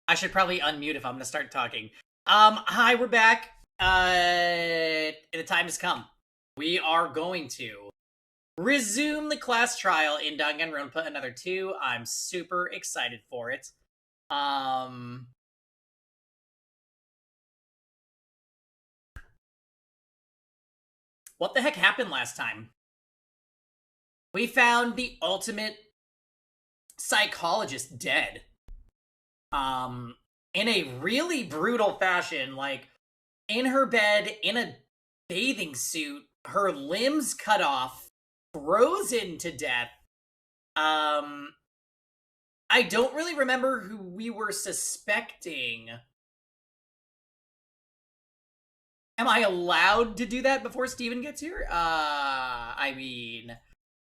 I should probably unmute if I'm gonna start talking. Hi, we're back. And the time has come. We are going to resume the class trial in Danganronpa Another 2. I'm super excited for it. What the heck happened last time? We found the ultimate psychologist dead. In a really brutal fashion, like, in her bed, in a bathing suit, her limbs cut off, frozen to death. I don't really remember who we were suspecting. Am I allowed to do that before Steven gets here? I mean,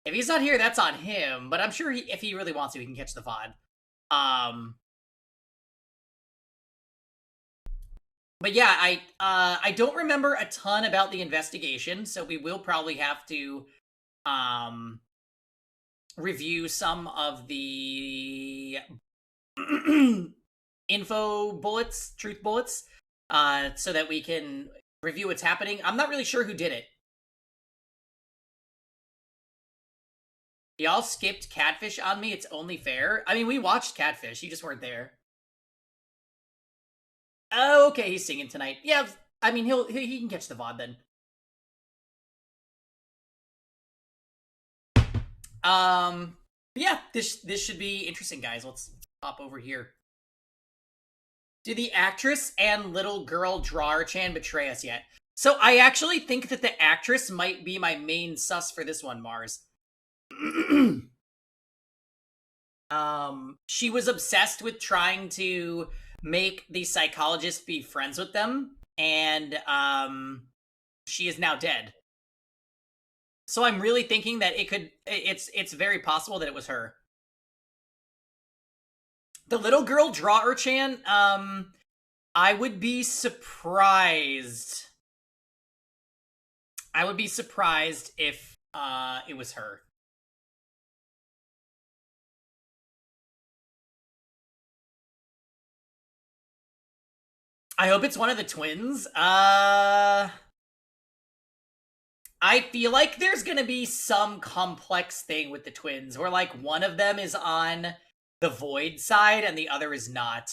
if he's not here, that's on him, but I'm sure if he really wants to, he can catch the VOD. But yeah, I don't remember a ton about the investigation, so we will probably have to review some of the info bullets, truth bullets, so that we can review what's happening. I'm not really sure who did it. Y'all skipped Catfish on me. It's only fair. I mean, we watched Catfish. You just weren't there. Oh, okay, he's singing tonight. Yeah, I mean, he can catch the VOD then. Yeah, this should be interesting, guys. Let's pop over here. Did the actress and little girl Drawer-chan betray us yet? So I actually think that the actress might be my main sus for this one, Mars. She was obsessed with trying to make the psychologist be friends with them, and she is now dead. So I'm really thinking that it's very possible that it was her. The little girl Drawer-chan, I would be surprised. I would be surprised if it was her. I hope it's one of the twins. I feel like there's gonna be some complex thing with the twins where, like, one of them is on the void side and the other is not.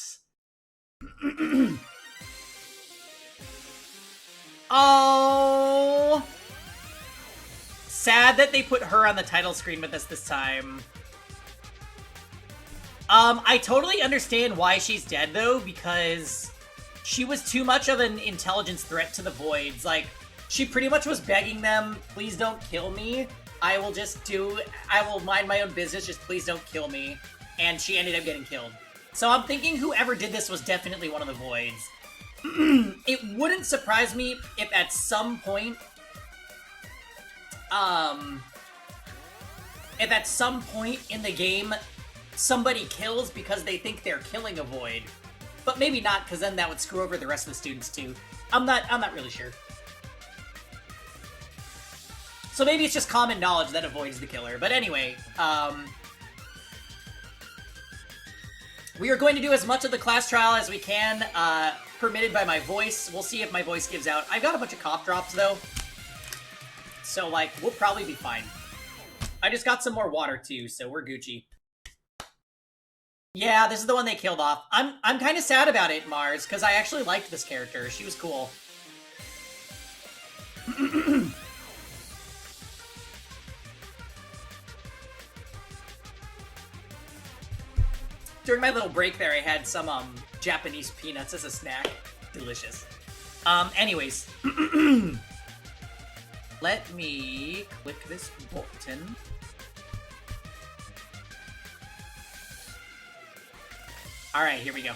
Oh! Sad that they put her on the title screen with us this time. I totally understand why she's dead, though, because she was too much of an intelligence threat to the voids. Like, she pretty much was begging them, please don't kill me. I will mind my own business, just please don't kill me. And she ended up getting killed. So I'm thinking whoever did this was definitely one of the voids. It wouldn't surprise me if at some point, in the game, somebody kills because they think they're killing a void. But maybe not, because then that would screw over the rest of the students too. I'm not really sure. So maybe it's just common knowledge that a void is the killer. But anyway, we are going to do as much of the class trial as we can, permitted by my voice. We'll see if my voice gives out. I've got a bunch of cough drops, though. So, like, we'll probably be fine. I just got some more water, too, so we're Gucci. Yeah, this is the one they killed off. I'm kind of sad about it, Mars, because I actually liked this character. She was cool. During my little break there, I had some Japanese peanuts as a snack. Delicious. Anyways. Let me click this button. Alright, here we go.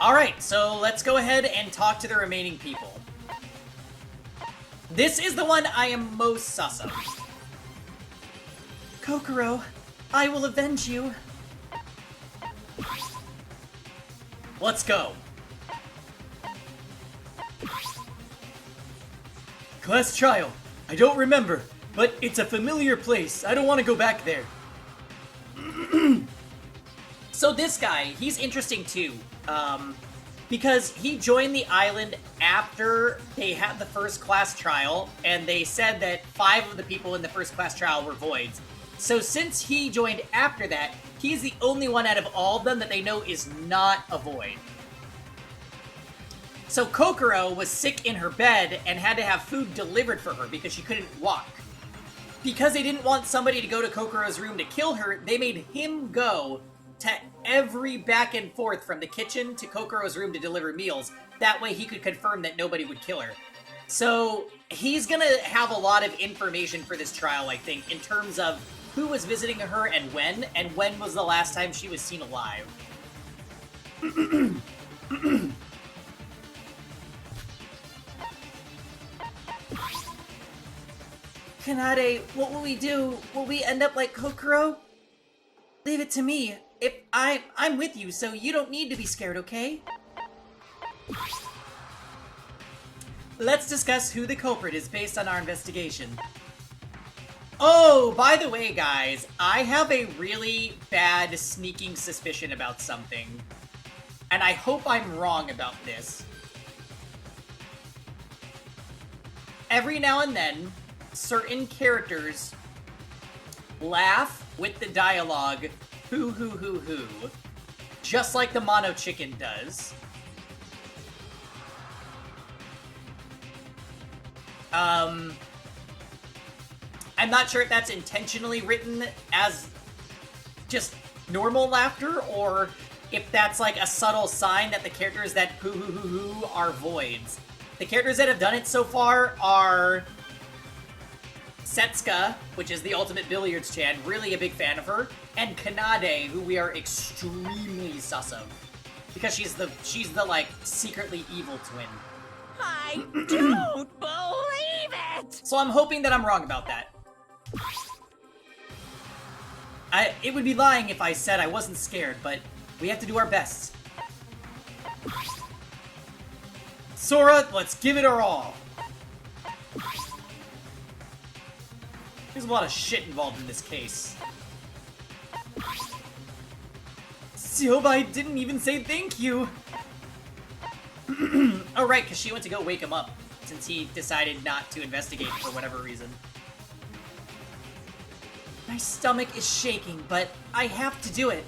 Alright, so let's go ahead and talk to the remaining people. This is the one I am most sus of. Kokoro, I will avenge you. Let's go. Class trial. I don't remember, but it's a familiar place. I don't want to go back there. So this guy, he's interesting too. Because he joined the island after they had the first class trial, and they said that 5 of the people in the first class trial were voids. So since he joined after that, he's the only one out of all of them that they know is not a void. So Kokoro was sick in her bed and had to have food delivered for her because she couldn't walk. Because they didn't want somebody to go to Kokoro's room to kill her, they made him go to every back and forth from the kitchen to Kokoro's room to deliver meals. That way he could confirm that nobody would kill her. So he's gonna have a lot of information for this trial, I think, in terms of who was visiting her and when was the last time she was seen alive. Kanade, what will we do? Will we end up like Kokoro? Leave it to me. If I'm with you, so you don't need to be scared, okay? Let's discuss who the culprit is based on our investigation. Oh, by the way, guys, I have a really bad sneaking suspicion about something. And I hope I'm wrong about this. Every now and then, certain characters laugh with the dialogue, who, just like the Mono Chicken does. I'm not sure if that's intentionally written as just normal laughter, or if that's like a subtle sign that the characters that who are voids. The characters that have done it so far are Setsuka, which is the ultimate billiards chan, really a big fan of her, and Kanade, who we are extremely sus of. Because she's the like, secretly evil twin. I don't believe it! So I'm hoping that I'm wrong about that. It would be lying if I said I wasn't scared, but we have to do our best. Sora, let's give it our all. There's a lot of shit involved in this case. Siobai didn't even say thank you! Oh right, because she went to go wake him up, since he decided not to investigate for whatever reason. My stomach is shaking, but I have to do it.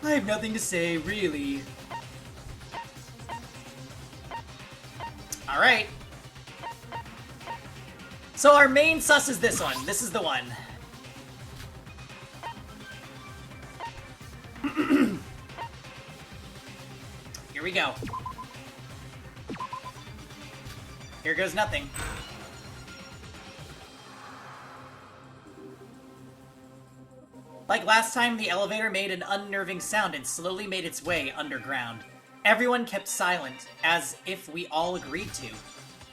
I have nothing to say, really. Alright. So our main sus is this one. This is the one. Here we go. Here goes nothing. Like last time, the elevator made an unnerving sound and slowly made its way underground. Everyone kept silent, as if we all agreed to.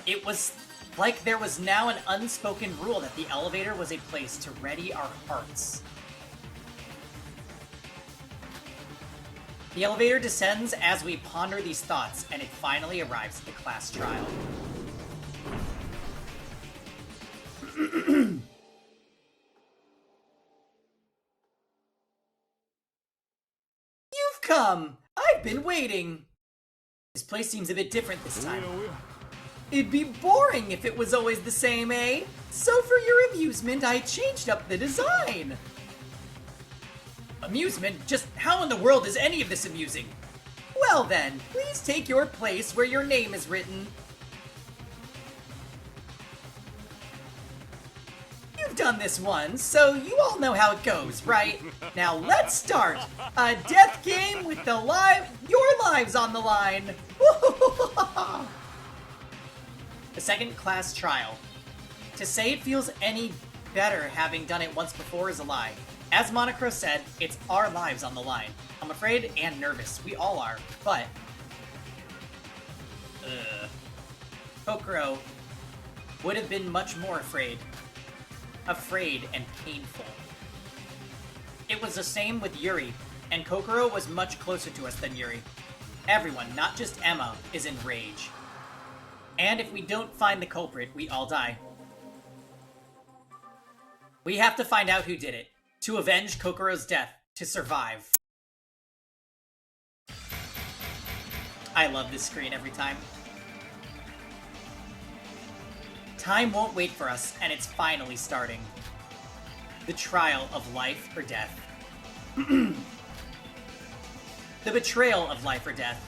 It was like there was now an unspoken rule that the elevator was a place to ready our hearts. The elevator descends as we ponder these thoughts, and it finally arrives at the class trial. You've come! I've been waiting! This place seems a bit different this time. It'd be boring if it was always the same, eh? So for your amusement, I changed up the design! Amusement? Just how in the world is any of this amusing? Well then, please take your place where your name is written. You've done this once, so you all know how it goes, right? Now let's start! A death game with your lives on the line! The second class trial. To say it feels any better having done it once before is a lie. As Monocro said, it's our lives on the line. I'm afraid and nervous. We all are, but... Kokoro would have been much more afraid. Afraid and painful. It was the same with Yuri, and Kokoro was much closer to us than Yuri. Everyone, not just Emma, is in rage. And if we don't find the culprit, we all die. We have to find out who did it. To avenge Kokoro's death. To survive. I love this screen every time. Time won't wait for us, and it's finally starting. The trial of life or death. The betrayal of life or death.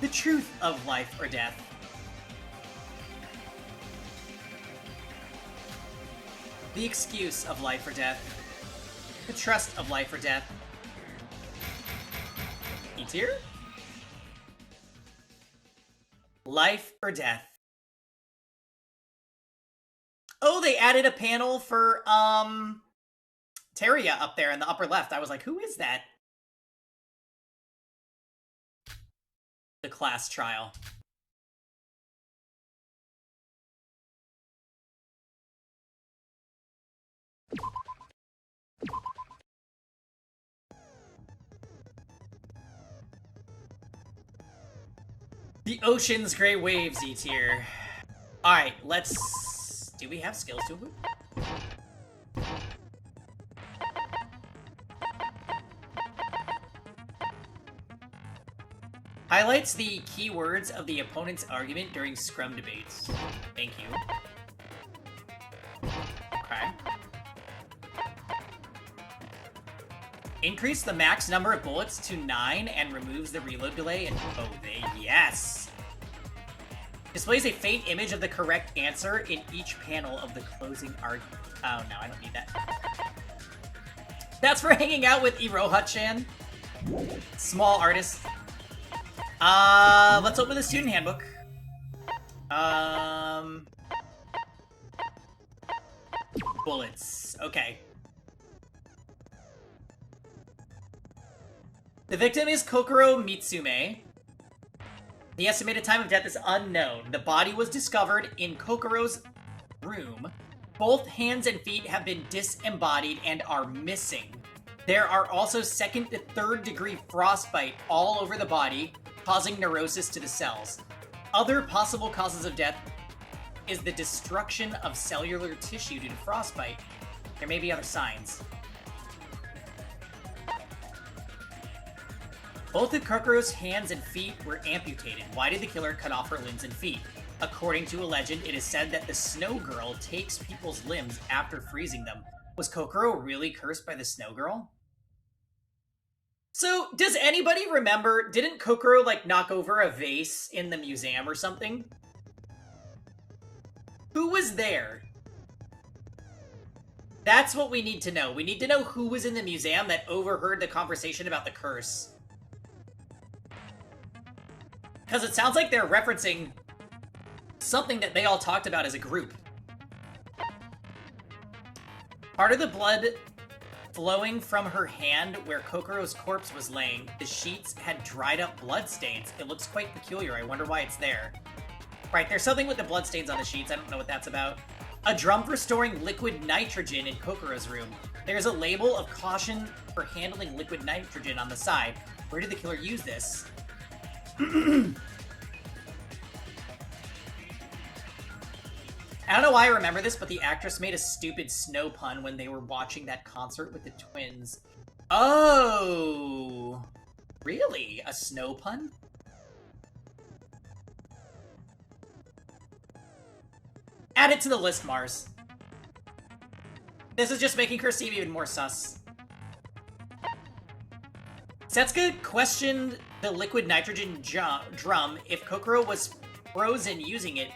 The truth of life or death. The excuse of life or death. The trust of life or death. E-tier? Life or death. Oh, they added a panel for, Teria up there in the upper left. I was like, who is that? The class trial. The ocean's gray waves, E-tier. Alright, let's... Do we have skills to equip? Highlights the keywords of the opponent's argument during scrum debates. Thank you. Okay. Increase the max number of bullets to 9 and removes the reload delay and yes! Displays a faint image of the correct answer in each panel of the closing argument. Oh no, I don't need that. That's for hanging out with Iroha-chan. Small artist. Let's open the student handbook. Bullets. Okay. The victim is Kokoro Mitsume. The estimated time of death is unknown. The body was discovered in Kokoro's room. Both hands and feet have been disembodied and are missing. There are also 2nd to 3rd degree frostbite all over the body, causing neurosis to the cells. Other possible causes of death is the destruction of cellular tissue due to frostbite. There may be other signs. Both of Kokoro's hands and feet were amputated. Why did the killer cut off her limbs and feet? According to a legend, it is said that the Snow Girl takes people's limbs after freezing them. Was Kokoro really cursed by the Snow Girl? So, does anybody remember, didn't Kokoro, like, knock over a vase in the museum or something? Who was there? That's what we need to know. We need to know who was in the museum that overheard the conversation about the curse. Because it sounds like they're referencing something that they all talked about as a group. Part of the blood flowing from her hand where Kokoro's corpse was laying, the sheets had dried up bloodstains. It looks quite peculiar. I wonder why it's there. Right, there's something with the bloodstains on the sheets. I don't know what that's about. A drum for storing liquid nitrogen in Kokoro's room. There's a label of caution for handling liquid nitrogen on the side. Where did the killer use this? I don't know why I remember this, but the actress made a stupid snow pun when they were watching that concert with the twins. Oh! Really? A snow pun? Add it to the list, Mars. This is just making her seem even more sus. Setsuka questioned the liquid nitrogen drum. If Kokoro was frozen using it,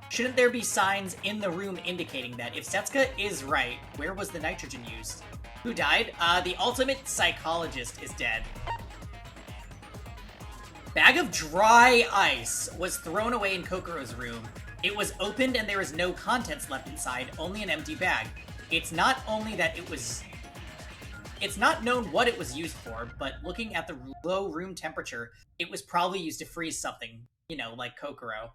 shouldn't there be signs in the room indicating that? If Setsuka is right, where was the nitrogen used? Who died? The ultimate psychologist is dead. Bag of dry ice was thrown away in Kokoro's room. It was opened and there is no contents left inside, only an empty bag. It's not only that it's not known what it was used for, but looking at the low room temperature, it was probably used to freeze something, you know, like Kokoro.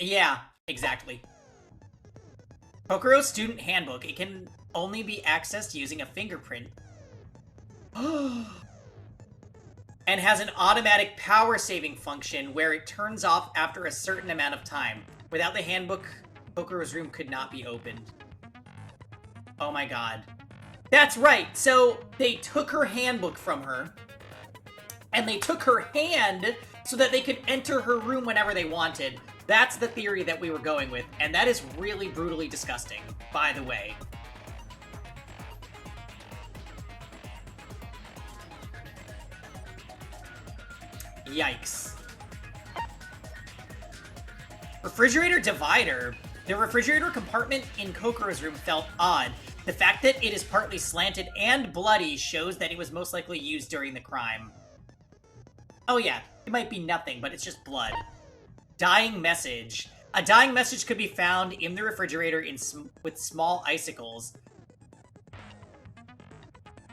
Yeah, exactly. Kokoro's student handbook. It can only be accessed using a fingerprint. And has an automatic power saving function where it turns off after a certain amount of time. Without the handbook, Kokoro's room could not be opened. Oh my god. That's right! So, they took her handbook from her, and they took her hand so that they could enter her room whenever they wanted. That's the theory that we were going with, and that is really brutally disgusting, by the way. Yikes. Refrigerator divider. The refrigerator compartment in Kokoro's room felt odd. The fact that it is partly slanted and bloody shows that it was most likely used during the crime. Oh yeah, it might be nothing, but it's just blood. Dying message. A dying message could be found in the refrigerator with small icicles.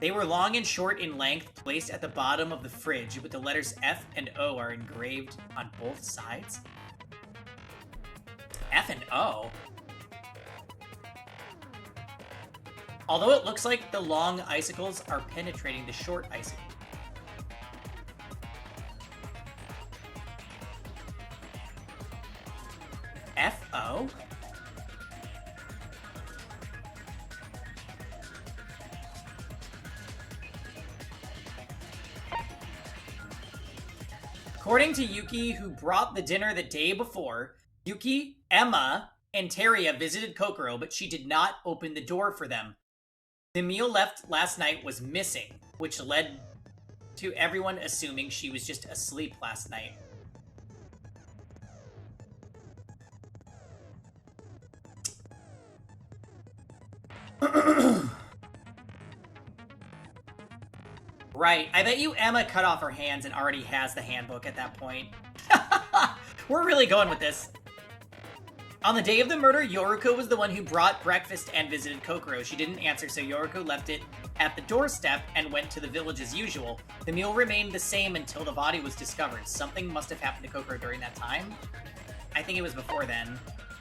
They were long and short in length, placed at the bottom of the fridge, but the letters F and O are engraved on both sides. F and O? Although it looks like the long icicles are penetrating the short icicle. F-O? According to Yuki, who brought the dinner the day before, Yuki, Emma, and Teria visited Kokoro, but she did not open the door for them. The meal left last night was missing, which led to everyone assuming she was just asleep last night. Right, I bet you Emma cut off her hands and already has the handbook at that point. We're really going with this. On the day of the murder, Yoriko was the one who brought breakfast and visited Kokoro. She didn't answer, so Yoriko left it at the doorstep and went to the village as usual. The meal remained the same until the body was discovered. Something must have happened to Kokoro during that time. I think it was before then.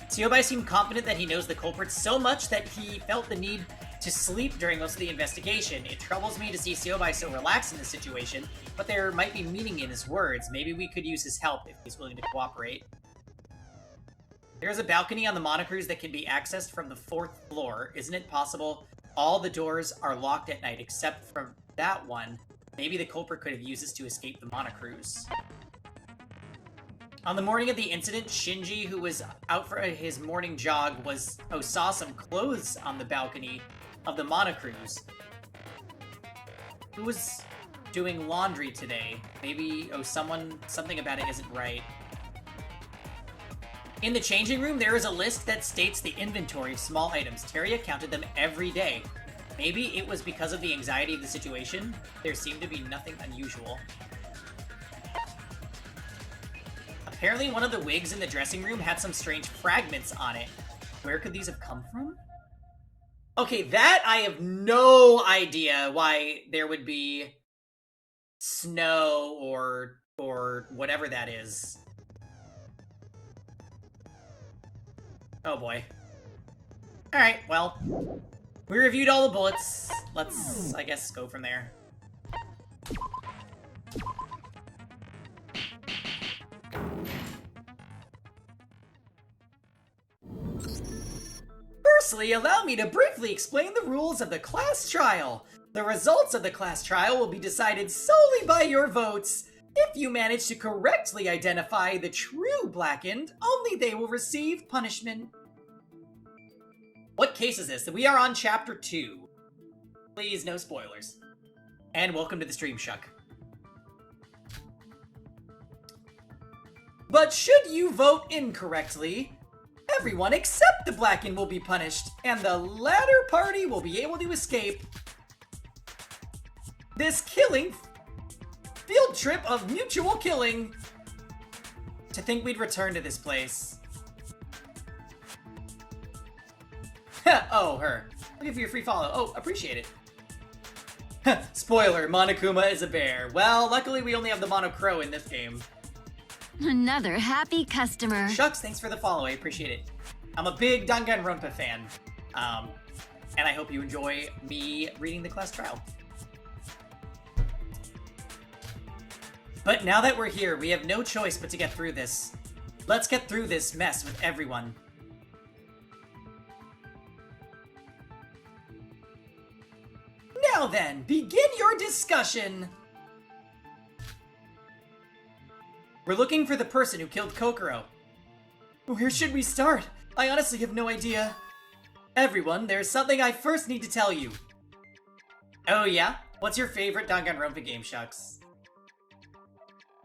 Siobai seemed confident that he knows the culprit so much that he felt the need to sleep during most of the investigation. It troubles me to see Siobai so relaxed in this situation, but there might be meaning in his words. Maybe we could use his help if he's willing to cooperate. There is a balcony on the monocruise that can be accessed from the 4th floor. Isn't it possible all the doors are locked at night except for that one? Maybe the culprit could have used this to escape the monocruise. On the morning of the incident, Shinji, who was out for his morning jog, saw some clothes on the balcony of the monocruise. Who was doing laundry today? Maybe, something about it isn't right. In the changing room, there is a list that states the inventory of small items. Teria counted them every day. Maybe it was because of the anxiety of the situation. There seemed to be nothing unusual. Apparently, one of the wigs in the dressing room had some strange fragments on it. Where could these have come from? Okay, that I have no idea why there would be snow or whatever that is. Oh boy. Alright, well, we reviewed all the bullets. Let's, I guess, go from there. Firstly, allow me to briefly explain the rules of the class trial. The results of the class trial will be decided solely by your votes. If you manage to correctly identify the true Blackened, only they will receive punishment. What case is this? We are on Chapter 2. Please, no spoilers. And welcome to the stream, Shuck. But should you vote incorrectly, everyone except the Blackened will be punished, and the latter party will be able to escape. This killing field trip of mutual killing. To think we'd return to this place. Oh, her. I'll give you a free follow. Oh, appreciate it. Spoiler, Monokuma is a bear. Well, luckily we only have the Monocro in this game. Another happy customer. Shucks, thanks for the follow. I appreciate it. I'm a big Danganronpa fan. And I hope you enjoy me reading the class trial. But now that we're here, we have no choice but to get through this. Let's get through this mess with everyone. Now then, begin your discussion! We're looking for the person who killed Kokoro. Where should we start? I honestly have no idea. Everyone, there's something I first need to tell you. Oh yeah? What's your favorite Danganronpa game, Shucks?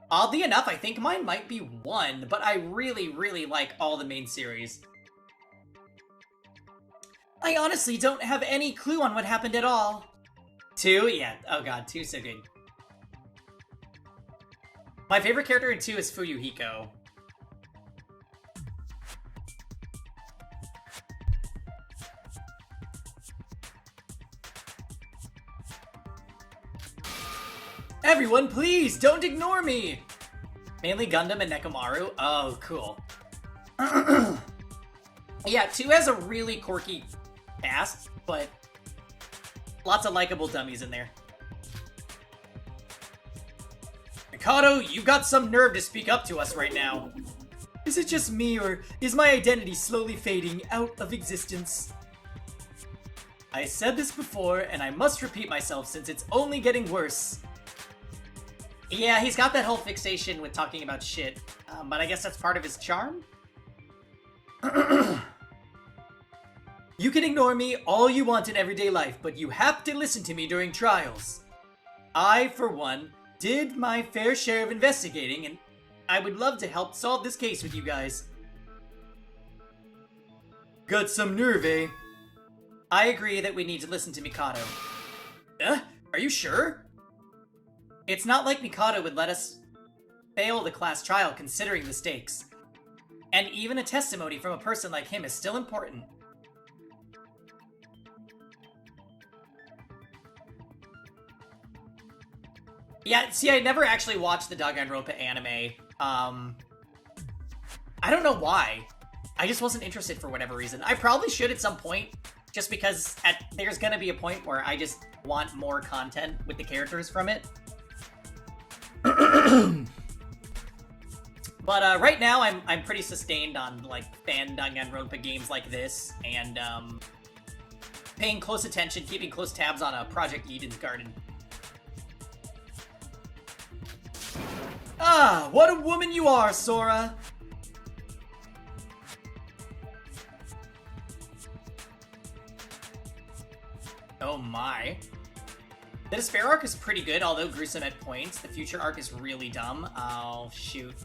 Oddly enough, I think mine might be 1, but I really, really like all the main series. I honestly don't have any clue on what happened at all. 2? Yeah. Oh god, 2's so good. My favorite character in 2 is Fuyuhiko. Everyone, please, don't ignore me! Mainly Gundam and Nekomaru? Oh, cool. Yeah, 2 has a really quirky cast, but lots of likable dummies in there. Mikado, you got some nerve to speak up to us right now. Is it just me, or is my identity slowly fading out of existence? I said this before, and I must repeat myself since it's only getting worse. Yeah, he's got that whole fixation with talking about shit, but I guess that's part of his charm? You can ignore me all you want in everyday life, but you have to listen to me during trials. I, for one, did my fair share of investigating, and I would love to help solve this case with you guys. Got some nerve, eh? I agree that we need to listen to Mikado. Are you sure? It's not like Mikado would let us fail the class trial considering the stakes. And even a testimony from a person like him is still important. Yeah, see, I never actually watched the Danganronpa anime. I don't know why. I just wasn't interested for whatever reason. I probably should at some point, just because there's gonna be a point where I just want more content with the characters from it. But right now, I'm pretty sustained on like fan Danganronpa games like this, and paying close attention, keeping close tabs on Project Eden's Garden. Ah, what a woman you are, Sora! Oh my. The Despair arc is pretty good, although gruesome at points. The Future arc is really dumb. Oh, shoot.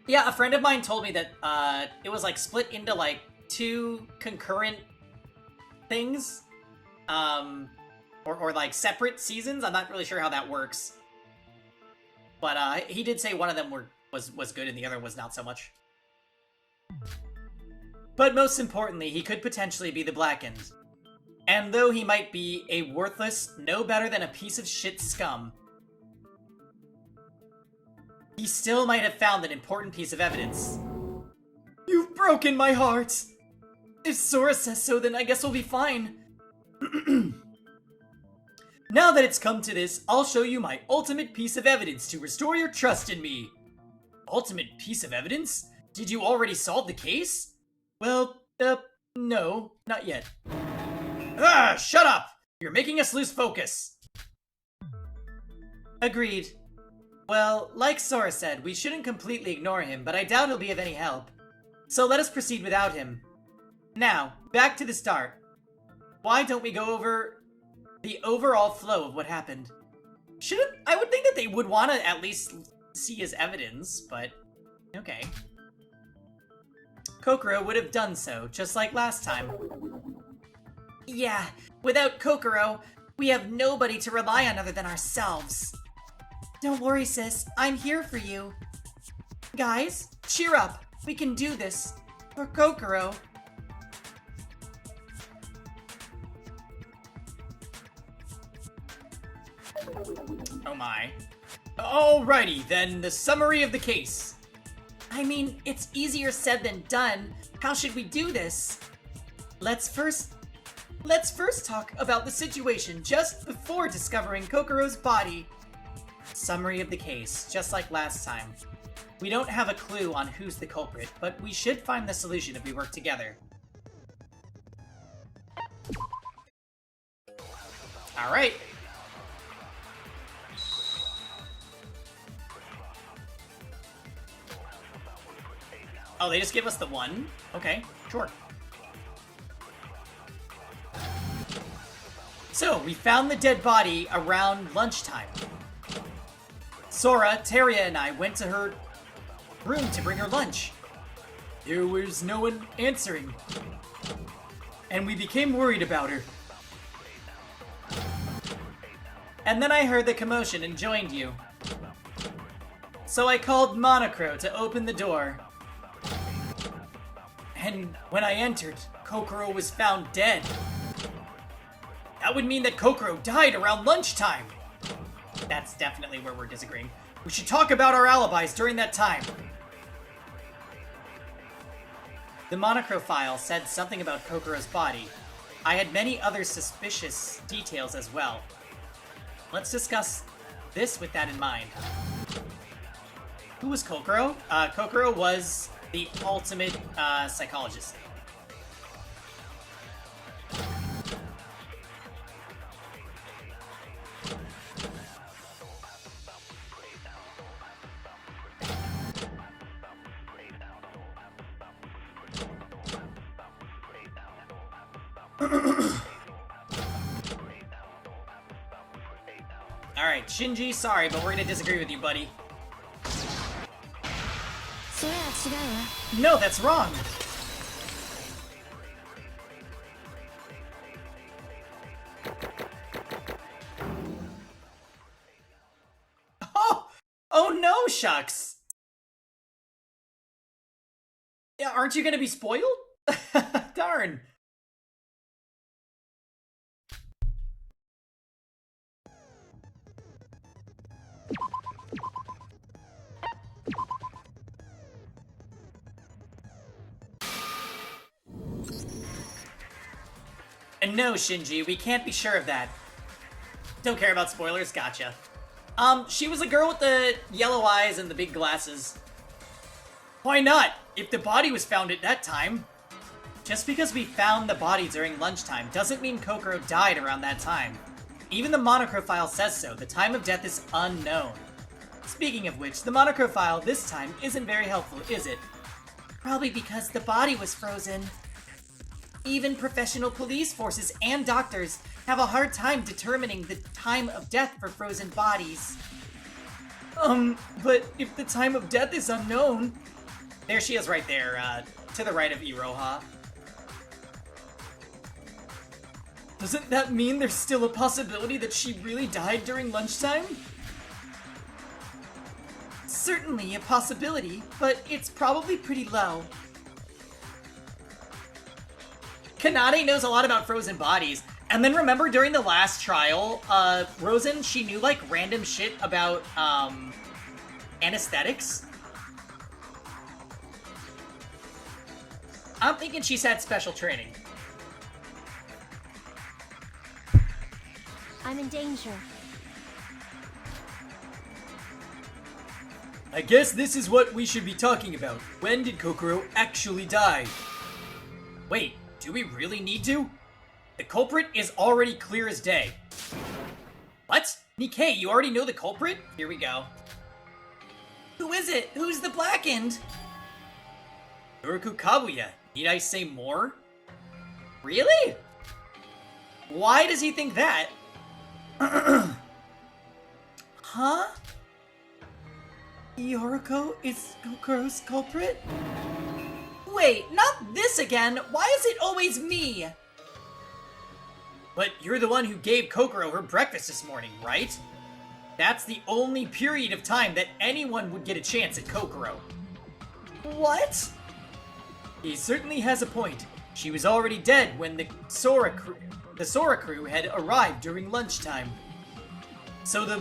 Yeah, a friend of mine told me that it was like split into like 2 concurrent things. Or like separate seasons. I'm not really sure how that works. But he did say one of them was good and the other was not so much. But most importantly, he could potentially be the Blackened. And though he might be a worthless, no better than a piece of shit scum, he still might have found an important piece of evidence. You've broken my heart! If Sora says so, then I guess we'll be fine. Now that it's come to this, I'll show you my ultimate piece of evidence to restore your trust in me. Ultimate piece of evidence? Did you already solve the case? Well, no, not yet. Ah, shut up! You're making us lose focus. Agreed. Well, like Sora said, we shouldn't completely ignore him, but I doubt he'll be of any help. So let us proceed without him. Now, back to the start. Why don't we go over the overall flow of what happened? I would think that they would want to at least see his evidence, but okay. Kokoro would have done so, just like last time. Yeah, without Kokoro, we have nobody to rely on other than ourselves. Don't worry, sis. I'm here for you. Guys, cheer up. We can do this. For Kokoro. Oh my. Alrighty, then the summary of the case. I mean, it's easier said than done. How should we do this? Let's first talk about the situation just before discovering Kokoro's body. Summary of the case, just like last time. We don't have a clue on who's the culprit, but we should find the solution if we work together. Alright. Oh, they just give us the one? Okay, sure. So, we found the dead body around lunchtime. Sora, Teria, and I went to her room to bring her lunch. There was no one answering. And we became worried about her. And then I heard the commotion and joined you. So I called Monocro to open the door. And when I entered, Kokoro was found dead. That would mean that Kokoro died around lunchtime. That's definitely where we're disagreeing. We should talk about our alibis during that time. The Monocro file said something about Kokoro's body. I had many other suspicious details as well. Let's discuss this with that in mind. Who was Kokoro? Kokoro was the ultimate psychologist. Alright, Shinji, sorry, but we're gonna disagree with you, buddy. No, that's wrong! Oh no, shucks! Yeah, aren't you gonna be spoiled? Darn. And no, Shinji, we can't be sure of that. Don't care about spoilers, gotcha. She was a girl with the yellow eyes and the big glasses. Why not? If the body was found at that time. Just because we found the body during lunchtime doesn't mean Kokoro died around that time. Even the Monocro file says so. The time of death is unknown. Speaking of which, the Monocro file this time isn't very helpful, is it? Probably because the body was frozen. Even professional police forces and doctors have a hard time determining the time of death for frozen bodies. But if the time of death is unknown... There she is right there, to the right of Iroha. Doesn't that mean there's still a possibility that she really died during lunchtime? Certainly a possibility, but it's probably pretty low. Kanade knows a lot about frozen bodies. And then remember during the last trial, Rosen, she knew like random shit about anesthetics. I'm thinking she's had special training. I'm in danger. I guess this is what we should be talking about. When did Kokoro actually die? Wait, do we really need to? The culprit is already clear as day. What? Nikkei, you already know the culprit? Here we go. Who is it? Who's the blackened? Yoroku Kabuya. Need I say more? Really? Why does he think that? Huh? Yoriko is Kokoro's culprit? Wait, not this again! Why is it always me? But you're the one who gave Kokoro her breakfast this morning, right? That's the only period of time that anyone would get a chance at Kokoro. What? He certainly has a point. She was already dead when the Sora crew had arrived during lunchtime. So the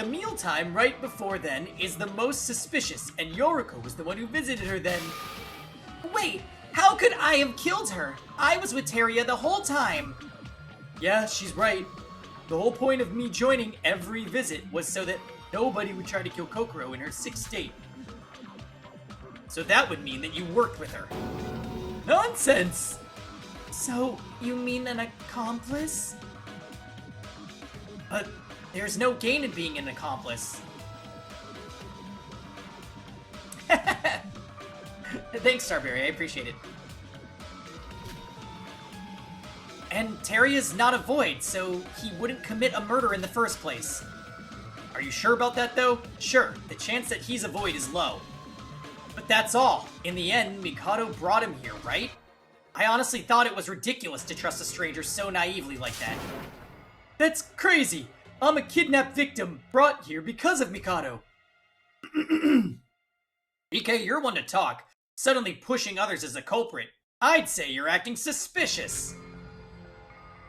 mealtime right before then is the most suspicious, and Yoriko was the one who visited her then. Wait, how could I have killed her? I was with Teria the whole time. Yeah, she's right. The whole point of me joining every visit was so that nobody would try to kill Kokoro in her sick state. So that would mean that you worked with her. Nonsense! So, you mean an accomplice? But there's no gain in being an accomplice. Thanks, Starberry, I appreciate it. And Terria's not a void, so he wouldn't commit a murder in the first place. Are you sure about that, though? Sure, the chance that he's a void is low. But that's all. In the end, Mikado brought him here, right? I honestly thought it was ridiculous to trust a stranger so naively like that. That's crazy! I'm a kidnapped victim brought here because of Mikado. BK, you're one to talk. Suddenly pushing others as a culprit. I'd say you're acting suspicious.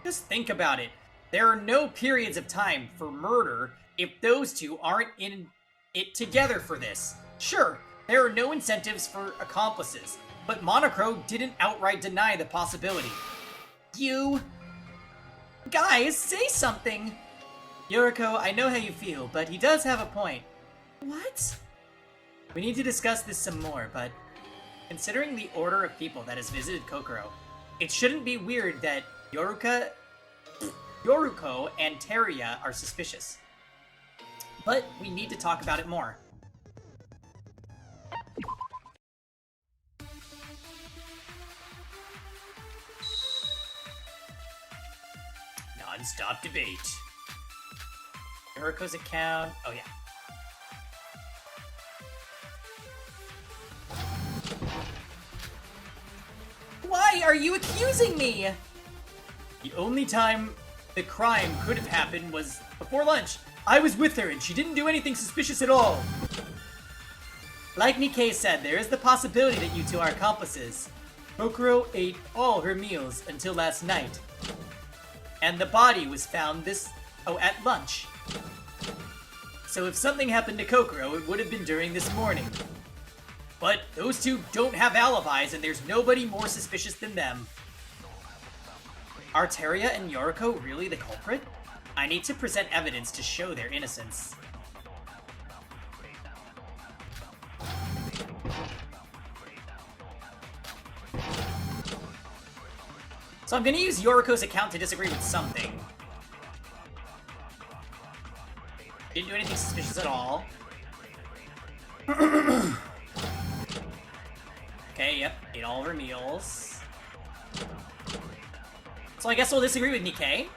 Just think about it. There are no periods of time for murder if those two aren't in it together for this. Sure, there are no incentives for accomplices, but Monochrome didn't outright deny the possibility. You... Guys, say something! Yoriko, I know how you feel, but he does have a point. What? We need to discuss this some more, but considering the order of people that has visited Kokoro, it shouldn't be weird that Yoruko and Teria are suspicious. But we need to talk about it more. Non-stop debate. Yoruko's account. Oh, yeah. Why are you accusing me? The only time the crime could have happened was before lunch. I was with her and she didn't do anything suspicious at all. Like Nikkei said, there is the possibility that you two are accomplices. Kokoro ate all her meals until last night. And the body was found at lunch. So if something happened to Kokoro, it would have been during this morning. But those two don't have alibis and there's nobody more suspicious than them. Are Teria and Yoriko really the culprit? I need to present evidence to show their innocence. So I'm gonna use Yoriko's account to disagree with something. Didn't do anything suspicious at all. Okay, yep, ate all of her meals. So I guess we'll disagree with Nikkei.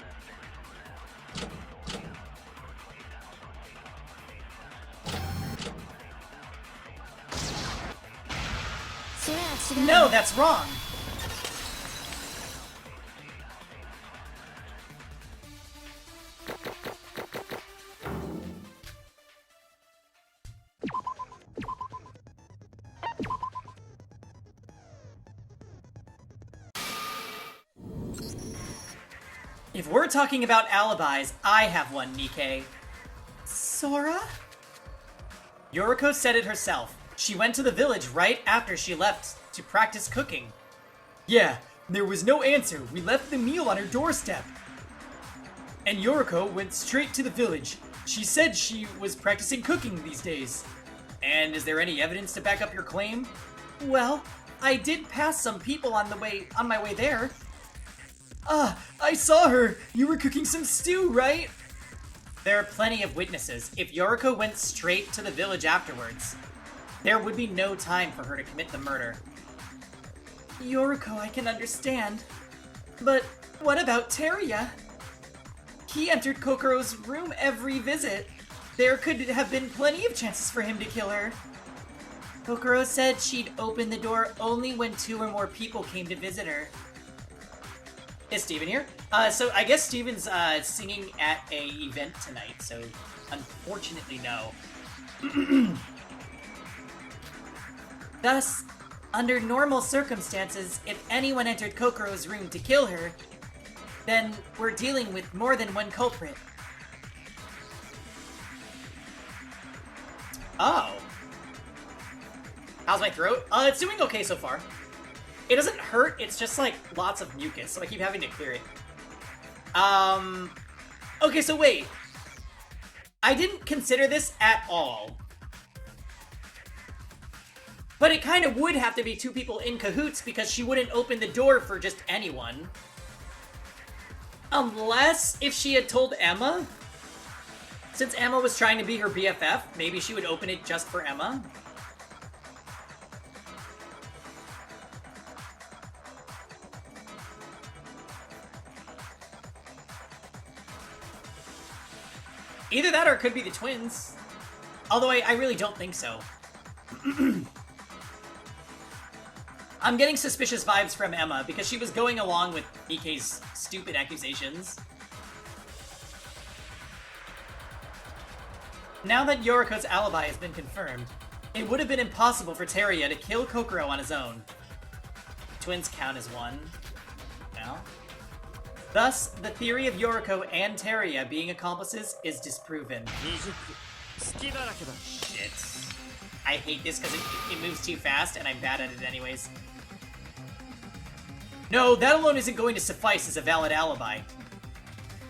No, that's wrong! If we're talking about alibis, I have one, Nikkei. Sora? Yoriko said it herself. She went to the village right after she left to practice cooking. Yeah, there was no answer. We left the meal on her doorstep. And Yoriko went straight to the village. She said she was practicing cooking these days. And is there any evidence to back up your claim? Well, I did pass some people on my way there. I saw her! You were cooking some stew, right? There are plenty of witnesses. If Yoriko went straight to the village afterwards, there would be no time for her to commit the murder. Yoriko, I can understand. But what about Teria? He entered Kokoro's room every visit. There could have been plenty of chances for him to kill her. Kokoro said she'd open the door only when 2 or more people came to visit her. Is Steven here? So I guess Steven's singing at a event tonight, so unfortunately no. Thus, under normal circumstances, if anyone entered Kokoro's room to kill her, then we're dealing with more than one culprit. Oh. How's my throat? It's doing okay so far. It doesn't hurt, it's just like lots of mucus, so I keep having to clear it. Okay, so wait. I didn't consider this at all. But it kind of would have to be two people in cahoots because she wouldn't open the door for just anyone. Unless if she had told Emma. Since Emma was trying to be her BFF, maybe she would open it just for Emma. Either that or it could be the twins. Although I really don't think so. I'm getting suspicious vibes from Emma because she was going along with Nikke's stupid accusations. Now that Yoriko's alibi has been confirmed, it would have been impossible for Teria to kill Kokoro on his own. Twins count as one. Well. Thus, the theory of Yoriko and Teria being accomplices is disproven. Shit. I hate this because it moves too fast and I'm bad at it anyways. No, that alone isn't going to suffice as a valid alibi.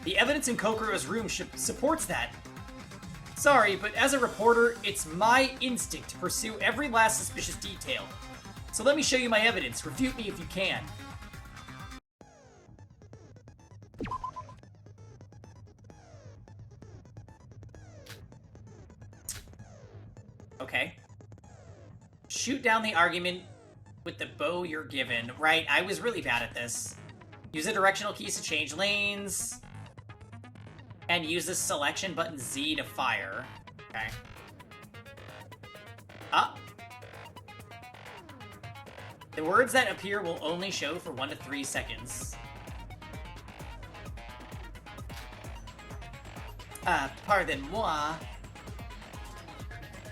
The evidence in Kokoro's room supports that. Sorry, but as a reporter, it's my instinct to pursue every last suspicious detail. So let me show you my evidence. Refute me if you can. Okay. Shoot down the argument with the bow you're given. Right, I was really bad at this. Use the directional keys to change lanes. And use the selection button Z to fire. Okay. Up. The words that appear will only show for 1 to 3 seconds. Pardon-moi.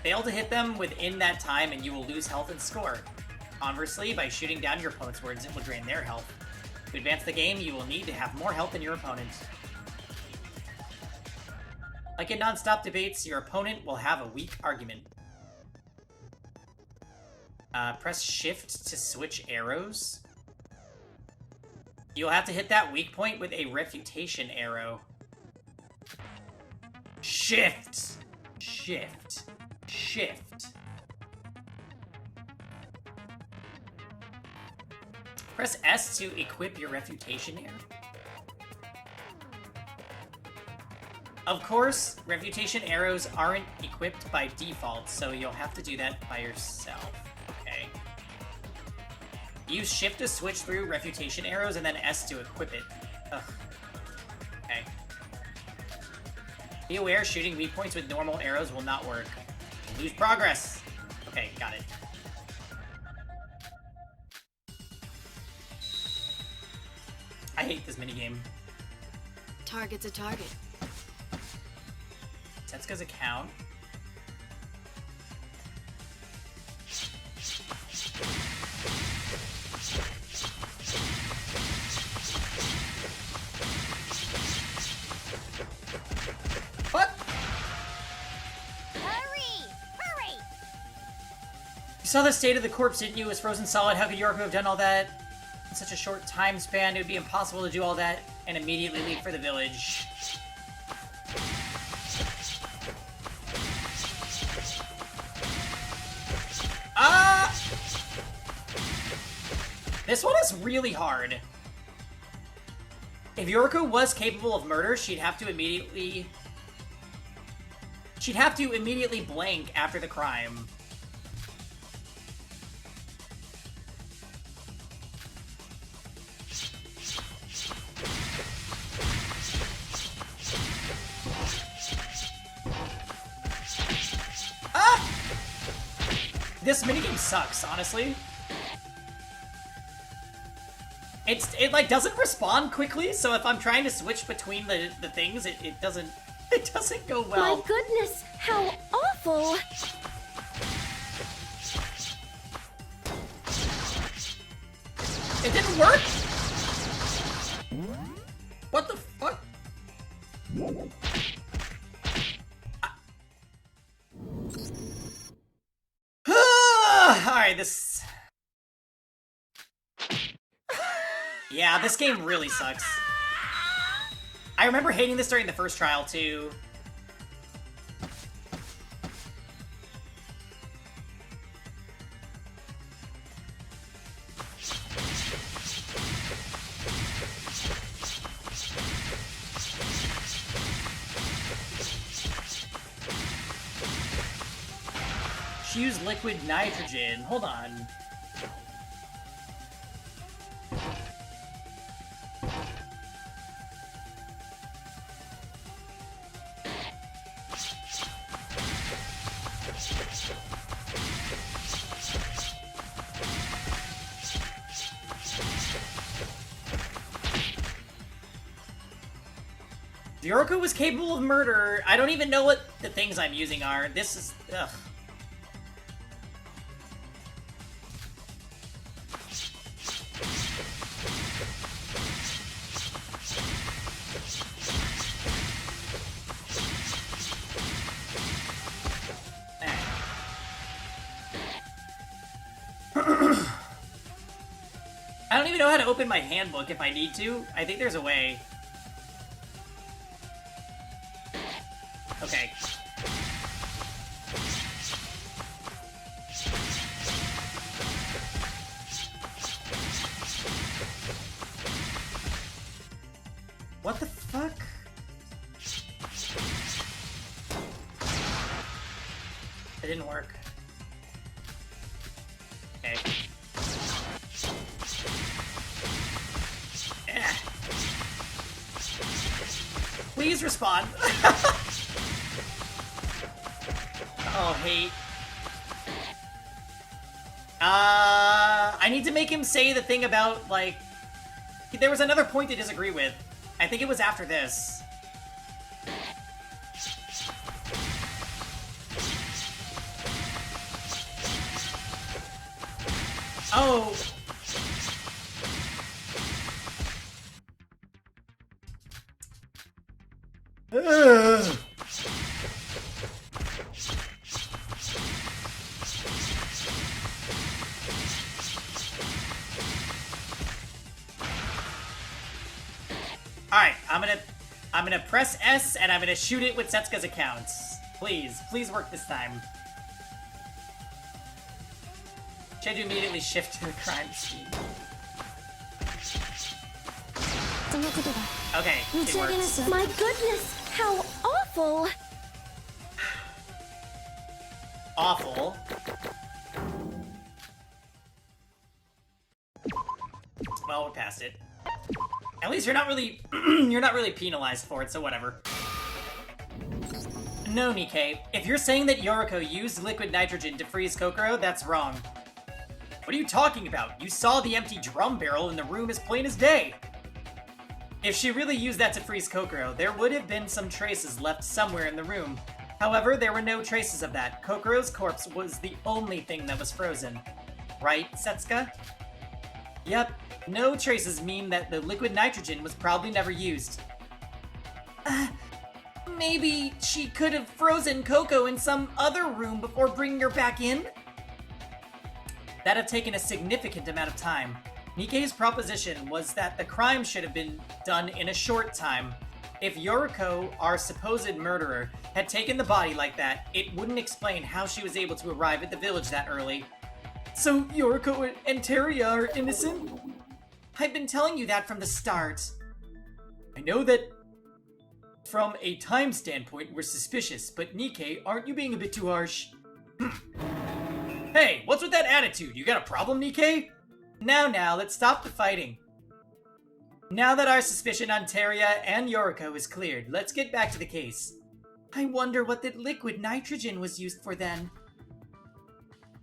Fail to hit them within that time and you will lose health and score. Conversely, by shooting down your opponent's words, it will drain their health. To advance the game, you will need to have more health than your opponent. Like in non-stop debates, your opponent will have a weak argument. Press shift to switch arrows. You'll have to hit that weak point with a refutation arrow. Shift! Shift. Shift. Press S to equip your refutation arrow. Of course, refutation arrows aren't equipped by default, so you'll have to do that by yourself. Okay. Use shift to switch through refutation arrows and then S to equip it. Ugh. Okay. Be aware, shooting weak points with normal arrows will not work. You'll lose progress. Okay, got it. I hate this minigame. Target's a target. Setsuka's account. What? Hurry! Hurry! You saw the state of the corpse, didn't you? It was frozen solid. How could Yoriko have done all that in such a short time span? It would be impossible to do all that and immediately leave for the village. This one is really hard. If Yoriko was capable of murder, she'd have to immediately blank after the crime. Ah! This minigame sucks, honestly. It like doesn't respond quickly, so if I'm trying to switch between the things, it doesn't go well. My goodness, how awful! It didn't work? What the fuck? Alright, this... Yeah, this game really sucks. I remember hating this during the first trial, too. She used liquid nitrogen. Hold on. Yoriko was capable of murder. I don't even know what the things I'm using are. This is... ugh. I don't even know how to open my handbook if I need to. I think there's a way. Okay. What the fuck? It didn't work. Okay. Please respond. Oh, hate. I need to make him say the thing about, like... There was another point to disagree with. I think it was after this. Oh. Ugh. Alright, I'm gonna press S and I'm gonna shoot it with Setsuka's accounts. Please work this time. Should immediately shift to the crime scene. Okay, it works. My goodness, how awful! Awful. Well, we're past it. At least you're not really you're not really penalized for it, so whatever. No, Nikkei. If you're saying that Yoriko used liquid nitrogen to freeze Kokoro, that's wrong. What are you talking about? You saw the empty drum barrel in the room as plain as day. If she really used that to freeze Kokoro, there would have been some traces left somewhere in the room. However, there were no traces of that. Kokoro's corpse was the only thing that was frozen. Right, Setsuka? Yep. No traces mean that the liquid nitrogen was probably never used. Maybe she could have frozen Coco in some other room before bringing her back in? That'd have taken a significant amount of time. Nikkei's proposition was that the crime should have been done in a short time. If Yoriko, our supposed murderer, had taken the body like that, it wouldn't explain how she was able to arrive at the village that early. So Yoriko and Teria are innocent? I've been telling you that from the start. I know that from a time standpoint we're suspicious, but Nikkei, aren't you being a bit too harsh? Hey, what's with that attitude? You got a problem, Nikkei? Now, let's stop the fighting. Now that our suspicion on Teria and Yoriko is cleared, let's get back to the case. I wonder what that liquid nitrogen was used for then.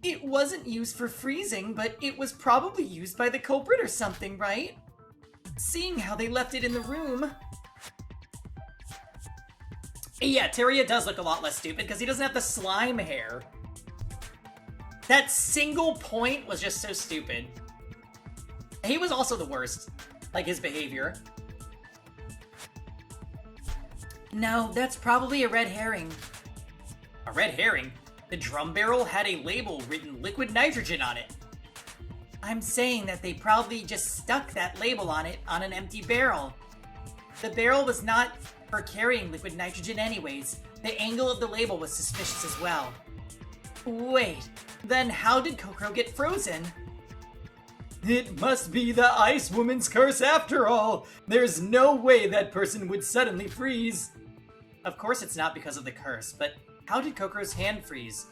It wasn't used for freezing, but it was probably used by the culprit or something, right? Seeing how they left it in the room. Yeah, Teria does look a lot less stupid because he doesn't have the slime hair. That single point was just so stupid. He was also the worst, like his behavior. No, that's probably a red herring. A red herring? The drum barrel had a label written liquid nitrogen on it. I'm saying that they probably just stuck that label on it on an empty barrel. The barrel was not for carrying liquid nitrogen anyways. The angle of the label was suspicious as well. Wait, then how did Kokoro get frozen? It must be the Ice Woman's curse after all! There's no way that person would suddenly freeze! Of course it's not because of the curse, but how did Kokoro's hand freeze?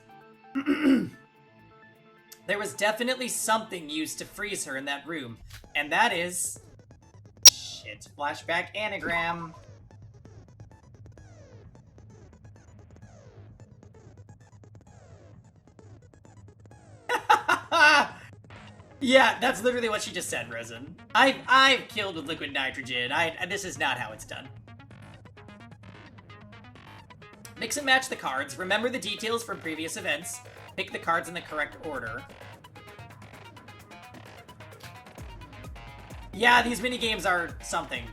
There was definitely something used to freeze her in that room, and that is... Shit, flashback anagram. Yeah, that's literally what she just said, Rosen. I've killed with liquid nitrogen. This is not how it's done. Mix and match the cards. Remember the details from previous events. Pick the cards in the correct order. Yeah, these minigames are something.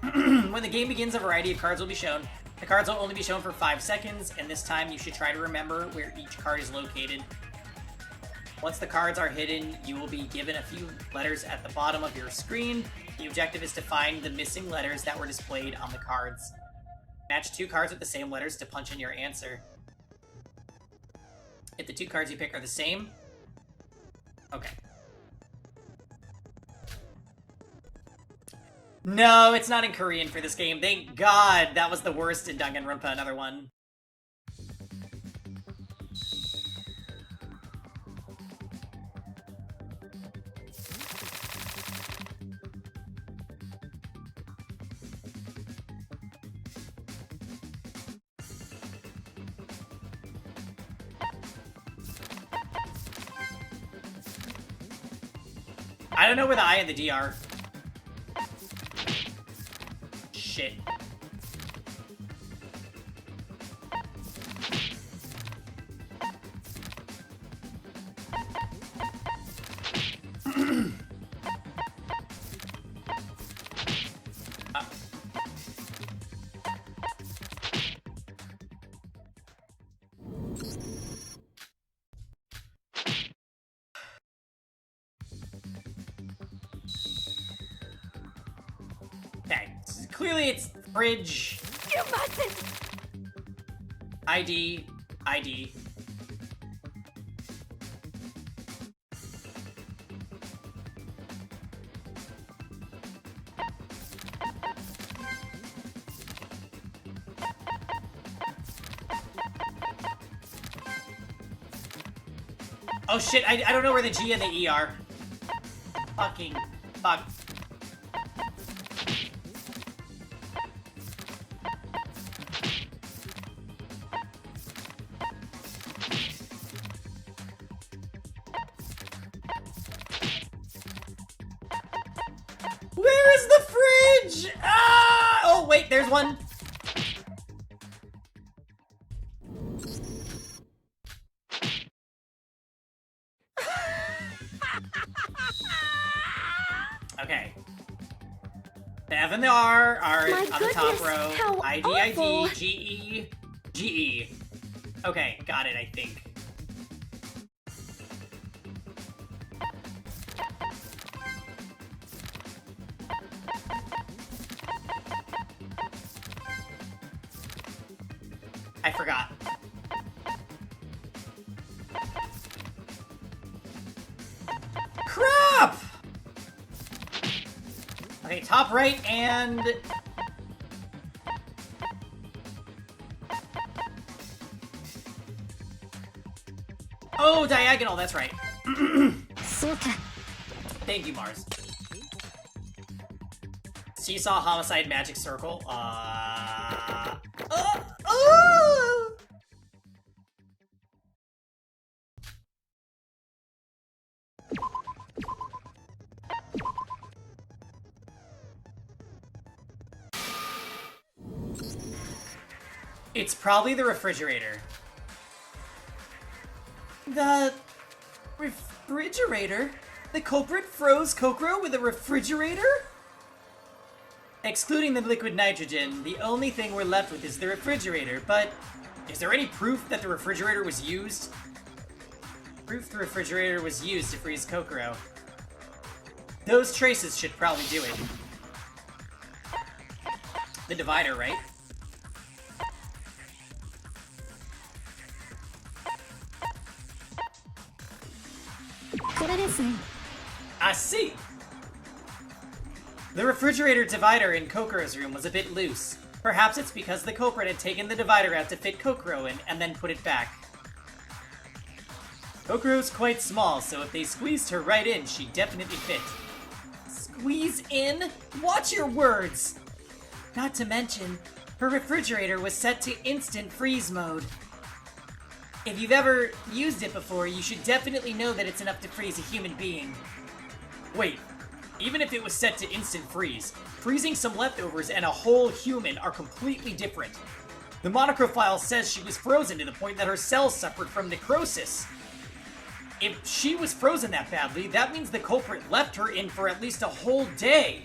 When the game begins, a variety of cards will be shown. The cards will only be shown for 5 seconds, and this time you should try to remember where each card is located. Once the cards are hidden, you will be given a few letters at the bottom of your screen. The objective is to find the missing letters that were displayed on the cards. Match 2 cards with the same letters to punch in your answer. If the 2 cards you pick are the same... Okay. No, it's not in Korean for this game. Thank God that was the worst in Danganronpa, another one. I don't know where the I and the D are. Shit. Okay, clearly it's fridge. You mustn't! ID. Oh shit, I don't know where the G and the E are. Fucking fuck. Where is the fridge? Ah! Oh wait, there's one. Okay. The F and the R are My on the goodness, top row. how ID, awful. ID, GE, GE. Okay, got it, I think. I forgot. Crap! Okay, top right and... Oh, diagonal, that's right. Thank you, Mars. Seesaw, homicide, magic circle. It's probably the refrigerator. The refrigerator? The culprit froze Kokoro with a refrigerator? Excluding the liquid nitrogen, the only thing we're left with is the refrigerator, but is there any proof that the refrigerator was used? Proof the refrigerator was used to freeze Kokoro. Those traces should probably do it. the divider, right? I see. The refrigerator divider in Kokuro's room was a bit loose. Perhaps it's because the culprit had taken the divider out to fit Kokuro in and then put it back. Kokuro's quite small, so if they squeezed her right in, she'd definitely fit. Squeeze in? Watch your words! Not to mention, her refrigerator was set to instant freeze mode. If you've ever used it before, you should definitely know that it's enough to freeze a human being. Wait, even if it was set to instant freeze, freezing some leftovers and a whole human are completely different. The monocrophile says she was frozen to the point that her cells suffered from necrosis. If she was frozen that badly, that means the culprit left her in for at least a whole day.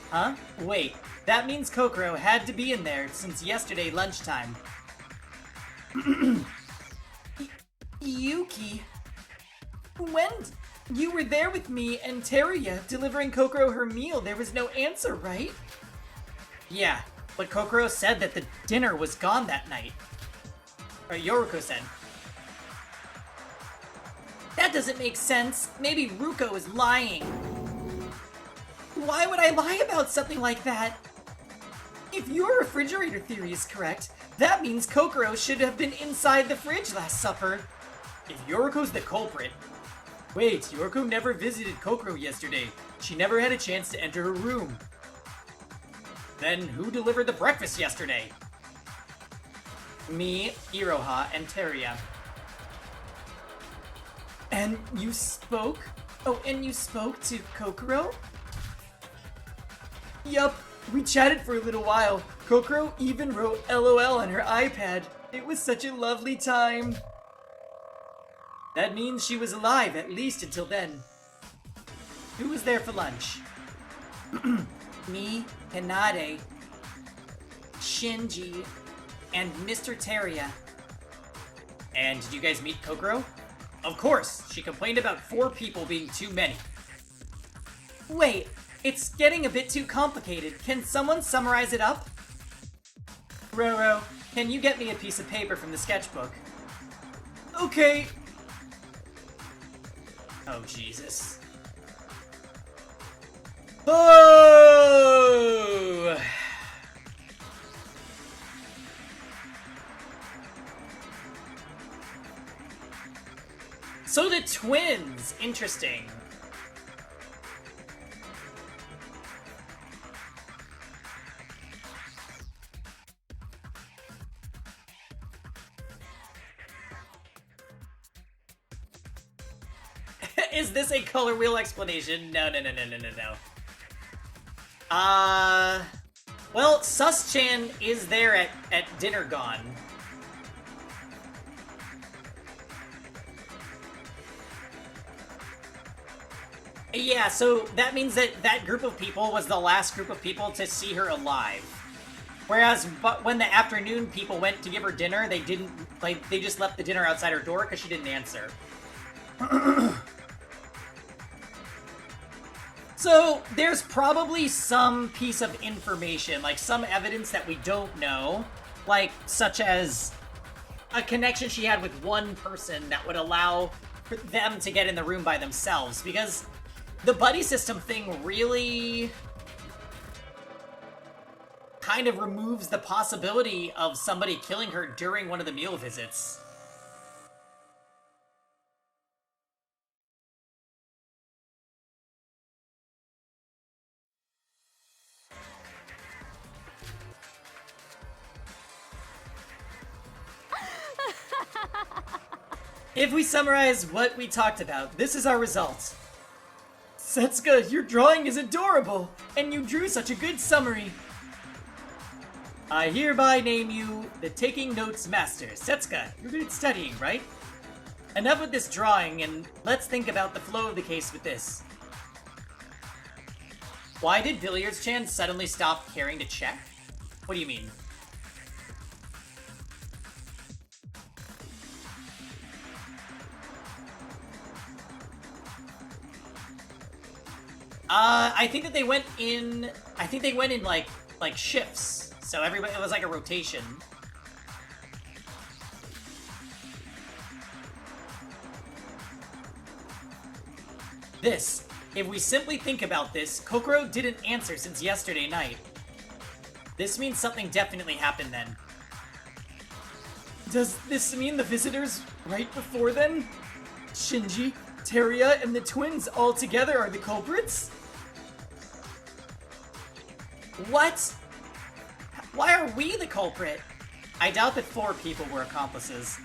Huh? Wait, that means Kokoro had to be in there since yesterday lunchtime. Yuki, when you were there with me and Teruya delivering Kokoro her meal, there was no answer, right? Yeah, but Kokoro said that the dinner was gone that night. Or Yoriko said. That doesn't make sense. Maybe Ruko is lying. Why would I lie about something like that? If your refrigerator theory is correct, that means Kokoro should have been inside the fridge last supper. If Yoriko's the culprit... Wait, Yoriko never visited Kokoro yesterday. She never had a chance to enter her room. Then who delivered the breakfast yesterday? Me, Iroha, and Teruya. And you spoke? Oh, and you spoke to Kokoro? Yup, we chatted for a little while. Kokoro even wrote LOL on her iPad. It was such a lovely time. That means she was alive, at least until then. Who was there for lunch? Me, Hinade, Shinji, and Mr. Teruya. And did you guys meet Kokoro? Of course, she complained about 4 people being too many. Wait, it's getting a bit too complicated. Can someone summarize it up? Roro, can you get me a piece of paper from the sketchbook? Okay. Oh, Jesus. Oh! So the twins! Interesting. Is this a color wheel explanation? No. Well, Sus-chan is there at Dinner Gone. Yeah, so that means that that group of people was the last group of people to see her alive. Whereas, but when the afternoon people went to give her dinner, they didn't, like, they just left the dinner outside her door because she didn't answer. So, there's probably some piece of information, like some evidence that we don't know, like, such as a connection she had with one person that would allow for them to get in the room by themselves, because the buddy system thing really kind of removes the possibility of somebody killing her during one of the meal visits. If we summarize what we talked about, this is our result. Setsuka, your drawing is adorable, and you drew such a good summary. I hereby name you the Taking Notes Master. Setsuka, you're good at studying, right? Enough with this drawing, and let's think about the flow of the case with this. Why did Billiards-chan suddenly stop caring to check? What do you mean? I think that they went in, like, like, shifts. So everybody, it was like a rotation. If we simply think about this, Kokoro didn't answer since yesterday night. This means something definitely happened then. Does this mean the visitors right before then? Shinji, Teria, and the twins all together are the culprits? What? Why are we the culprit? I doubt that 4 people were accomplices.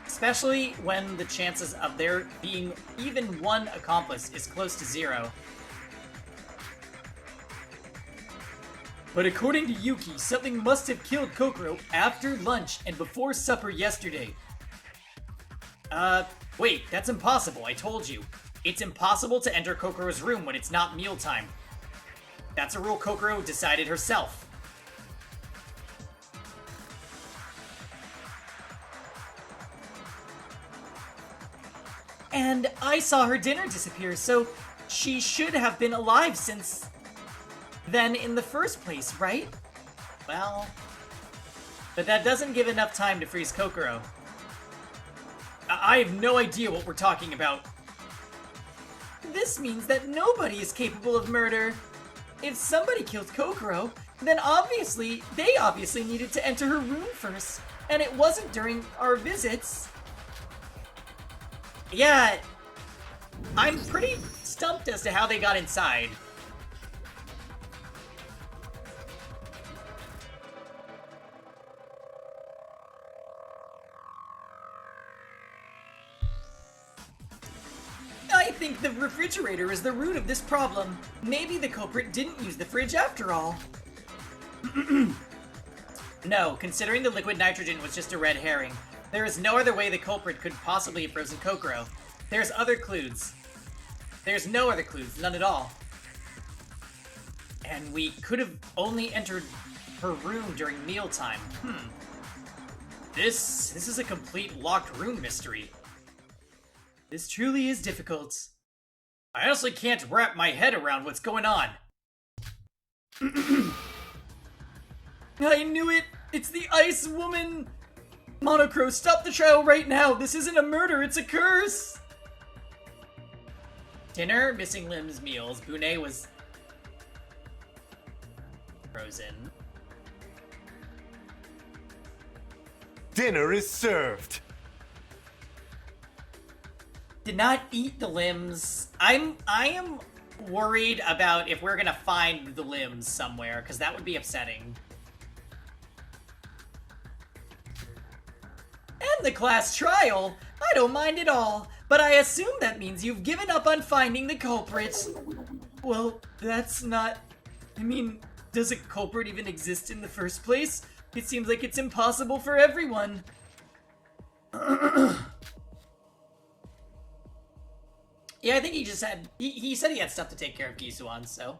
Especially when the chances of there being even one accomplice is close to 0. But according to Yuki, something must have killed Kokoro after lunch and before supper yesterday. Wait, that's impossible, I told you. It's impossible to enter Kokoro's room when it's not mealtime. That's a rule Kokoro decided herself. And I saw her dinner disappear, so she should have been alive since then in the first place, right? Well, but that doesn't give enough time to freeze Kokoro. I have no idea what we're talking about. This means that nobody is capable of murder. If somebody killed Kokoro, then they obviously needed to enter her room first, and it wasn't during our visits. Yeah, I'm pretty stumped as to how they got inside. I think the refrigerator is the root of this problem. Maybe the culprit didn't use the fridge after all. No, considering the liquid nitrogen was just a red herring. There is no other way the culprit could possibly have frozen Kokoro. There's other clues. There's no other clues, none at all. And we could have only entered her room during mealtime. This is a complete locked room mystery. This truly is difficult. I honestly can't wrap my head around what's going on. I knew it! It's the Ice Woman! Monocro, stop the trial right now! This isn't a murder, it's a curse! Dinner, missing limbs, meals. Bune was frozen. Dinner is served. Did not eat the limbs. I am worried about if we're gonna find the limbs somewhere, because that would be upsetting. And the class trial? I don't mind at all, but I assume that means you've given up on finding the culprit. Well, that's not... I mean, does a culprit even exist in the first place? It seems like it's impossible for everyone. Yeah, I think he just had... He said he had stuff to take care of Gisuan, so...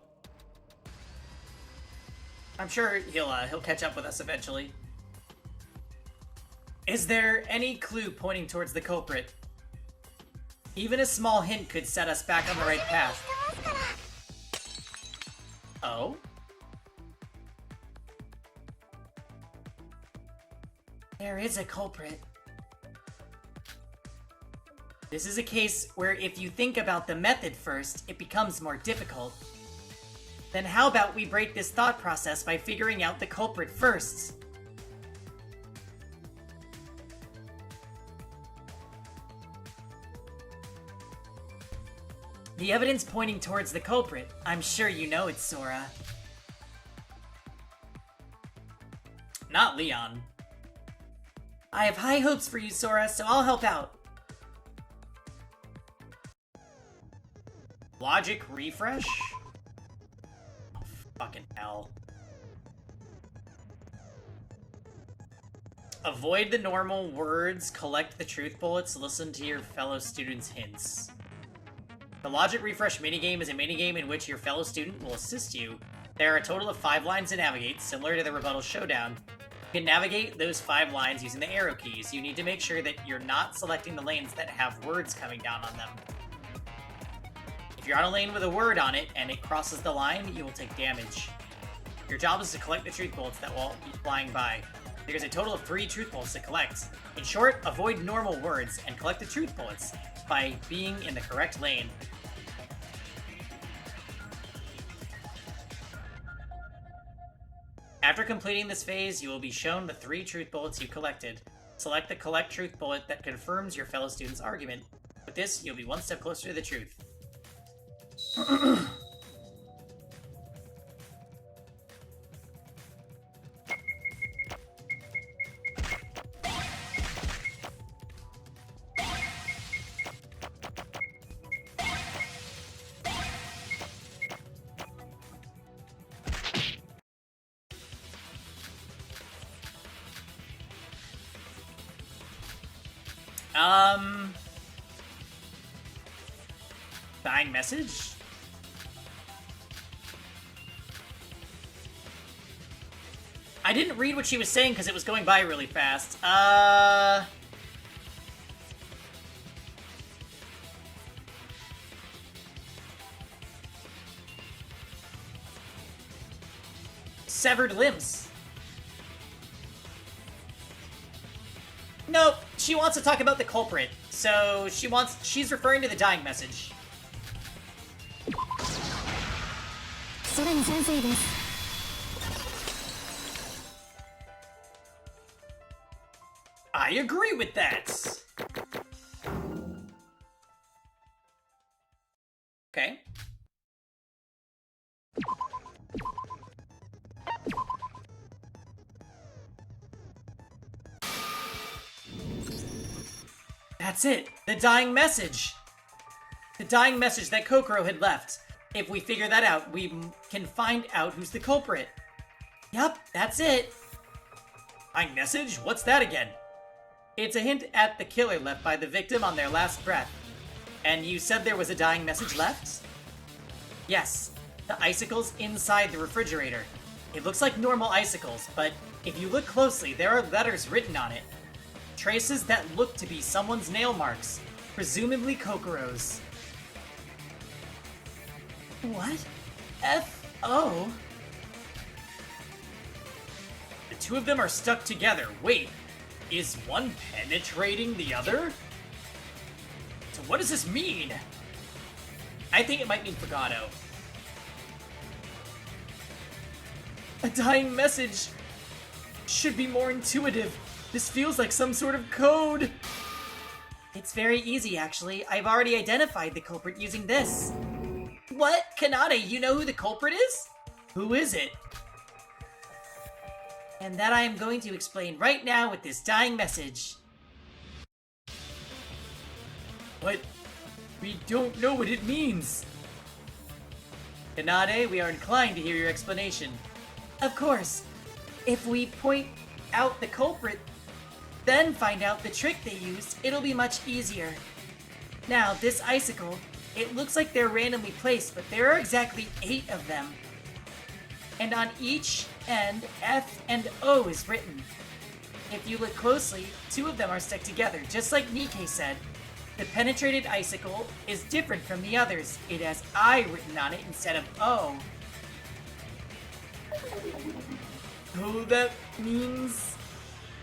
I'm sure he'll catch up with us eventually. Is there any clue pointing towards the culprit? Even a small hint could set us back on the right path. Oh? There is a culprit. This is a case where if you think about the method first, it becomes more difficult. Then how about we break this thought process by figuring out the culprit first? The evidence pointing towards the culprit. I'm sure you know it, Sora. Not Leon. I have high hopes for you, Sora, so I'll help out. Logic refresh? Oh, fucking hell. Avoid the normal words, collect the truth bullets, listen to your fellow students' hints. The logic refresh minigame is a minigame in which your fellow student will assist you. There are a total of 5 lines to navigate, similar to the rebuttal showdown. You can navigate those 5 lines using the arrow keys. You need to make sure that you're not selecting the lanes that have words coming down on them. If you're on a lane with a word on it and it crosses the line, you will take damage. Your job is to collect the truth bullets that will be flying by. There's a total of 3 truth bullets to collect. In short, avoid normal words and collect the truth bullets by being in the correct lane. After completing this phase, you will be shown the 3 truth bullets you collected. Select the collect truth bullet that confirms your fellow student's argument. With this, you'll be one step closer to the truth. Dying message? I didn't read what she was saying because it was going by really fast. Severed limbs. Nope, she wants to talk about the culprit. So she's referring to the dying message. I agree with that. Okay. That's it. The dying message. The dying message that Kokoro had left. If we figure that out, we can find out who's the culprit. Yup, that's it. Dying message? What's that again? It's a hint at the killer left by the victim on their last breath. And you said there was a dying message left? Yes, the icicles inside the refrigerator. It looks like normal icicles, but if you look closely, there are letters written on it. Traces that look to be someone's nail marks, presumably Kokoro's. What? F-O? The 2 of them are stuck together. Wait, is one penetrating the other? So what does this mean? I think it might mean Fugado. A dying message should be more intuitive. This feels like some sort of code. It's very easy, actually. I've already identified the culprit using this. What? Kanade, you know who the culprit is? Who is it? And that I am going to explain right now with this dying message. But we don't know what it means. Kanade, we are inclined to hear your explanation. Of course. If we point out the culprit, then find out the trick they used, it'll be much easier. Now, this icicle, it looks like they're randomly placed, but there are exactly 8 of them. And on each end, F and O is written. If you look closely, 2 of them are stuck together, just like Nikkei said. The penetrated icicle is different from the others. It has I written on it instead of O. So that means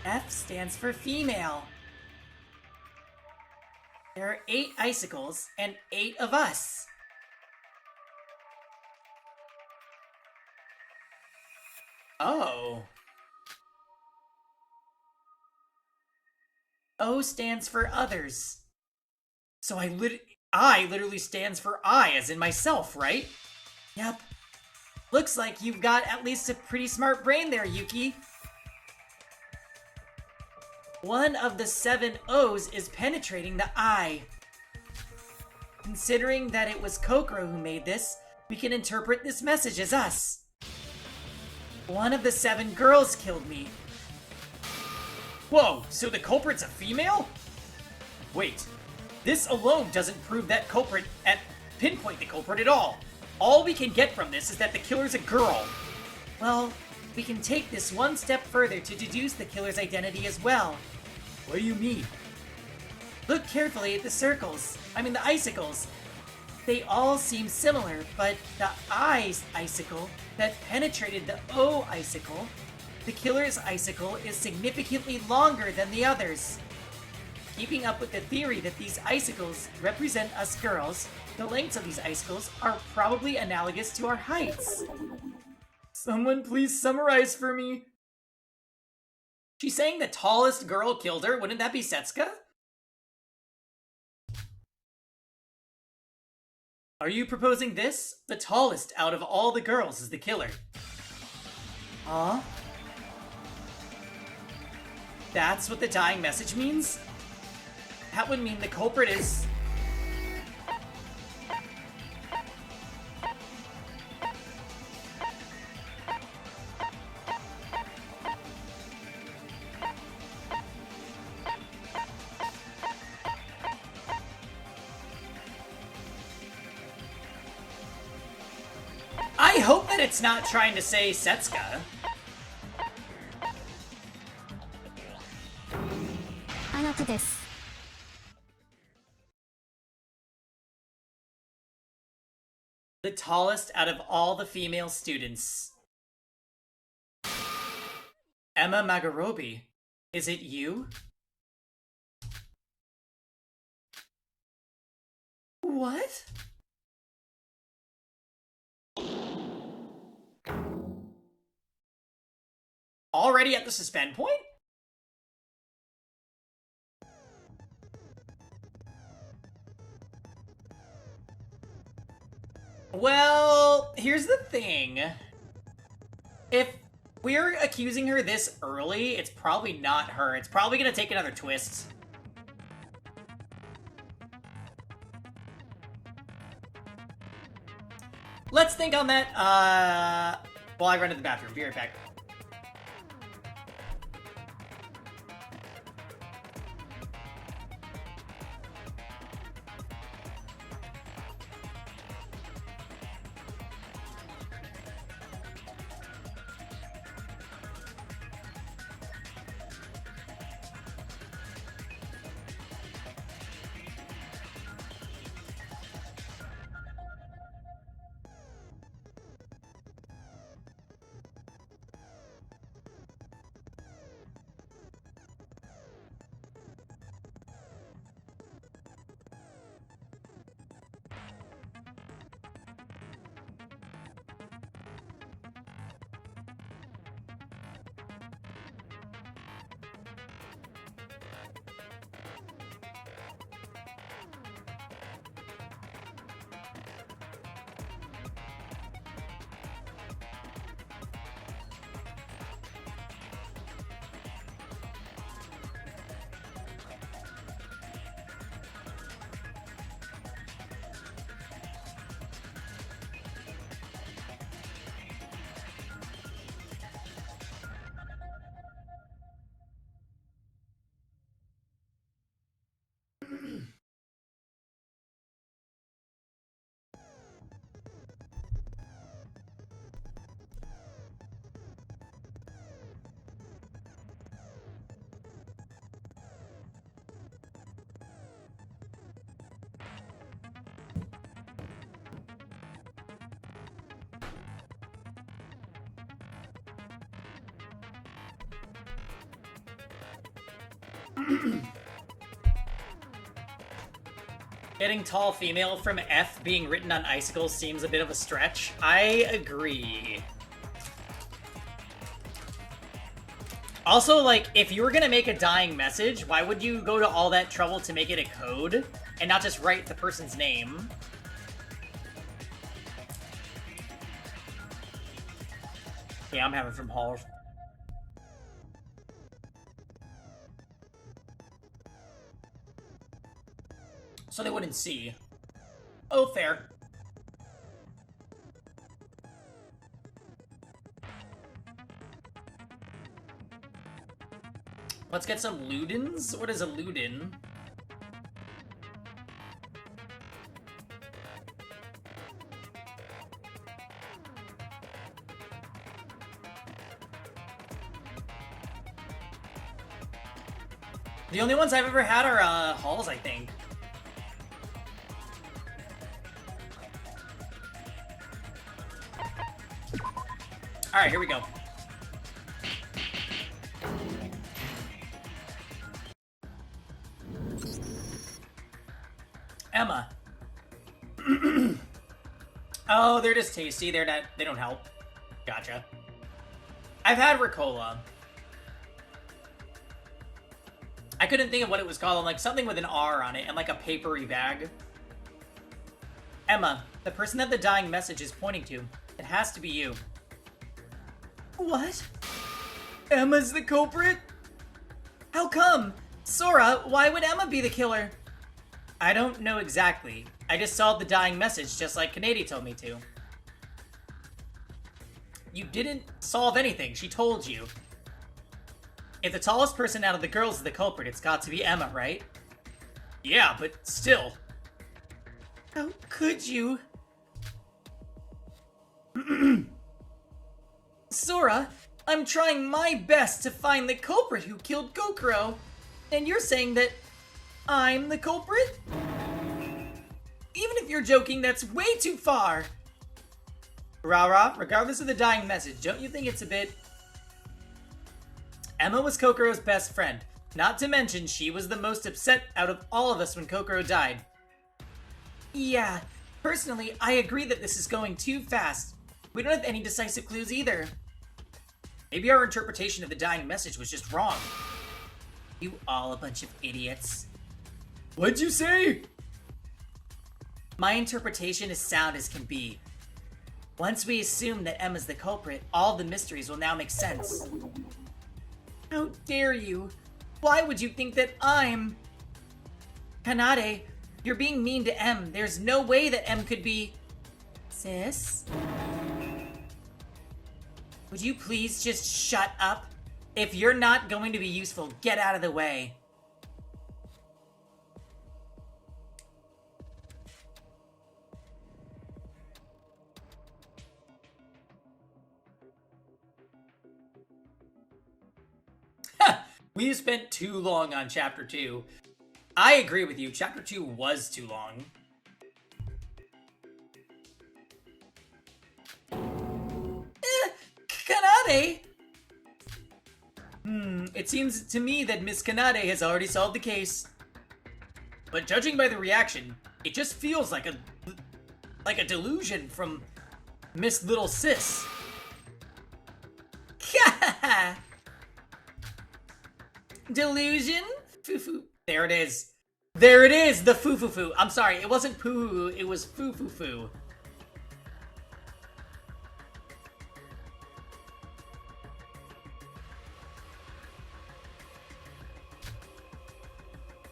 F stands for female. There are 8 icicles and 8 of us. Oh. O stands for others. So I literally stands for I, as in myself, right? Yep. Looks like you've got at least a pretty smart brain there, Yuki. One of the 7 O's is penetrating the I. Considering that it was Kokoro who made this, we can interpret this message as us. One of the 7 girls killed me. Whoa, so the culprit's a female? Wait, this alone doesn't prove that pinpoint the culprit at all. All we can get from this is that the killer's a girl. Well, we can take this one step further to deduce the killer's identity as well. What do you mean? Look carefully at the icicles. They all seem similar, but the I icicle that penetrated the O icicle, the killer's icicle, is significantly longer than the others. Keeping up with the theory that these icicles represent us girls, the lengths of these icicles are probably analogous to our heights. Someone please summarize for me. She's saying the tallest girl killed her. Wouldn't that be Setsuka? Are you proposing this? The tallest out of all the girls is the killer. Huh? That's what the dying message means? That would mean the culprit is... I hope that it's not trying to say Setsuka. The tallest out of all the female students. Emma Magarobi, is it you? What? Already at the suspend point? Well, here's the thing. If we're accusing her this early, it's probably not her. It's probably gonna take another twist. Let's think on that, while I run to the bathroom. Be right back. Getting tall female from F being written on icicles seems a bit of a stretch. I agree. Also, like, if you were gonna make a dying message, why would you go to all that trouble to make it a code and not just write the person's name? Yeah, I'm having from Hall. So they wouldn't see. Oh, fair. Let's get some Ludens. What is a Luden? The only ones I've ever had are halls, I think. Alright, here we go. Emma. Oh, they're just tasty. They don't help. Gotcha. I've had Ricola. I couldn't think of what it was called. Like something with an R on it and like a papery bag. Emma, the person that the dying message is pointing to. It has to be you. What? Emma's the culprit? How come? Sora, why would Emma be the killer? I don't know exactly. I just saw the dying message just like Kanade told me to. You didn't solve anything. She told you. If the tallest person out of the girls is the culprit, it's got to be Emma, right? Yeah, but still. How could you? Sora, I'm trying my best to find the culprit who killed Kokoro. And you're saying that I'm the culprit? Even if you're joking, that's way too far. Rara, regardless of the dying message, don't you think it's a bit... Emma was Kokoro's best friend. Not to mention, she was the most upset out of all of us when Kokoro died. Yeah, personally, I agree that this is going too fast. We don't have any decisive clues either. Maybe our interpretation of the dying message was just wrong. You all a bunch of idiots. What'd you say? My interpretation is sound as can be. Once we assume that Emma's the culprit, all the mysteries will now make sense. How dare you? Why would you think that I'm... Kanade, you're being mean to M. There's no way that M could be... Sis? Would you please just shut up? If you're not going to be useful, get out of the way. We've spent too long on Chapter 2. I agree with you. Chapter 2 was too long. Kanade? It seems to me that Miss Kanade has already solved the case. But judging by the reaction, it just feels like a delusion from Miss Little Sis. Delusion? Foo-foo. There it is. There it is, the foo-foo-foo. I'm sorry, it wasn't poo, it was foo-foo-foo.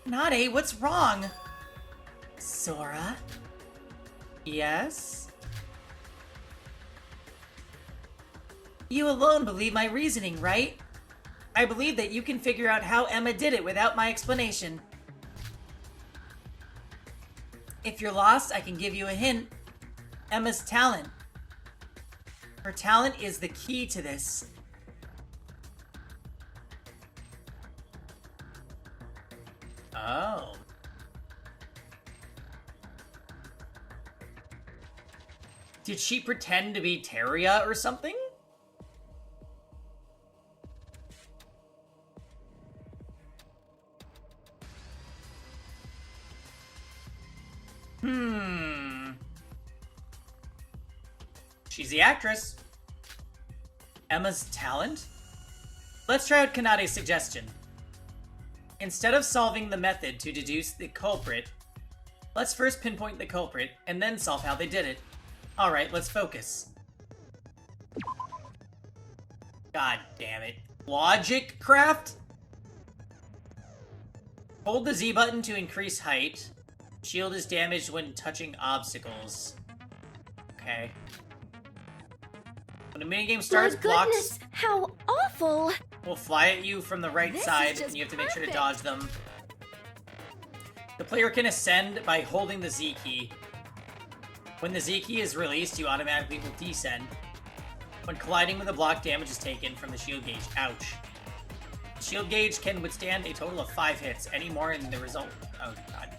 Nade, what's wrong? Sora? Yes? You alone believe my reasoning, right? I believe that you can figure out how Emma did it without my explanation. If you're lost, I can give you a hint. Emma's talent. Her talent is the key to this. Oh. Did she pretend to be Teria or something? She's the actress. Emma's talent? Let's try out Kanade's suggestion. Instead of solving the method to deduce the culprit, let's first pinpoint the culprit and then solve how they did it. Alright, let's focus. God damn it. Logic craft? Hold the Z button to increase height. Shield is damaged when touching obstacles. Okay. When a minigame starts, My goodness, blocks how awful! will fly at you from the right This side, is just and you have to make sure to perfect. dodge them. The player can ascend by holding the Z key. When the Z key is released, you automatically will descend. When colliding with a block, damage is taken from the shield gauge. Ouch. The shield gauge can withstand a total of 5 hits. Any more in the result... Oh, God.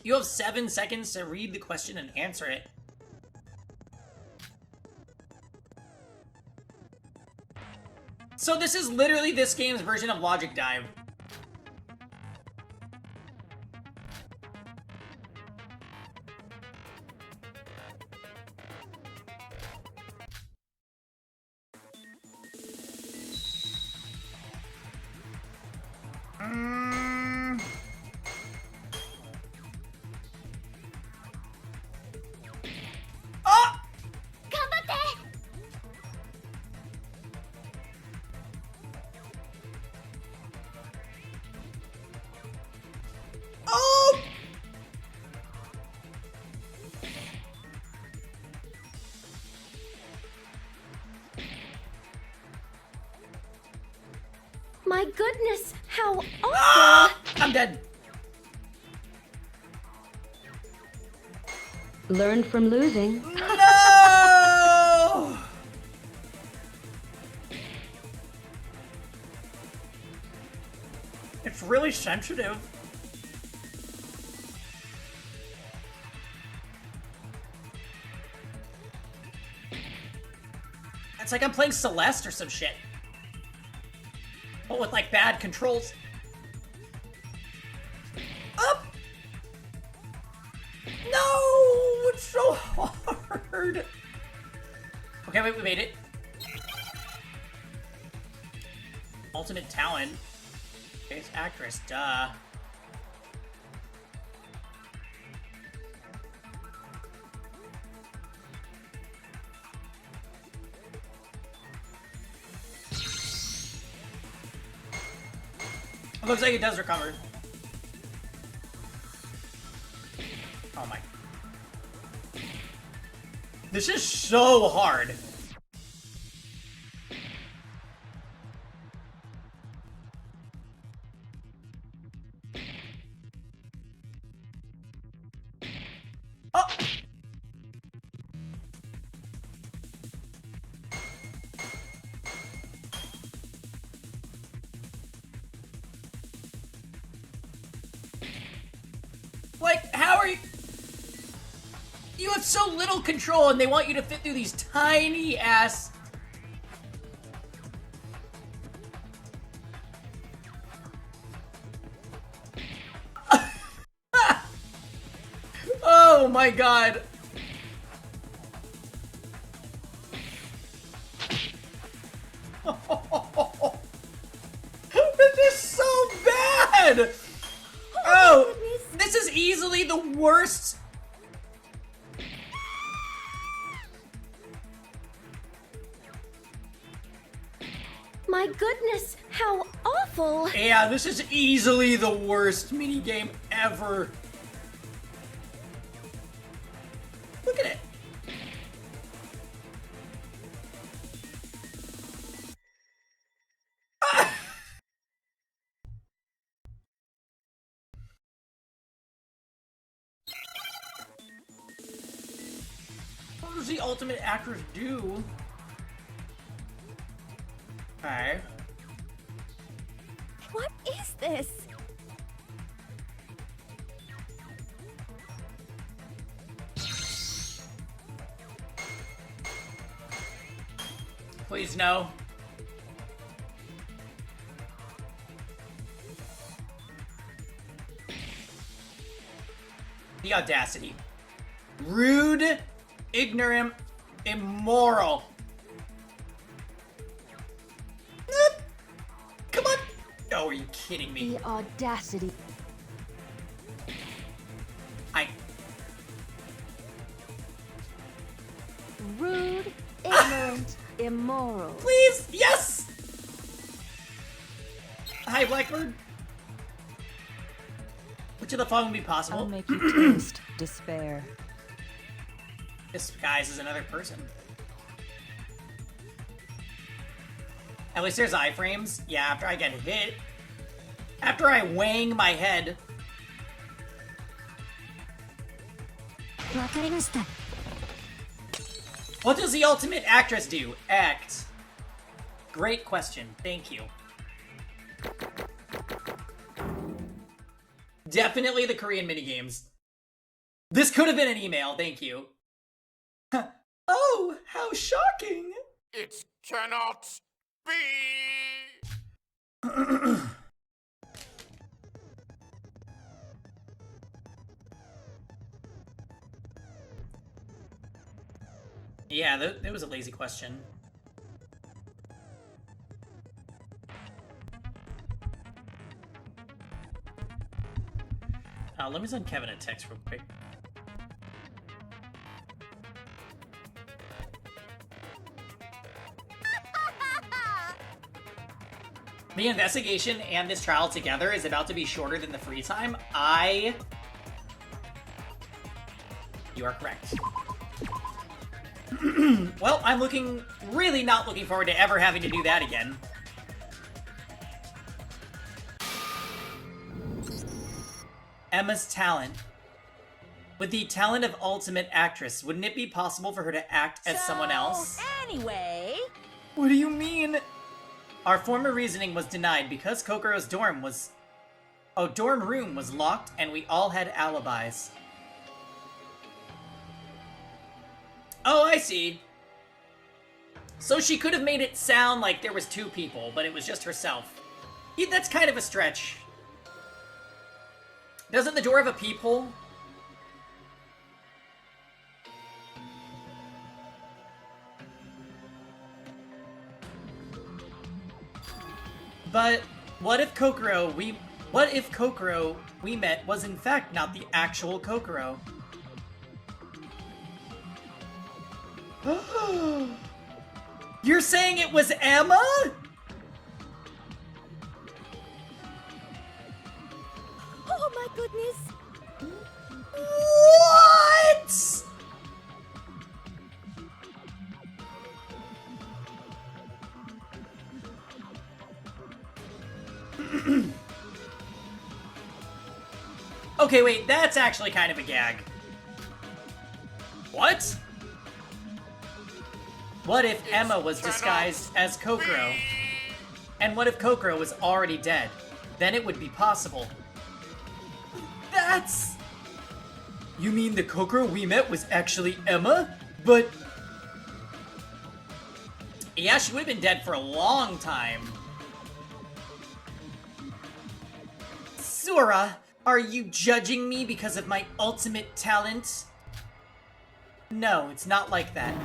You have 7 seconds to read the question and answer it. So this is literally this game's version of Logic Dive. My goodness, how awful! I'm dead. Learn from losing. No! It's really sensitive. It's like I'm playing Celeste or some shit. But with, like, bad controls. Up! No! It's so hard! Okay, wait, we made it. Ultimate talent. Face actress, duh. Looks like it does recover. Oh my. This is so hard. Oh! Like, how are you? You have so little control and they want you to fit through these tiny ass... Oh my god. This is so bad! Oh, this is easily the worst. My goodness, how awful! Yeah, this is easily the worst minigame ever. Look at it. Ah! What does the ultimate actors do? Okay. What is this? Please no. The audacity. Rude, ignorant, immoral. Come on. Oh, are you kidding me? The audacity. Rude, ignorant, immoral. Please, yes! Hi, Blackbird. Which of the following would be possible? I'll make you taste despair. This, guys, is another person. At least there's iframes. Yeah, after I get hit. After I wang my head. What does the ultimate actress do? Act. Great question. Thank you. Definitely the Korean minigames. This could have been an email, thank you. Oh, how shocking! It cannot be! Yeah, that was a lazy question. Let me send Kevin a text real quick. The investigation and this trial together is about to be shorter than the free time. You are correct. Well, I'm really not looking forward to ever having to do that again. Emma's talent. With the talent of ultimate actress, wouldn't it be possible for her to act as someone else? Anyway... What do you mean? Our former reasoning was denied because Kokoro's dorm room was locked and we all had alibis. Oh, I see. So she could have made it sound like there was two people, but it was just herself. Yeah, that's kind of a stretch. Doesn't the door have a peephole? But what if Kokoro we met was in fact not the actual Kokoro? You're saying it was Emma? Oh my goodness! What? Okay, wait, that's actually kind of a gag. What? What if Emma was disguised as Kokoro? And what if Kokoro was already dead? Then it would be possible. That's... You mean the Kokoro we met was actually Emma? But... Yeah, she would have been dead for a long time. Sora, are you judging me because of my ultimate talent? No, it's not like that.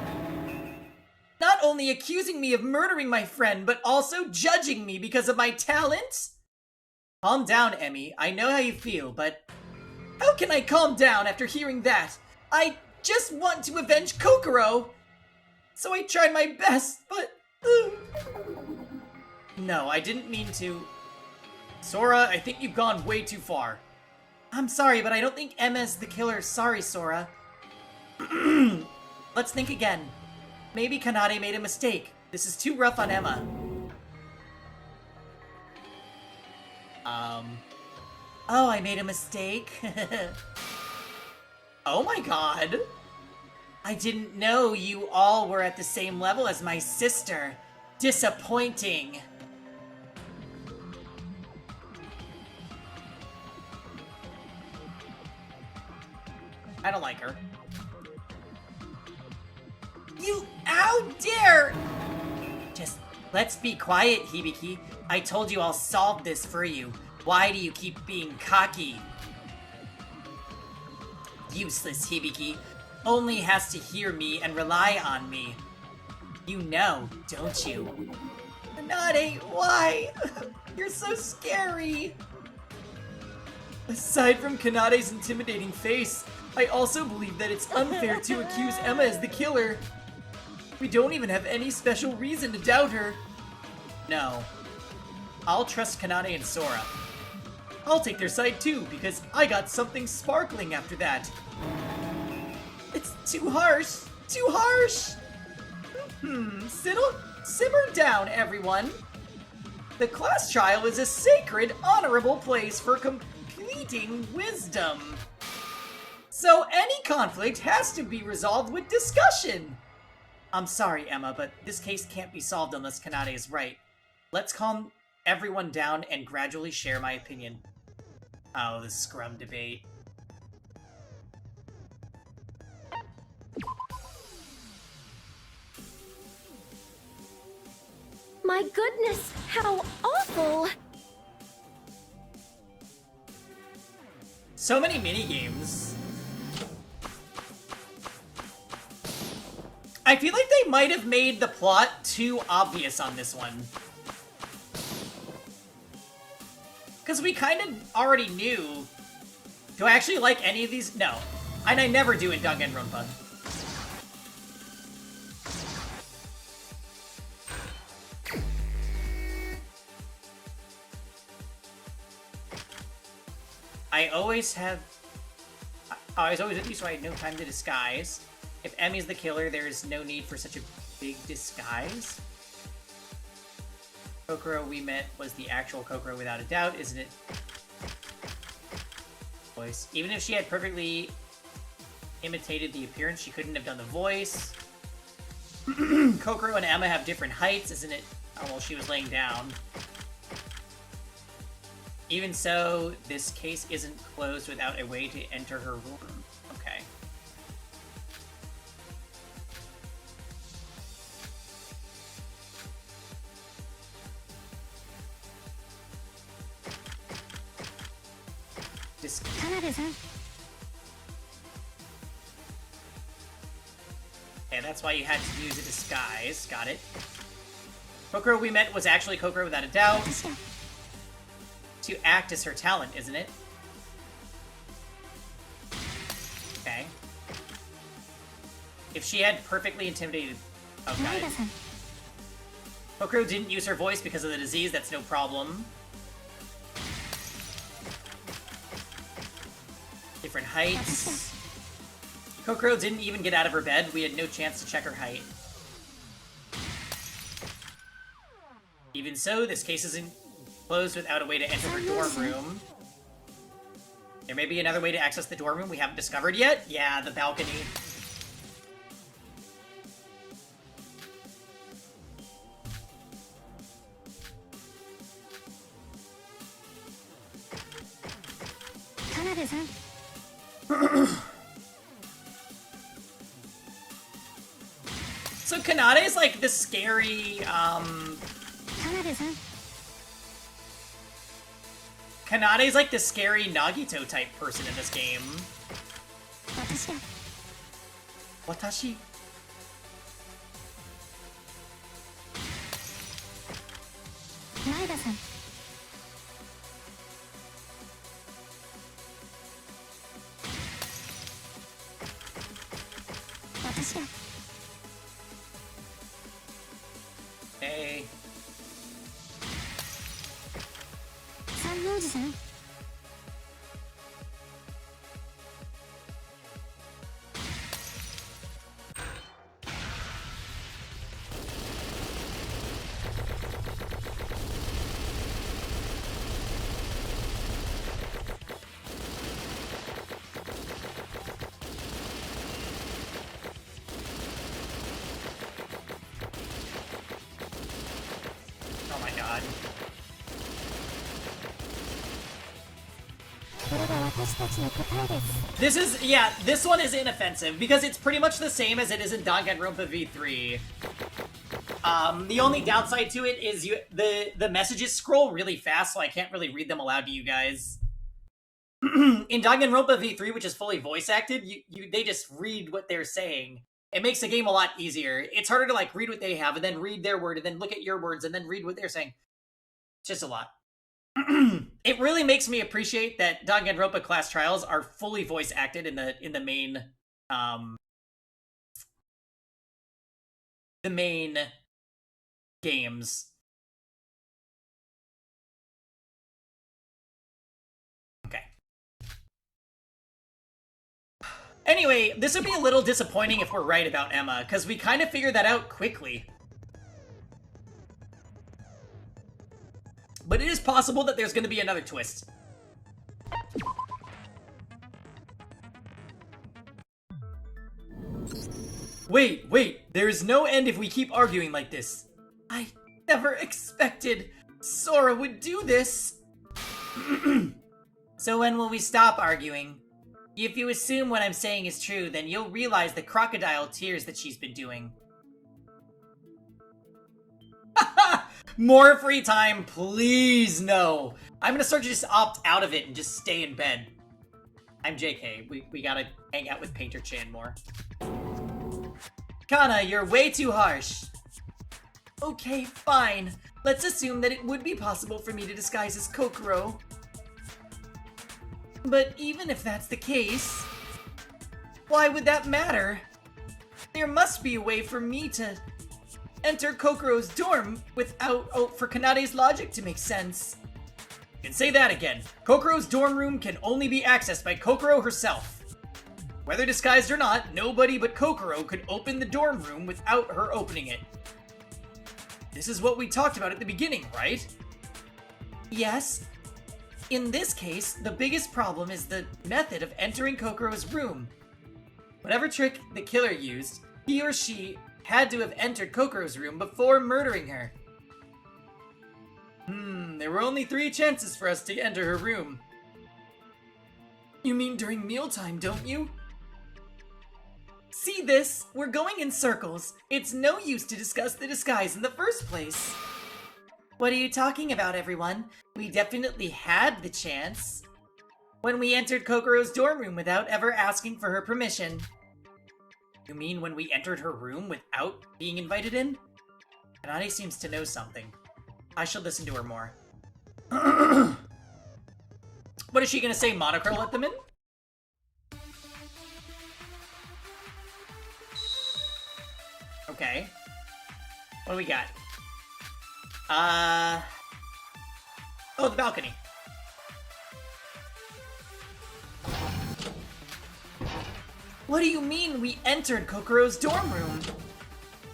Not only accusing me of murdering my friend, but also judging me because of my talent? Calm down, Emmy. I know how you feel, but... How can I calm down after hearing that? I just want to avenge Kokoro! So I tried my best, but... No, I didn't mean to... Sora, I think you've gone way too far. I'm sorry, but I don't think Emma's the killer. Sorry, Sora. Let's think again. Maybe Kanade made a mistake. This is too rough on Emma. Oh, I made a mistake? Oh my god. I didn't know you all were at the same level as my sister. Disappointing. I don't like her. You, how dare! Just, let's be quiet, Hibiki. I told you I'll solve this for you. Why do you keep being cocky? Useless, Hibiki. Only has to hear me and rely on me. You know, don't you? Kanade, why? You're so scary. Aside from Kanade's intimidating face, I also believe that it's unfair to accuse Emma as the killer. We don't even have any special reason to doubt her. No. I'll trust Kanade and Sora. I'll take their side too, because I got something sparkling after that. It's too harsh. Too harsh! Simmer down, everyone. The class trial is a sacred, honorable place for completing wisdom. So any conflict has to be resolved with discussion. I'm sorry, Emma, but this case can't be solved unless Kanade is right. Let's calm everyone down and gradually share my opinion. Oh, the scrum debate. My goodness, how awful! So many minigames. I feel like they might have made the plot too obvious on this one. Because we kind of already knew. Do I actually like any of these? No. And I never do in Danganronpa. I always always with you, so I had no time to disguise. If Emmy's the killer, there is no need for such a big disguise. Kokoro we met was the actual Kokoro without a doubt, isn't it? Voice. Even if she had perfectly imitated the appearance, she couldn't have done the voice. Kokoro and Emma have different heights, isn't it? Oh, well, she was laying down. Even so, this case isn't closed without a way to enter her room. Okay. And that's why you had to use a disguise. Got it. Kokoro we met was actually Kokoro without a doubt. To act is her talent, isn't it? Okay. If she had perfectly intimidated... Oh, got it. Kokoro didn't use her voice because of the disease, that's no problem. Different heights. Kokoro didn't even get out of her bed. We had no chance to check her height. Even so, this case isn't closed without a way to enter her dorm room. There may be another way to access the dorm room we haven't discovered yet. Yeah, the balcony. So Kanade is like the scary, Kanade is like the scary Nagito type person in this game. Watashi? Hey. Oh my god. This is, yeah, this one is inoffensive, because it's pretty much the same as it is in Danganronpa V3. The only downside to it is the messages scroll really fast, so I can't really read them aloud to you guys. In Danganronpa V3, which is fully voice acted, they just read what they're saying. It makes the game a lot easier. It's harder to like read what they have, and then read their word, and then look at your words, and then read what they're saying. It's just a lot. It really makes me appreciate that Danganronpa class trials are fully voice acted in the main games. Okay. Anyway, this would be a little disappointing if we're right about Emma, because we kind of figured that out quickly. But it is possible that there's going to be another twist. Wait, there is no end if we keep arguing like this. I never expected Sora would do this. So when will we stop arguing? If you assume what I'm saying is true, then you'll realize the crocodile tears that she's been doing. More free time, please no. I'm gonna start to just opt out of it and just stay in bed. I'm JK. We gotta hang out with Painter Chan more. Kana, you're way too harsh. Okay, fine. Let's assume that it would be possible for me to disguise as Kokoro. But even if that's the case, why would that matter? There must be a way for me to enter Kokoro's dorm without... Oh, for Kanade's logic to make sense. You can say that again. Kokoro's dorm room can only be accessed by Kokoro herself. Whether disguised or not, nobody but Kokoro could open the dorm room without her opening it. This is what we talked about at the beginning, right? Yes. In this case, the biggest problem is the method of entering Kokoro's room. Whatever trick the killer used, he or she had to have entered Kokoro's room before murdering her. There were only 3 chances for us to enter her room. You mean during mealtime, don't you? See this? We're going in circles. It's no use to discuss the disguise in the first place. What are you talking about, everyone? We definitely had the chance. When we entered Kokoro's dorm room without ever asking for her permission. You mean when we entered her room without being invited in? Kanade seems to know something. I should listen to her more. What is she gonna say? Monochrome let them in? Okay. What do we got? Oh, the balcony. What do you mean we entered Kokoro's dorm room?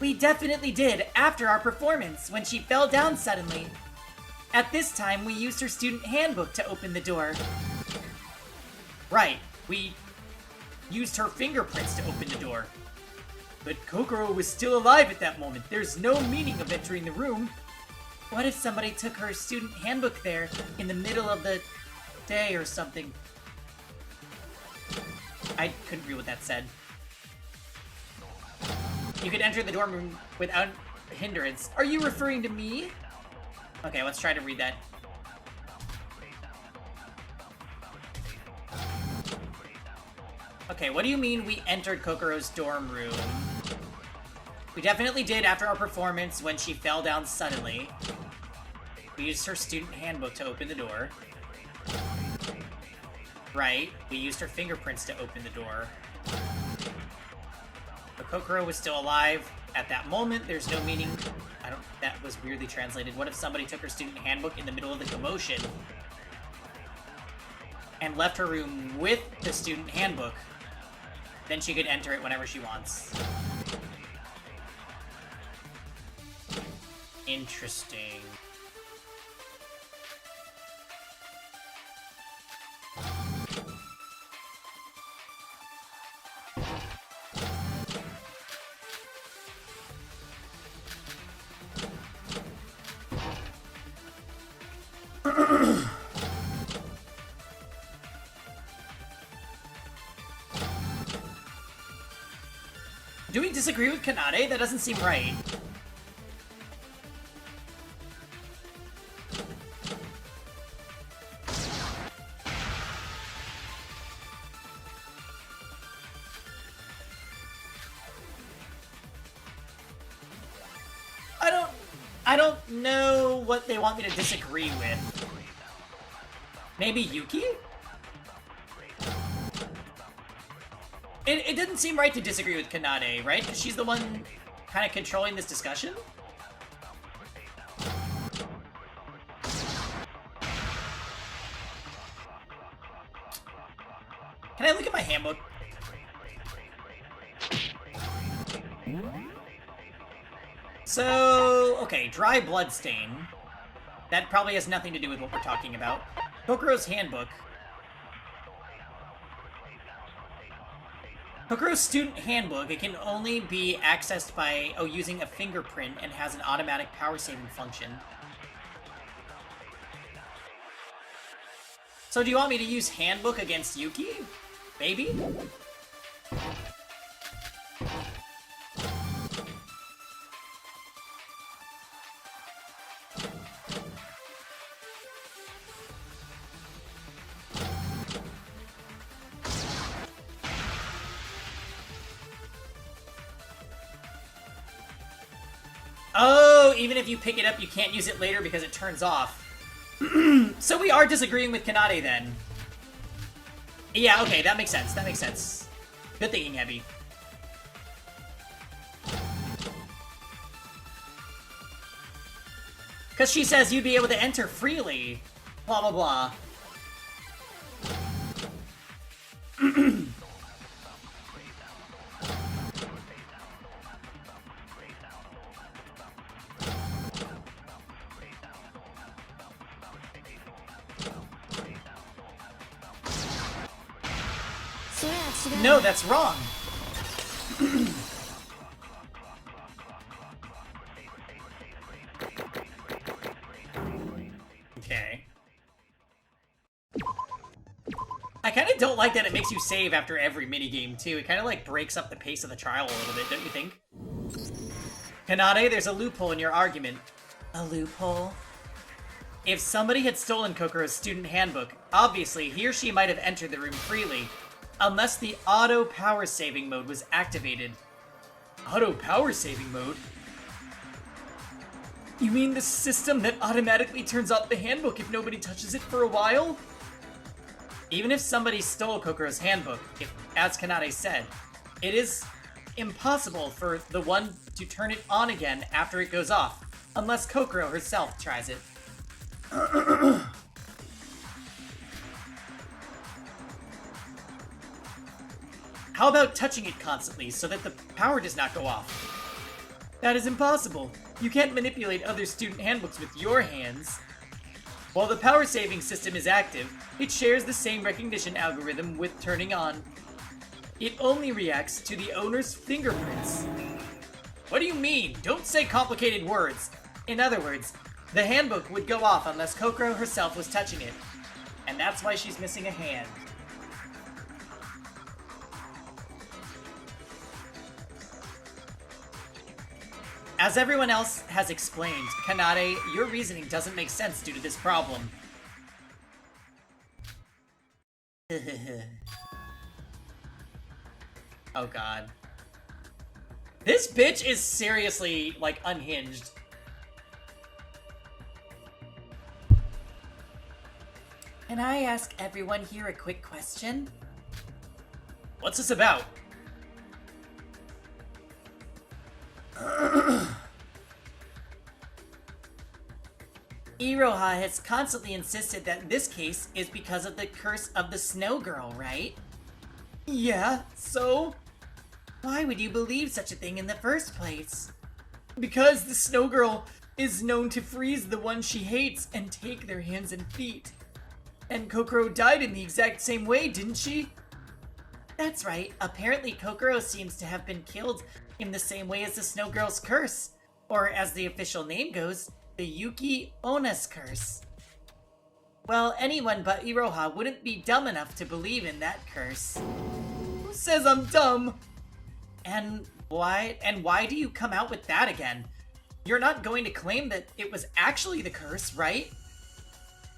We definitely did after our performance when she fell down suddenly. At this time, we used her student handbook to open the door. Right, we used her fingerprints to open the door. But Kokoro was still alive at that moment. There's no meaning of entering the room. What if somebody took her student handbook there in the middle of the day or something? I couldn't read what that said. You could enter the dorm room without hindrance. Are you referring to me? Okay, let's try to read that. Okay, what do you mean we entered Kokoro's dorm room? We definitely did after our performance when she fell down suddenly. We used her student handbook to open the door. Right, we used her fingerprints to open the door. But Kokoro was still alive. At that moment, there's no meaning. That was weirdly translated. What if somebody took her student handbook in the middle of the commotion and left her room with the student handbook? Then she could enter it whenever she wants. Interesting. Do we disagree with Kanade? That doesn't seem right. I don't know what they want me to disagree with. Maybe Yuki? It didn't seem right to disagree with Kanade, right? Because she's the one kind of controlling this discussion? Can I look at my handbook? So, okay, dry bloodstain. That probably has nothing to do with what we're talking about. Kokoro's handbook. Kokoro's student handbook, it can only be accessed by, using a fingerprint and has an automatic power saving function. So do you want me to use handbook against Yuki? Maybe? Also, even if you pick it up, you can't use it later because it turns off. So we are disagreeing with Kanade then. Yeah, okay, that makes sense. That makes sense. Good thinking, Heavy. Because she says you'd be able to enter freely. Blah, blah, blah. No, that's wrong. Okay. I kind of don't like that it makes you save after every minigame, too. It kind of, like, breaks up the pace of the trial a little bit, don't you think? Kanade, there's a loophole in your argument. A loophole? If somebody had stolen Kokoro's student handbook, obviously he or she might have entered the room freely, unless the auto power saving mode was activated. Auto power saving mode? You mean the system that automatically turns off the handbook if nobody touches it for a while? Even if somebody stole Kokoro's handbook, as Kanade said, it is impossible for the one to turn it on again after it goes off, unless Kokoro herself tries it. How about touching it constantly so that the power does not go off? That is impossible. You can't manipulate other student handbooks with your hands. While the power saving system is active, it shares the same recognition algorithm with turning on. It only reacts to the owner's fingerprints. What do you mean? Don't say complicated words. In other words, the handbook would go off unless Kokoro herself was touching it. And that's why she's missing a hand. As everyone else has explained, Kanade, your reasoning doesn't make sense due to this problem. Oh god. This bitch is seriously, like, unhinged. Can I ask everyone here a quick question? What's this about? Iroha has constantly insisted that this case is because of the curse of the Snow Girl, right? Yeah, so? Why would you believe such a thing in the first place? Because the Snow Girl is known to freeze the ones she hates and take their hands and feet. And Kokoro died in the exact same way, didn't she? That's right. Apparently Kokoro seems to have been killed in the same way as the Snow Girl's curse. Or as the official name goes, the Yuki Ona's curse. Well, anyone but Iroha wouldn't be dumb enough to believe in that curse. Who says I'm dumb? And why do you come out with that again? You're not going to claim that it was actually the curse, right?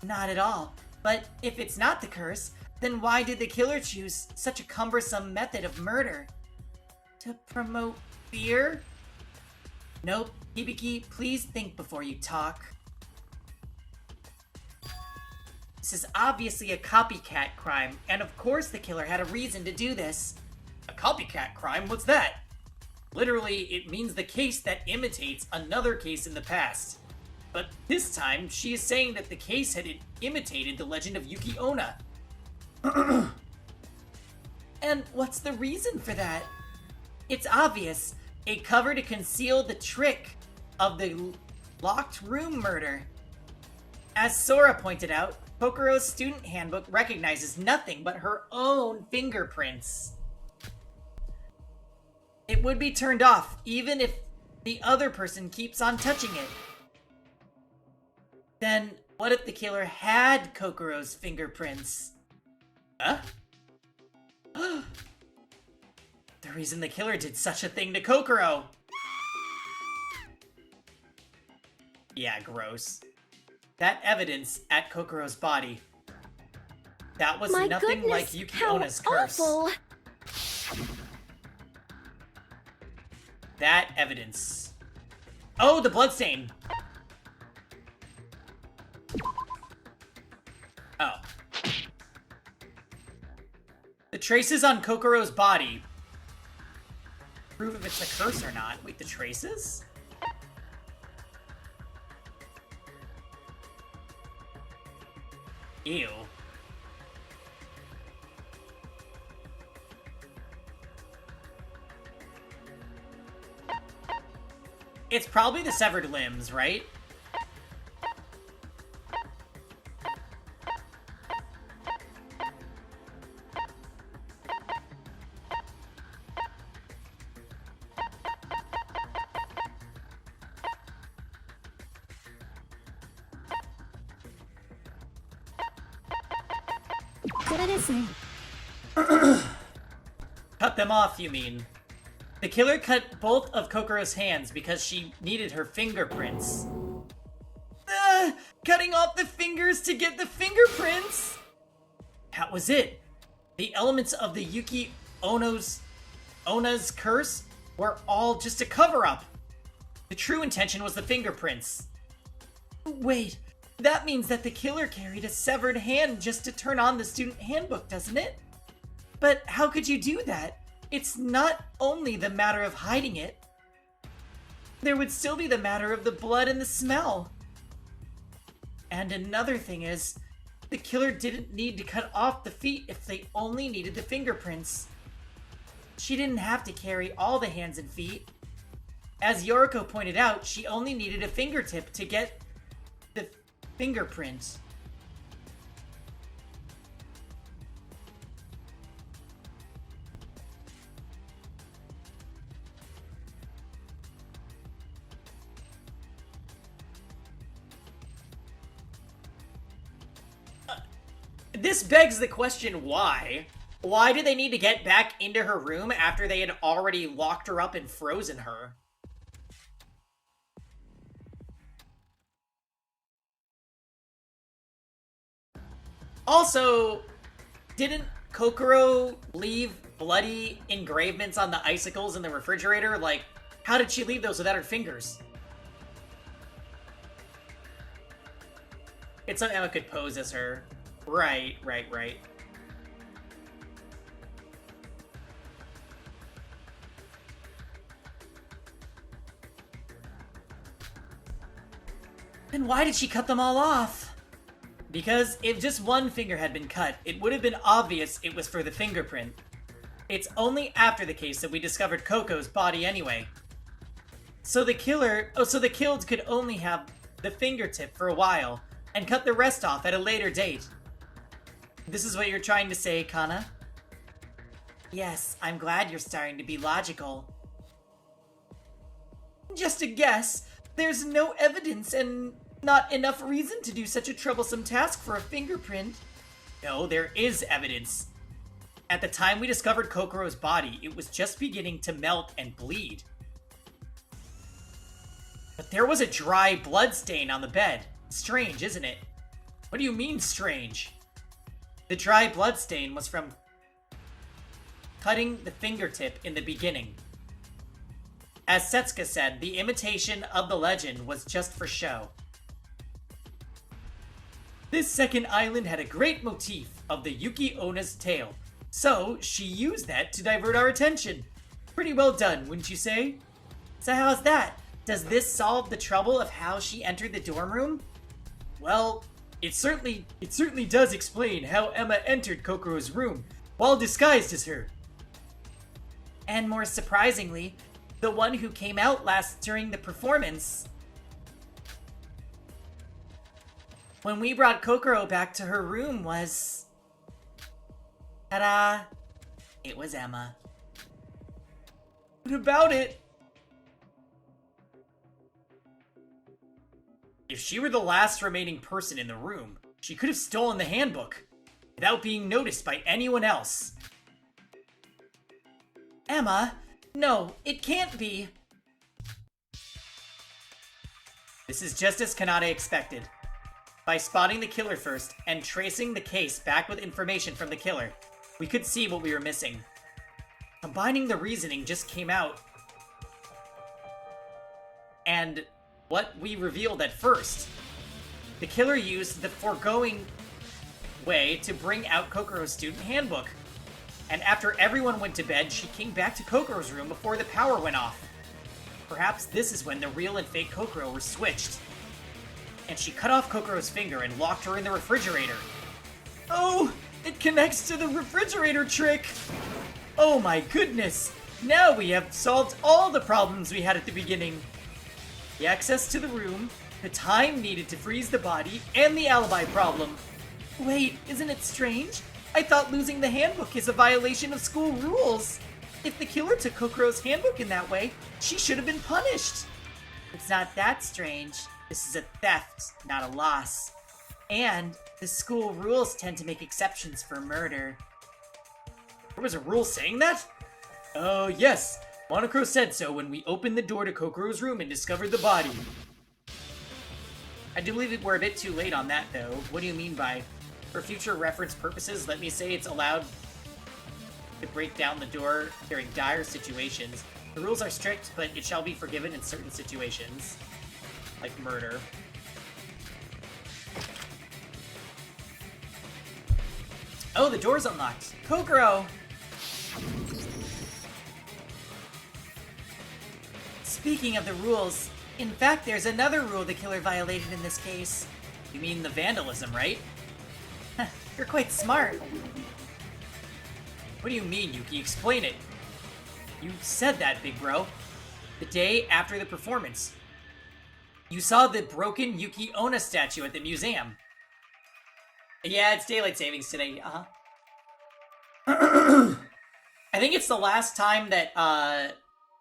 Not at all. But if it's not the curse, then why did the killer choose such a cumbersome method of murder? To promote fear? Nope. Hibiki, please think before you talk. This is obviously a copycat crime, and of course the killer had a reason to do this. A copycat crime? What's that? Literally, it means the case that imitates another case in the past. But this time, she is saying that the case had imitated the legend of Yuki Onna. And what's the reason for that? It's obvious. A cover to conceal the trick of the locked room murder. As Sora pointed out, Kokoro's student handbook recognizes nothing but her own fingerprints. It would be turned off, even if the other person keeps on touching it. Then, what if the killer had Kokoro's fingerprints? Huh? The reason the killer did such a thing to Kokoro. Yeah, gross. That evidence at Kokoro's body. That was My nothing goodness, like Yuki how Ona's curse. awful. That evidence Oh, the bloodstain. Oh. The traces on Kokoro's body prove if it's a curse or not. Wait, the traces? Ew. It's probably the severed limbs, right? Cut them off, you mean? The killer cut both of Kokoro's hands because she needed her fingerprints. Cutting off the fingers to get the fingerprints? That was it. The elements of the Yuki Ona's curse were all just a cover-up. The true intention was the fingerprints. Wait, that means that the killer carried a severed hand just to turn on the student handbook, doesn't it? But how could you do that? It's not only the matter of hiding it. There would still be the matter of the blood and the smell. And another thing is, the killer didn't need to cut off the feet if they only needed the fingerprints. She didn't have to carry all the hands and feet. As Yoriko pointed out, she only needed a fingertip to get the fingerprint. This begs the question, why? Why did they need to get back into her room after they had already locked her up and frozen her? Also, didn't Kokoro leave bloody engravements on the icicles in the refrigerator? Like, how did she leave those without her fingers? It's so Emma could pose as her. Right. Then why did she cut them all off? Because if just one finger had been cut, it would have been obvious it was for the fingerprint. It's only after the case that we discovered Coco's body anyway. So the killed could only have the fingertip for a while, and cut the rest off at a later date. This is what you're trying to say, Kana? Yes, I'm glad you're starting to be logical. Just a guess. There's no evidence and not enough reason to do such a troublesome task for a fingerprint. No, there is evidence. At the time we discovered Kokoro's body, it was just beginning to melt and bleed. But there was a dry blood stain on the bed. Strange, isn't it? What do you mean, strange? The dry blood stain was from cutting the fingertip in the beginning. As Setsuka said, the imitation of the legend was just for show. This second island had a great motif of the Yuki Ona's tale, so she used that to divert our attention. Pretty well done, wouldn't you say? So how's that? Does this solve the trouble of how she entered the dorm room? Well, it certainly does explain how Emma entered Kokoro's room while disguised as her. And more surprisingly, the one who came out last during the performance. When we brought Kokoro back to her room was... Ta-da! It was Emma. What about it? If she were the last remaining person in the room, she could have stolen the handbook without being noticed by anyone else. Emma? No, it can't be. This is just as Kanade expected. By spotting the killer first and tracing the case back with information from the killer, we could see what we were missing. Combining the reasoning just came out. and what we revealed at first. The killer used the foregoing way to bring out Kokoro's student handbook. And after everyone went to bed, she came back to Kokoro's room before the power went off. Perhaps this is when the real and fake Kokoro were switched. And she cut off Kokoro's finger and locked her in the refrigerator. Oh, it connects to the refrigerator trick! Oh my goodness! Now we have solved all the problems we had at the beginning. The access to the room, the time needed to freeze the body, and the alibi problem. Wait, isn't it strange? I thought losing the handbook is a violation of school rules. If the killer took Kokoro's handbook in that way, she should have been punished. It's not that strange. This is a theft, not a loss. And the school rules tend to make exceptions for murder. There was a rule saying that? Oh, yes. Monocro said so when we opened the door to Kokoro's room and discovered the body. I do believe we're a bit too late on that, though. What do you mean by, for future reference purposes, let me say it's allowed to break down the door during dire situations. The rules are strict, but it shall be forgiven in certain situations. Like murder. Oh, the door's unlocked. Kokoro! Speaking of the rules, in fact, there's another rule the killer violated in this case. You mean the vandalism, right? You're quite smart. What do you mean, Yuki? Explain it. You said that, big bro. The day after the performance. You saw the broken Yuki Onna statue at the museum. Yeah, it's daylight savings today, I think it's the last time that,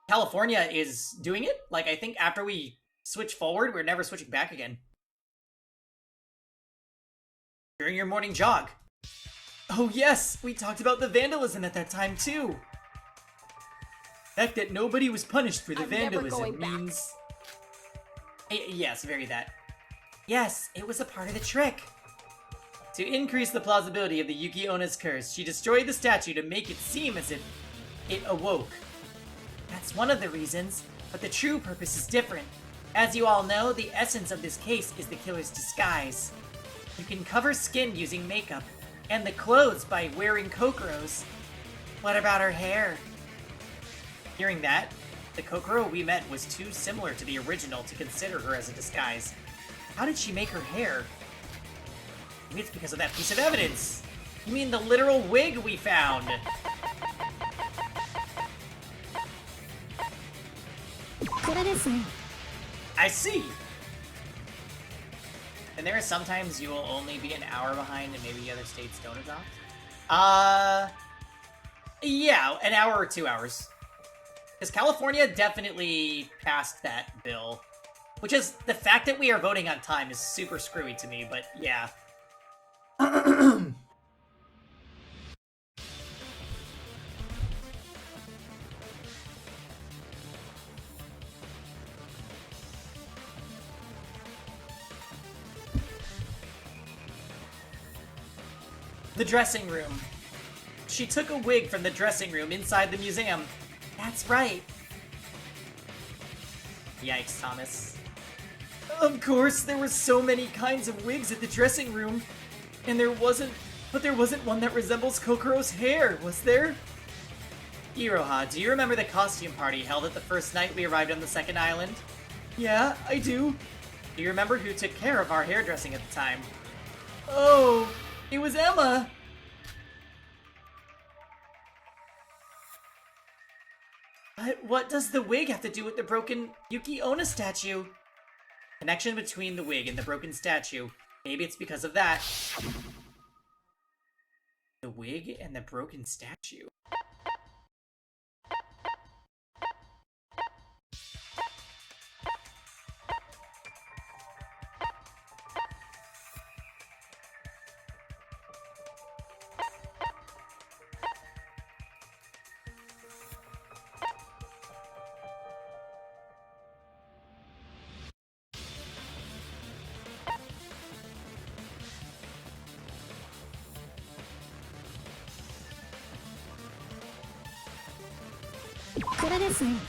California is doing it. Like, I think after we switch forward, we're never switching back again. During your morning jog. Oh yes, we talked about the vandalism at that time too. The fact that nobody was punished for the vandalism means... Yes, very that. Yes, it was a part of the trick. To increase the plausibility of the Yuki Onna's curse, she destroyed the statue to make it seem as if it awoke. That's one of the reasons, but the true purpose is different. As you all know, the essence of this case is the killer's disguise. You can cover skin using makeup, and the clothes by wearing Kokoro's. What about her hair? Hearing that, the Kokoro we met was too similar to the original to consider her as a disguise. How did she make her hair? Maybe it's because of that piece of evidence. You mean the literal wig we found? I see. And there are sometimes you will only be an hour behind and maybe the other states don't adopt? Yeah, an hour or 2 hours. Because California definitely passed that bill. Which is, the fact that we are voting on time is super screwy to me, but yeah. The dressing room. She took a wig from the dressing room inside the museum. That's right. Yikes, Thomas. Of course, there were so many kinds of wigs at the dressing room, and there wasn't one that resembles Kokoro's hair, was there? Iroha, do you remember the costume party held at the first night we arrived on the second island? Yeah, I do. Do you remember who took care of our hairdressing at the time? Oh, it was Emma! But what does the wig have to do with the broken Yuki Onna statue? Connection between the wig and the broken statue. Maybe it's because of that. The wig and the broken statue.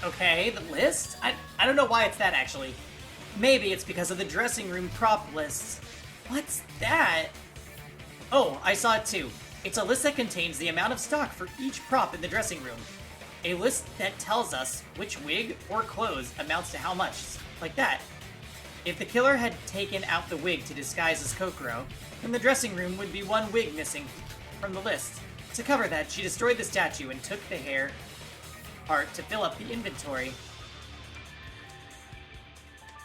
Okay, the list? I don't know why it's that, actually. Maybe it's because of the dressing room prop lists. What's that? Oh, I saw it too. It's a list that contains the amount of stock for each prop in the dressing room. A list that tells us which wig or clothes amounts to how much. Like that. If the killer had taken out the wig to disguise as Kokoro, then the dressing room would be one wig missing from the list. To cover that, she destroyed the statue and took the hair part to fill up the inventory.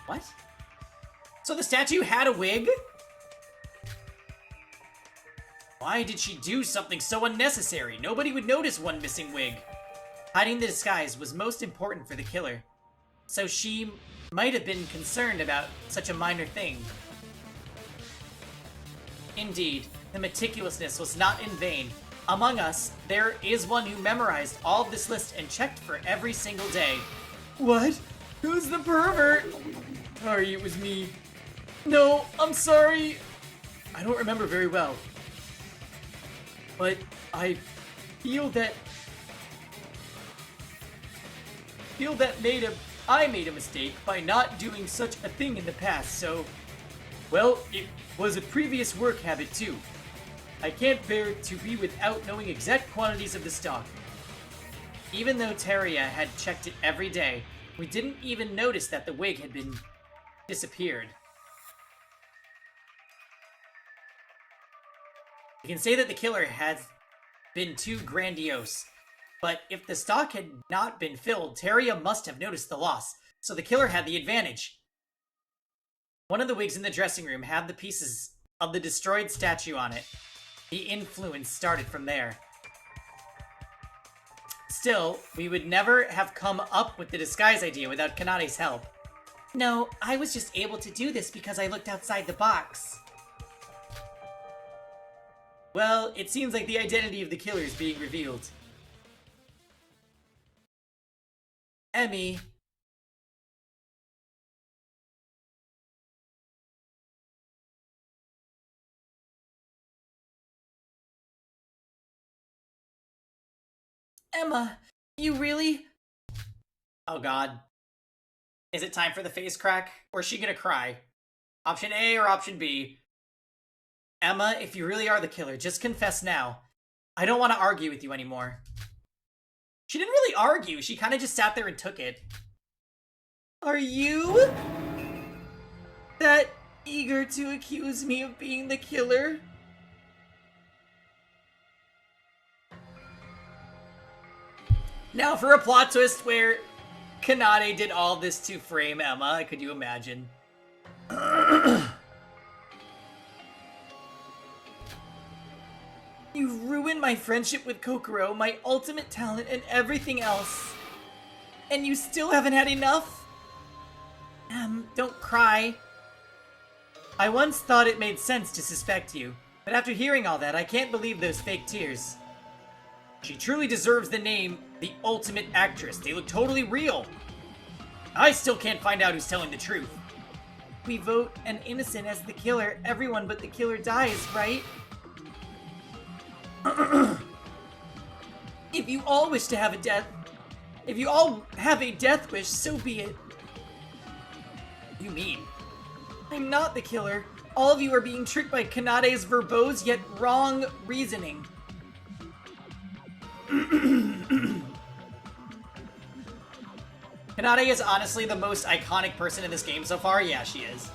What? So the statue had a wig? Why did she do something so unnecessary? Nobody would notice one missing wig. Hiding the disguise was most important for the killer, so she might have been concerned about such a minor thing. Indeed, the meticulousness was not in vain. Among us, there is one who memorized all of this list and checked for every single day. What? Who's the pervert? Sorry, it was me. No, I'm sorry. I don't remember very well. But I feel that I made a mistake by not doing such a thing in the past, so well, it was a previous work habit too. I can't bear to be without knowing exact quantities of the stock. Even though Teria had checked it every day, we didn't even notice that the wig had been disappeared. We can say that the killer has been too grandiose, but if the stock had not been filled, Teria must have noticed the loss, so the killer had the advantage. One of the wigs in the dressing room had the pieces of the destroyed statue on it. The influence started from there. Still, we would never have come up with the disguise idea without Kanade's help. No, I was just able to do this because I looked outside the box. Well, it seems like the identity of the killer is being revealed. Emmy. Emma, you really? Oh god. Is it time for the face crack? Or is she gonna cry? Option A or option B? Emma, if you really are the killer, just confess now. I don't want to argue with you anymore. She didn't really argue, she kind of just sat there and took it. Are you that eager to accuse me of being the killer? Now for a plot twist where Kanade did all this to frame Emma, could you imagine? You ruined my friendship with Kokoro, my ultimate talent, and everything else. And you still haven't had enough? Don't cry. I once thought it made sense to suspect you, but after hearing all that, I can't believe those fake tears. She truly deserves the name, the ultimate actress. They look totally real. I still can't find out who's telling the truth. We vote an innocent as the killer. Everyone but the killer dies, right? If you all wish to have a death... If you all have a death wish, so be it. What do you mean? I'm not the killer. All of you are being tricked by Kanade's verbose yet wrong reasoning. Kanade is honestly the most iconic person in this game so far. Yeah, she is.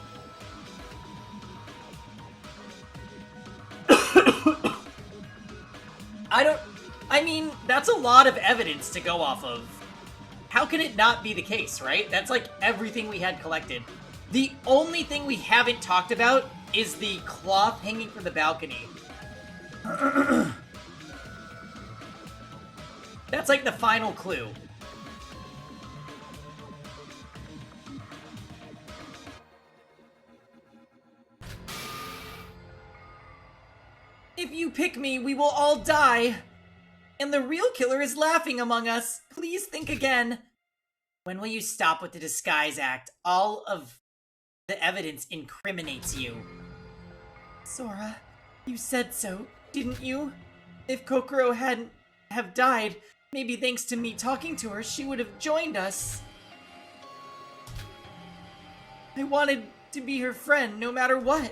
I mean, that's a lot of evidence to go off of. How can it not be the case, right? That's like everything we had collected. The only thing we haven't talked about is the cloth hanging from the balcony. That's like the final clue. If you pick me, we will all die. And the real killer is laughing among us. Please think again. When will you stop with the disguise act? All of the evidence incriminates you. Sora, you said so, didn't you? If Kokoro hadn't have died, Maybe thanks to me talking to her, she would have joined us. I wanted to be her friend no matter what.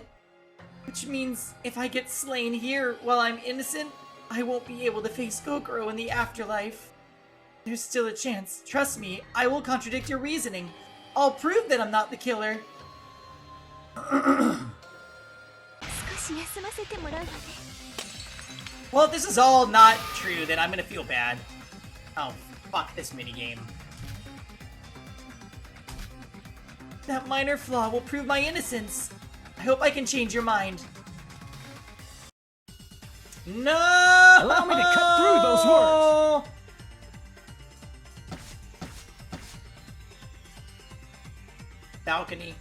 Which means if I get slain here while I'm innocent, I won't be able to face Kokoro in the afterlife. There's still a chance. Trust me, I will contradict your reasoning. I'll prove that I'm not the killer. Well, if this is all not true, then I'm gonna feel bad. Oh, fuck this minigame. That minor flaw will prove my innocence. I hope I can change your mind. No! Allow me to cut through those words. Balcony.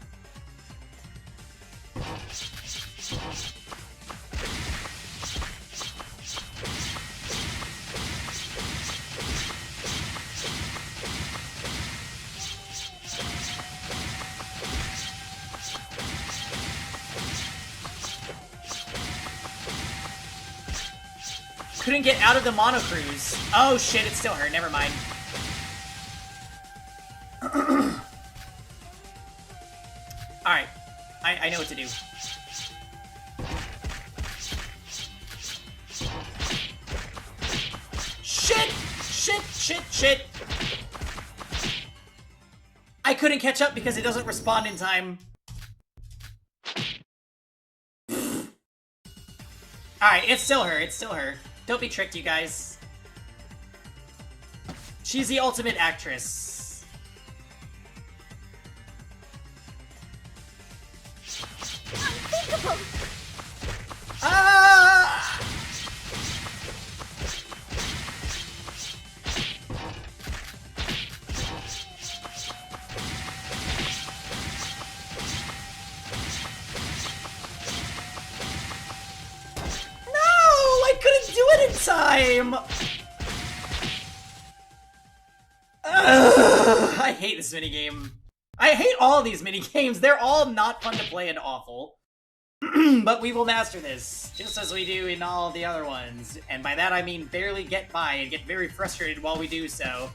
Couldn't get out of the monocruise. Oh shit, it's still her. Never mind. Alright. I know what to do. Shit! Shit, shit, shit! I couldn't catch up because it doesn't respond in time. Alright, it's still her. It's still her. Don't be tricked, you guys. She's the ultimate actress. Unthinkable! Ah! I couldn't do it in time! I hate this minigame. I hate all these minigames. They're all not fun to play and awful. But we will master this, just as we do in all the other ones. And by that I mean barely get by and get very frustrated while we do so.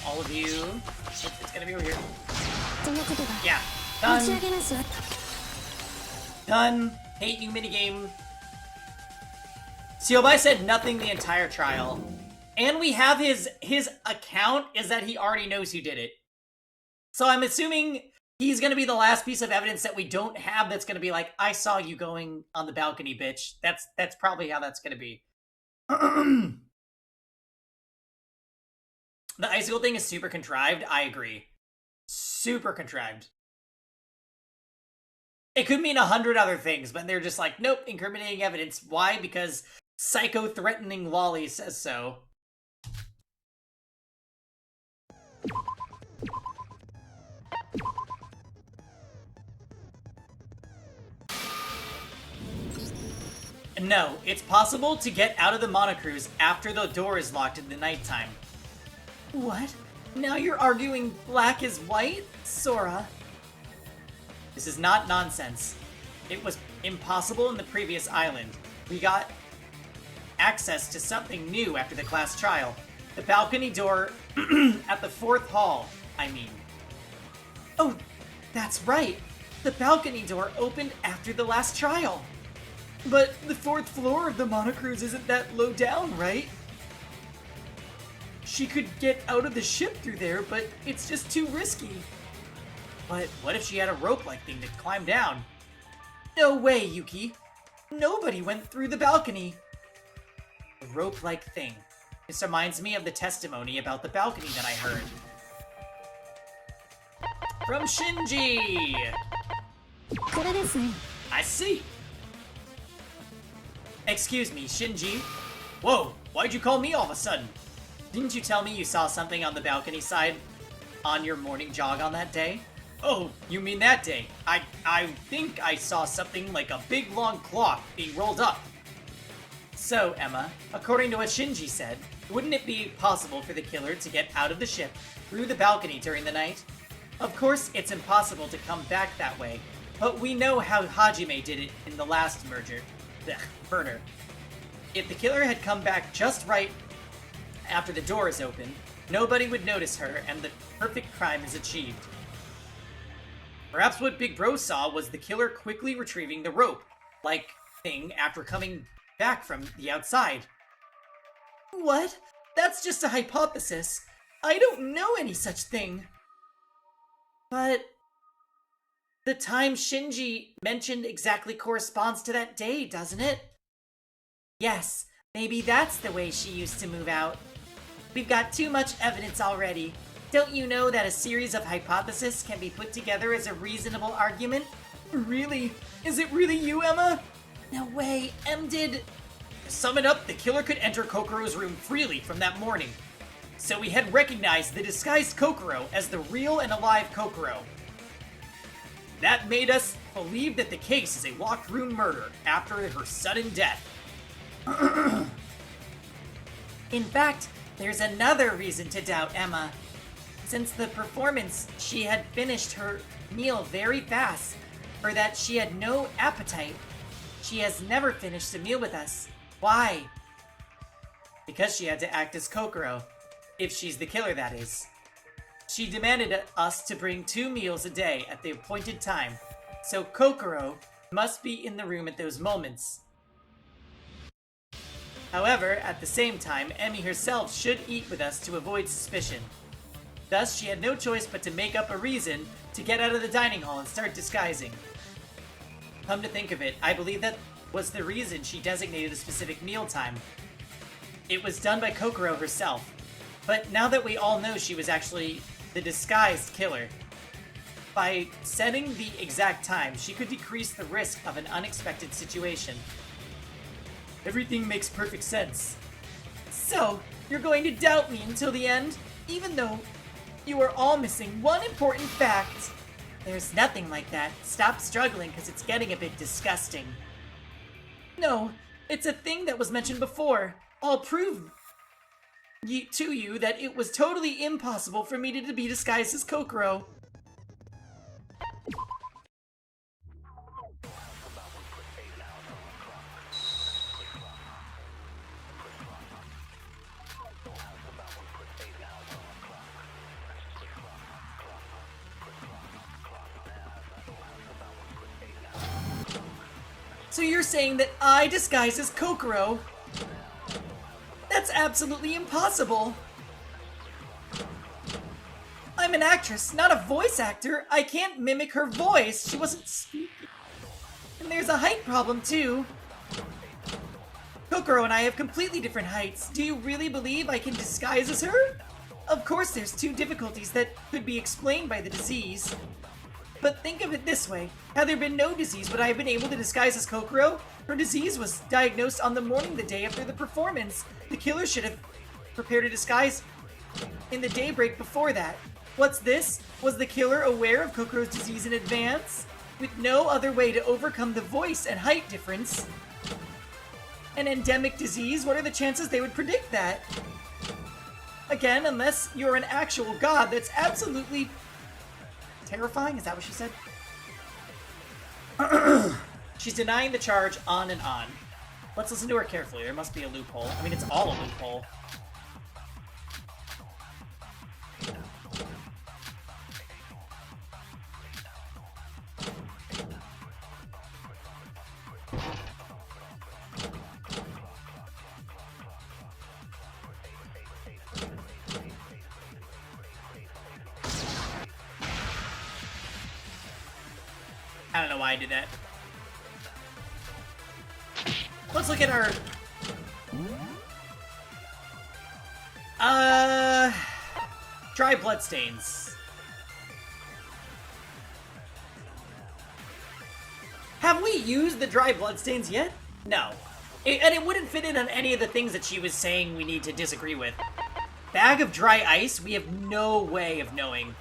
All of you. It's gonna be over here. Yeah. Done. Done. Hate you minigame. Seobai said nothing the entire trial. And we have his account is that he already knows who did it. So I'm assuming he's gonna be the last piece of evidence that we don't have that's gonna be like, I saw you going on the balcony, bitch. That's probably how that's gonna be. The icicle thing is super contrived. I agree. Super contrived. It could mean 100 other things, but they're just like, nope, incriminating evidence. Why? Because psycho-threatening Lolly says so. No, it's possible to get out of the monocruise after the door is locked in the nighttime. What? Now you're arguing black is white? Sora. This is not nonsense. It was impossible in the previous island. We got access to something new after the class trial. The balcony door at the 4th hall, I mean. Oh, that's right. The balcony door opened after the last trial. But the 4th floor of the monocruise isn't that low down, right? She could get out of the ship through there, but it's just too risky. But what if she had a rope-like thing to climb down? No way, Yuki. Nobody went through the balcony. A rope-like thing. This reminds me of the testimony about the balcony that I heard. From Shinji! I see. Excuse me, Shinji. Whoa, why'd you call me all of a sudden? Didn't you tell me you saw something on the balcony side on your morning jog on that day? Oh, you mean that day? I think I saw something like a big long cloth being rolled up. So, Emma, according to what Shinji said, wouldn't it be possible for the killer to get out of the ship through the balcony during the night? Of course, it's impossible to come back that way, but we know how Hajime did it in the last murder. If the killer had come back just right after the door is open, nobody would notice her and the perfect crime is achieved. Perhaps what Big Bro saw was the killer quickly retrieving the rope-like thing after coming back from the outside. What? That's just a hypothesis. I don't know any such thing. But the time Shinji mentioned exactly corresponds to that day, doesn't it? Yes, maybe that's the way she used to move out. We've got too much evidence already. Don't you know that a series of hypotheses can be put together as a reasonable argument? Really? Is it really you, Emma? No way, Em did... To sum it up, the killer could enter Kokoro's room freely from that morning. So we had recognized the disguised Kokoro as the real and alive Kokoro. That made us believe that the case is a locked room murder after her sudden death. In fact, there's another reason to doubt Emma. Since the performance, she had finished her meal very fast, or that she had no appetite. She has never finished a meal with us. Why? Because she had to act as Kokoro. If she's the killer, that is. She demanded us to bring 2 meals a day at the appointed time, so Kokoro must be in the room at those moments. However, at the same time, Emmy herself should eat with us to avoid suspicion. Thus, she had no choice but to make up a reason to get out of the dining hall and start disguising. Come to think of it, I believe that was the reason she designated a specific mealtime. It was done by Kokoro herself. But now that we all know she was actually the disguised killer, by setting the exact time, she could decrease the risk of an unexpected situation. Everything makes perfect sense. So, you're going to doubt me until the end, even though you are all missing one important fact. There's nothing like that. Stop struggling, because it's getting a bit disgusting. No, it's a thing that was mentioned before. I'll prove to you that it was totally impossible for me to be disguised as Kokoro. So you're saying that I disguised as Kokoro? That's absolutely impossible. I'm an actress, not a voice actor. I can't mimic her voice. She wasn't speaking. And there's a height problem, too. Kokoro and I have completely different heights. Do you really believe I can disguise as her? Of course, there's 2 difficulties that could be explained by the disease. But think of it this way. Had there been no disease, would I have been able to disguise as Kokoro? Her disease was diagnosed on the morning the day after the performance. The killer should have prepared a disguise in the daybreak before that. What's this? Was the killer aware of Kokoro's disease in advance? With no other way to overcome the voice and height difference? An endemic disease? What are the chances they would predict that? Again, unless you're an actual god, that's absolutely terrifying? Is that what she said? She's denying the charge on and on. Let's listen to her carefully. There must be a loophole. I mean, it's all a loophole. I don't know why I did that. Let's look at our... dry bloodstains. Have we used the dry bloodstains yet? No. And it wouldn't fit in on any of the things that she was saying we need to disagree with. Bag of dry ice? We have no way of knowing.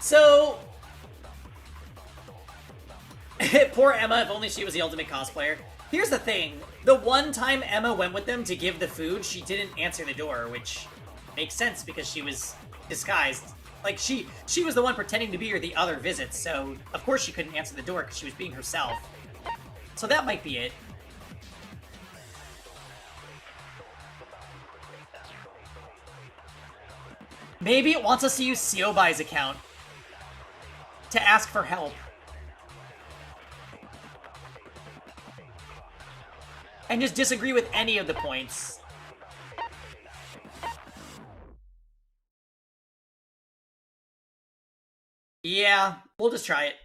So... Poor Emma, if only she was the ultimate cosplayer. Here's the thing. The one time Emma went with them to give the food, she didn't answer the door, which makes sense because she was disguised. Like, she was the one pretending to be her the other visits, so of course she couldn't answer the door because she was being herself. So that might be it. Maybe it wants us to use Siobai's account to ask for help. And just disagree with any of the points. Yeah, we'll just try it.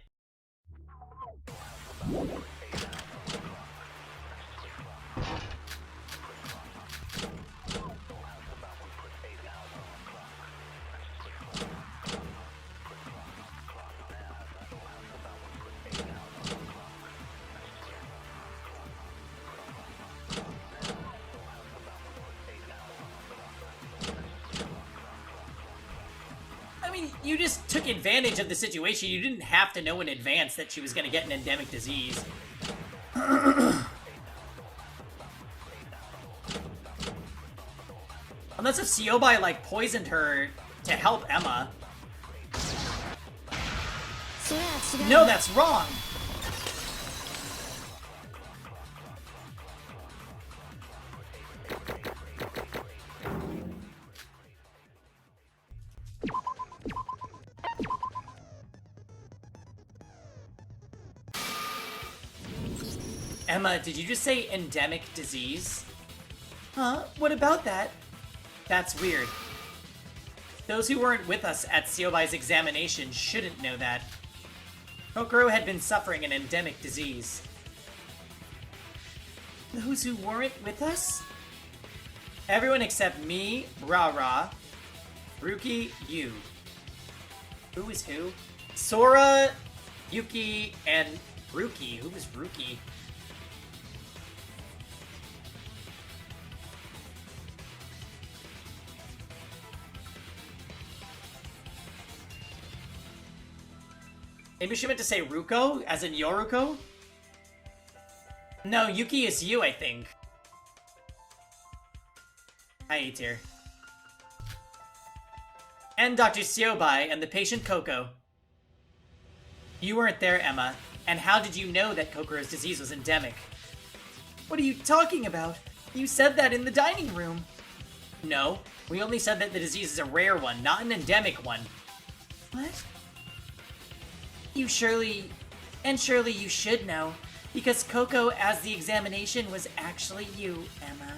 You just took advantage of the situation. You didn't have to know in advance that she was going to get an endemic disease. Unless if Siobai, like, poisoned her to help Emma. No, that's wrong! Emma, did you just say endemic disease? Huh? What about that? That's weird. Those who weren't with us at Siobai's examination shouldn't know that. Kokoro had been suffering an endemic disease. Those who weren't with us? Everyone except me, Ra-Ra, Ruki, you. Who is who? Sora, Yuki, and Ruki. Who was Ruki? Maybe she meant to say Ruko, as in Yoruko? No, Yuki is you, I think. Hi, Aetir. And Dr. Siobai and the patient Koko. You weren't there, Emma. And how did you know that Kokoro's disease was endemic? What are you talking about? You said that in the dining room. No, we only said that the disease is a rare one, not an endemic one. What? Surely you should know, because Coco, as the examination, was actually you, Emma.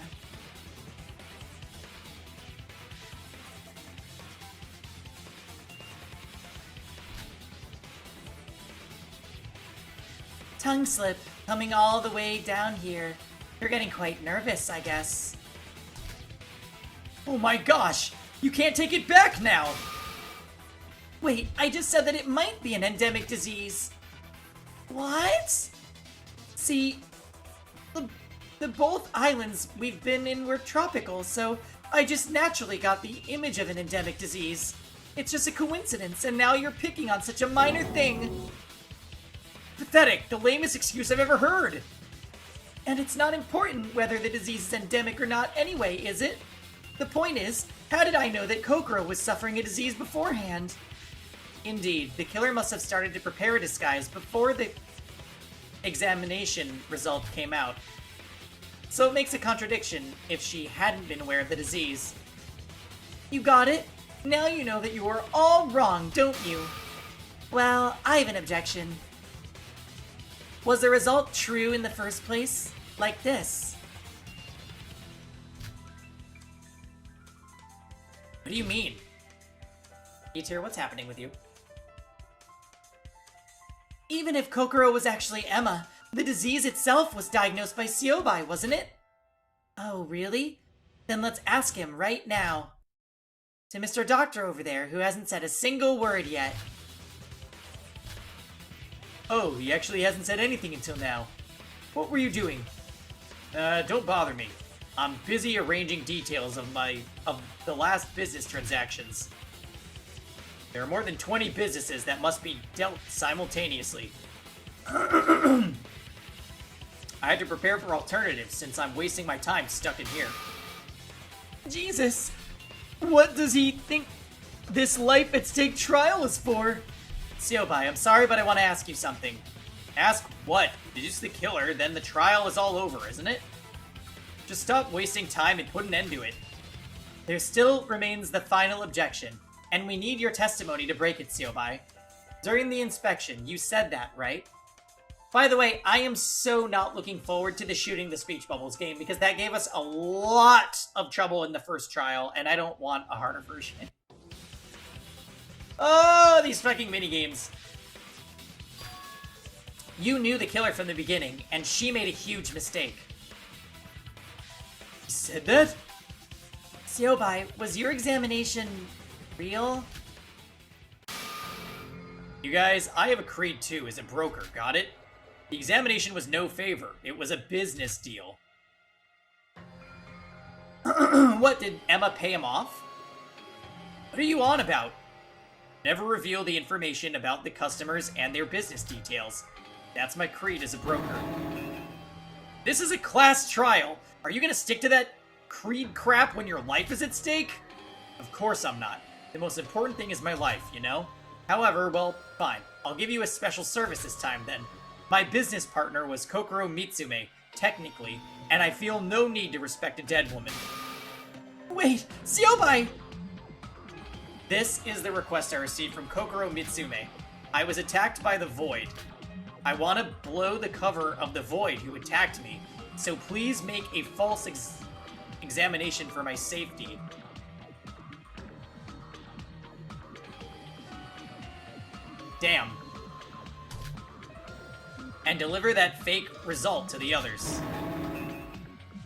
Tongue slip, coming all the way down here. You're getting quite nervous, I guess. Oh my gosh! You can't take it back now! Wait, I just said that it might be an endemic disease. What? See, the both islands we've been in were tropical, so I just naturally got the image of an endemic disease. It's just a coincidence, and now you're picking on such a minor thing. Pathetic, the lamest excuse I've ever heard. And it's not important whether the disease is endemic or not anyway, is it? The point is, how did I know that Kokoro was suffering a disease beforehand? Indeed, the killer must have started to prepare a disguise before the examination result came out. So it makes a contradiction if she hadn't been aware of the disease. You got it? Now you know that you were all wrong, don't you? Well, I have an objection. Was the result true in the first place? Like this. What do you mean? Aetir, what's happening with you? Even if Kokoro was actually Emma, the disease itself was diagnosed by Siobai, wasn't it? Oh, really? Then let's ask him right now. To Mr. Doctor over there, who hasn't said a single word yet. Oh, he actually hasn't said anything until now. What were you doing? Don't bother me. I'm busy arranging details of the last business transactions. There are more than 20 businesses that must be dealt simultaneously. I had to prepare for alternatives since I'm wasting my time stuck in here. Jesus! What does he think this life at stake trial is for? Siobai, I'm sorry, but I want to ask you something. Ask what? Deduce the killer, then the trial is all over, isn't it? Just stop wasting time and put an end to it. There still remains the final objection, and we need your testimony to break it, Siobai. During the inspection, you said that, right? By the way, I am so not looking forward to the shooting the speech bubbles game, because that gave us a lot of trouble in the first trial, and I don't want a harder version. Oh, these fucking minigames. You knew the killer from the beginning, and she made a huge mistake. You said that? Siobai, was your examination real? You guys, I have a creed too as a broker, got it? The examination was no favor. It was a business deal. What, did Emma pay him off? What are you on about? Never reveal the information about the customers and their business details. That's my creed as a broker. This is a class trial. Are you gonna stick to that creed crap when your life is at stake? Of course I'm not. The most important thing is my life, you know? However, well, fine. I'll give you a special service this time then. My business partner was Kokoro Mitsume, technically, and I feel no need to respect a dead woman. Wait, Siobai! This is the request I received from Kokoro Mitsume. I was attacked by the Void. I want to blow the cover of the Void who attacked me, so please make a false examination for my safety. Damn. And deliver that fake result to the others.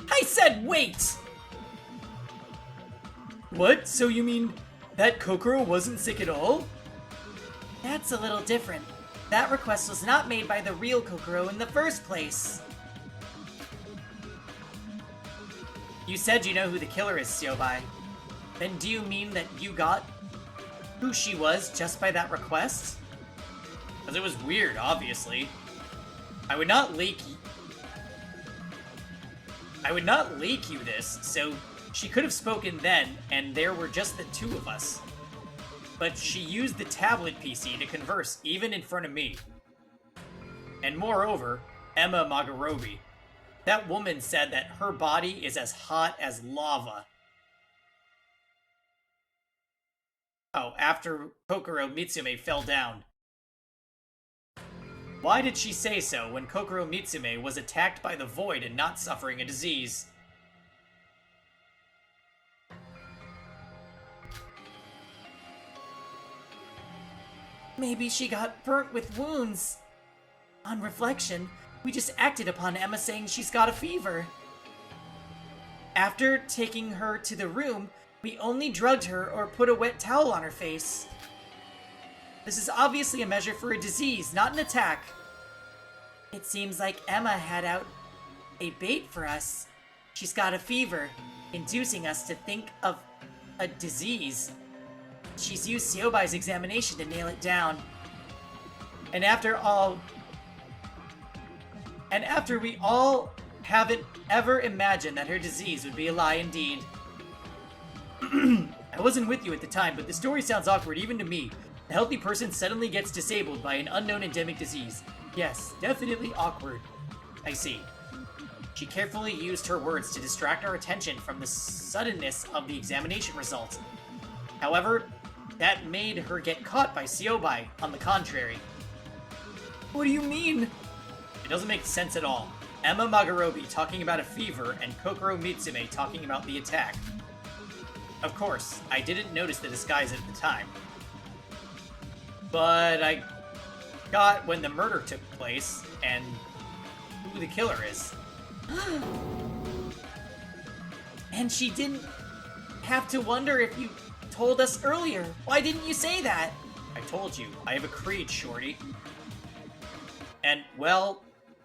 I said wait! What? So you mean that Kokoro wasn't sick at all? That's a little different. That request was not made by the real Kokoro in the first place. You said you know who the killer is, Siobai. Then do you mean that you got who she was just by that request? Because it was weird, obviously. I would not leak you this, so she could have spoken then, and there were just the two of us. But she used the tablet PC to converse, even in front of me. And moreover, Emma Magarobi. That woman said that her body is as hot as lava. Oh, after Kokoro Mitsume fell down. Why did she say so when Kokoro Mitsume was attacked by the Void and not suffering a disease? Maybe she got burnt with wounds. On reflection, we just acted upon Emma saying she's got a fever. After taking her to the room, we only drugged her or put a wet towel on her face. This is obviously a measure for a disease, not an attack. It seems like Emma had out a bait for us. She's got a fever, inducing us to think of a disease. She's used Siobai's examination to nail it down. And after we all haven't ever imagined that her disease would be a lie indeed. I wasn't with you at the time, but the story sounds awkward even to me. A healthy person suddenly gets disabled by an unknown endemic disease. Yes, definitely awkward. I see. She carefully used her words to distract our attention from the suddenness of the examination results. However, that made her get caught by Siobai, on the contrary. What do you mean? It doesn't make sense at all. Emma Magarobi talking about a fever and Kokoro Mitsume talking about the attack. Of course, I didn't notice the disguise at the time. But I got when the murder took place and who the killer is. And she didn't have to wonder if you told us earlier. Why didn't you say that? I told you, I have a creed, Shorty. And, well,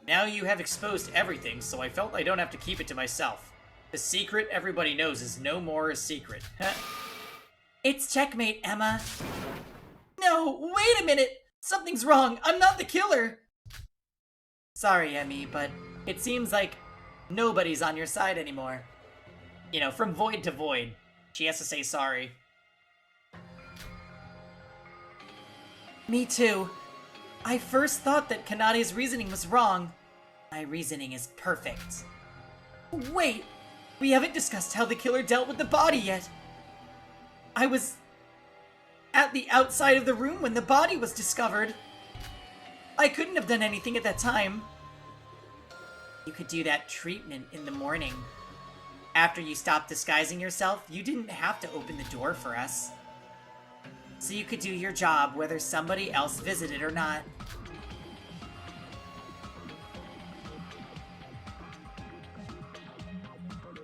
now you have exposed everything, so I felt I don't have to keep it to myself. The secret everybody knows is no more a secret. It's checkmate, Emma. No, wait a minute! Something's wrong! I'm not the killer! Sorry, Emmy, but it seems like nobody's on your side anymore. You know, from void to void. She has to say sorry. Me too. I first thought that Kanade's reasoning was wrong. My reasoning is perfect. Wait! We haven't discussed how the killer dealt with the body yet. I was at the outside of the room when the body was discovered. I couldn't have done anything at that time. You could do that treatment in the morning. After you stopped disguising yourself, you didn't have to open the door for us. So you could do your job whether somebody else visited or not.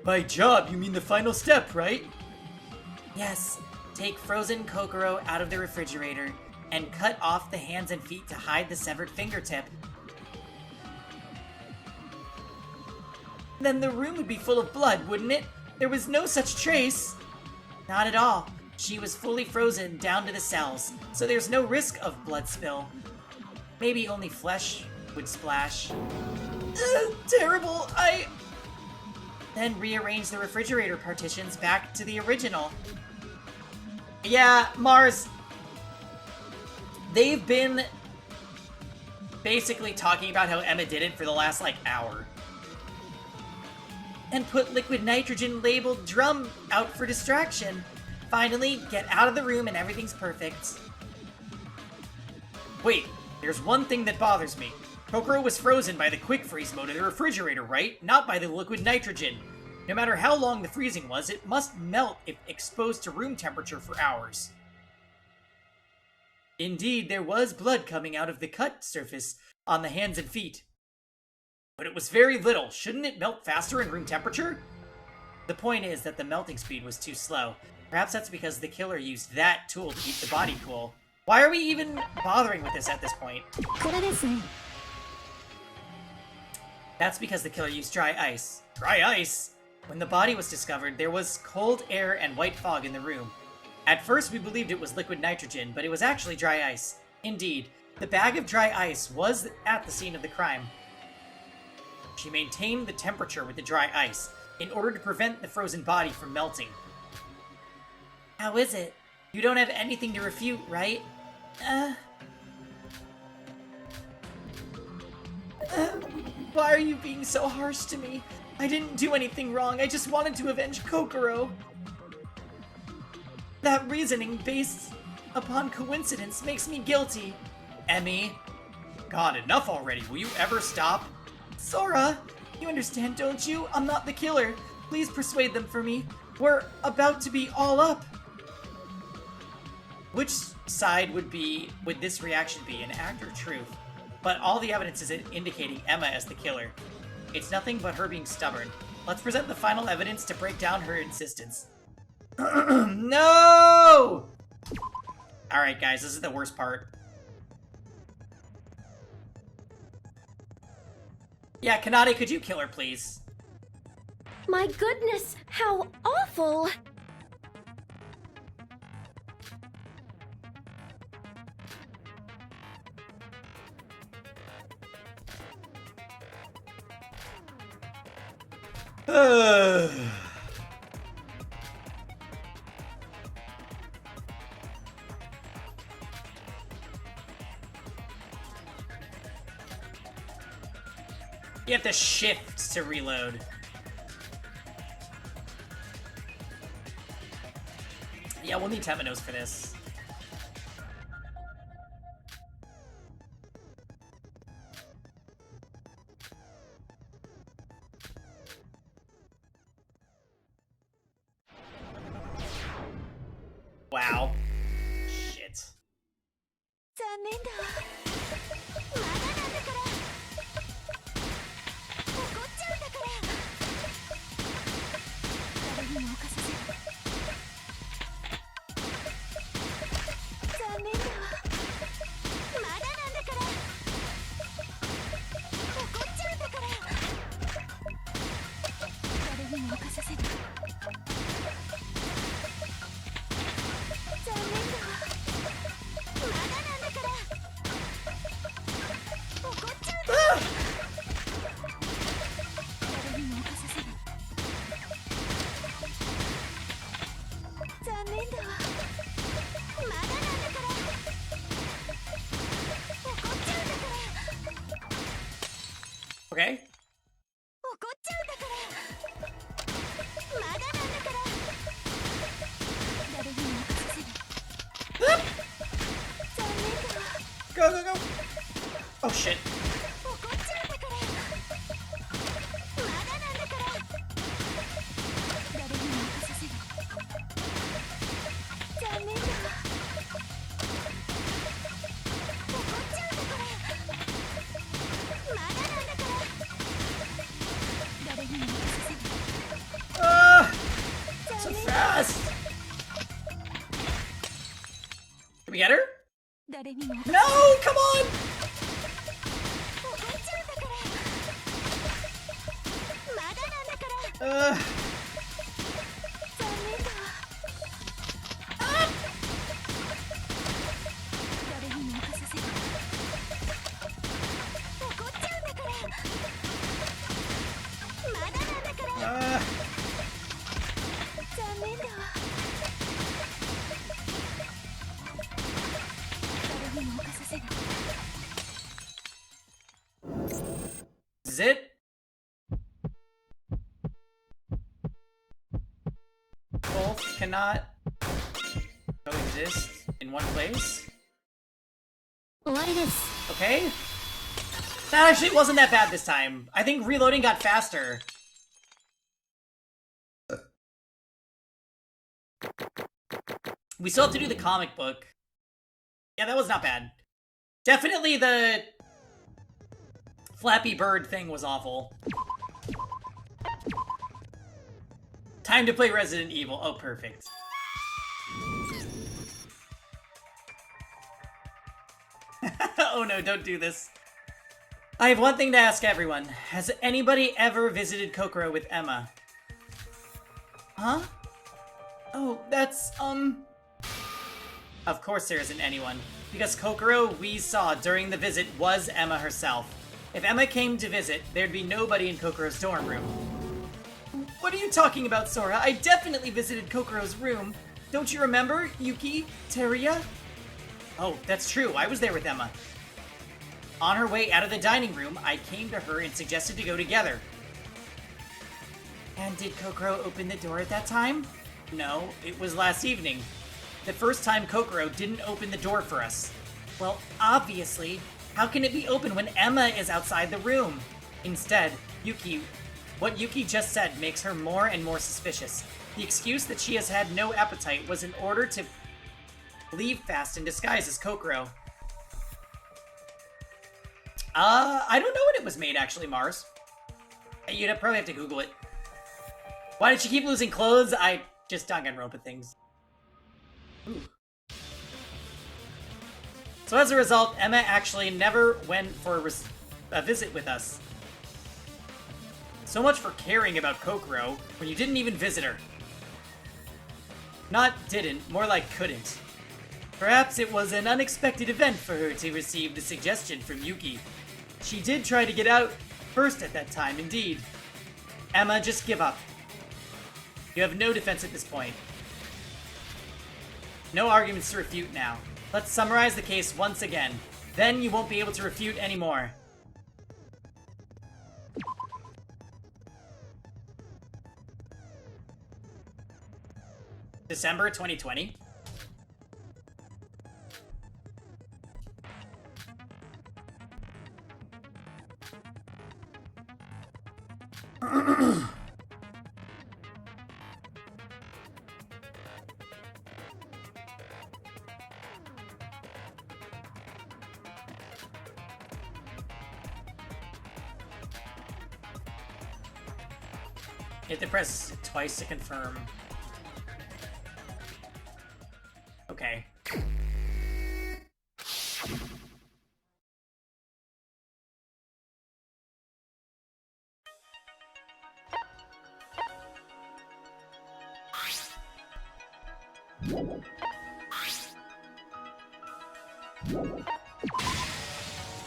By job, you mean the final step, right? Yes. Take frozen Kokoro out of the refrigerator and cut off the hands and feet to hide the severed fingertip. Then the room would be full of blood, wouldn't it? There was no such trace. Not at all. She was fully frozen down to the cells, so there's no risk of blood spill. Maybe only flesh would splash. Terrible, Then rearrange the refrigerator partitions back to the original. Yeah, Mars. They've been basically talking about how Emma did it for the last, hour. And put liquid nitrogen labeled drum out for distraction. Finally, get out of the room and everything's perfect. Wait, there's one thing that bothers me. Kokoro was frozen by the quick freeze mode of the refrigerator, right? Not by the liquid nitrogen. No matter how long the freezing was, it must melt if exposed to room temperature for hours. Indeed, there was blood coming out of the cut surface on the hands and feet. But it was very little. Shouldn't it melt faster in room temperature? The point is that the melting speed was too slow. Perhaps that's because the killer used that tool to keep the body cool. Why are we even bothering with this at this point? That's because the killer used dry ice. Dry ice? When the body was discovered, there was cold air and white fog in the room. At first, we believed it was liquid nitrogen, but it was actually dry ice. Indeed, the bag of dry ice was at the scene of the crime. She maintained the temperature with the dry ice in order to prevent the frozen body from melting. How is it? You don't have anything to refute, right? Why are you being so harsh to me? I didn't do anything wrong. I just wanted to avenge Kokoro. That reasoning based upon coincidence makes me guilty. Emmy. God, enough already. Will you ever stop? Sora, you understand, don't you? I'm not the killer. Please persuade them for me. We're about to be all up. Which side would this reaction be, an act or truth? But all the evidence is indicating Emma as the killer. It's nothing but her being stubborn. Let's present the final evidence to break down her insistence. No! Alright guys, this is the worst part. Yeah, Kanade, could you kill her, please? My goodness, how awful! You have to shift to reload. Yeah, we'll need Temenos for this. Wow. Shit. Okay. 怒っちゃうんだからまだなんだから誰にも任せずに残念だわ Go, go, go. Oh, shit. 怒っちゃうんだからまだなんだから誰にも任せずに残念だわ怒っちゃうんだからまだなんだから誰にも任せずに So fast. Can we get her? 誰にも No, come on. 怒っちゃうんだからまだなんだから Uh, 残念だわ誰にも任せずに怒っちゃうんだからまだなんだから 残念だわ誰にも任せずに This is it? Both cannot coexist in one place? 終わりです Okay. That actually wasn't that bad this time. I think reloading got faster. We still have to do the comic book. Yeah, that was not bad. Definitely the Flappy Bird thing was awful. Time to play Resident Evil. Oh, perfect. Oh no, don't do this. I have one thing to ask everyone. Has anybody ever visited Kokoro with Emma? Huh? Oh, that's, Of course there isn't anyone. Because Kokoro we saw during the visit was Emma herself. If Emma came to visit, there'd be nobody in Kokoro's dorm room. What are you talking about, Sora? I definitely visited Kokoro's room. Don't you remember, Yuki? Teruya? Oh, that's true. I was there with Emma. On her way out of the dining room, I came to her and suggested to go together. And did Kokoro open the door at that time? No, it was last evening. The first time Kokoro didn't open the door for us. Well, obviously, how can it be open when Emma is outside the room? Instead, what Yuki just said makes her more and more suspicious. The excuse that she has had no appetite was in order to leave fast in disguise as Kokoro. I don't know when it was made, actually, Mars. You'd probably have to Google it. Why did she keep losing clothes? I just Danganronpa things. Ooh. So as a result, Emma actually never went for a visit with us. So much for caring about Kokoro when you didn't even visit her. Not didn't, more like couldn't. Perhaps it was an unexpected event for her to receive the suggestion from Yuki. She did try to get out first at that time, indeed. Emma, just give up. You have no defense at this point. No arguments to refute now. Let's summarize the case once again. Then you won't be able to refute anymore. December 2020? You have to press twice to confirm. Okay.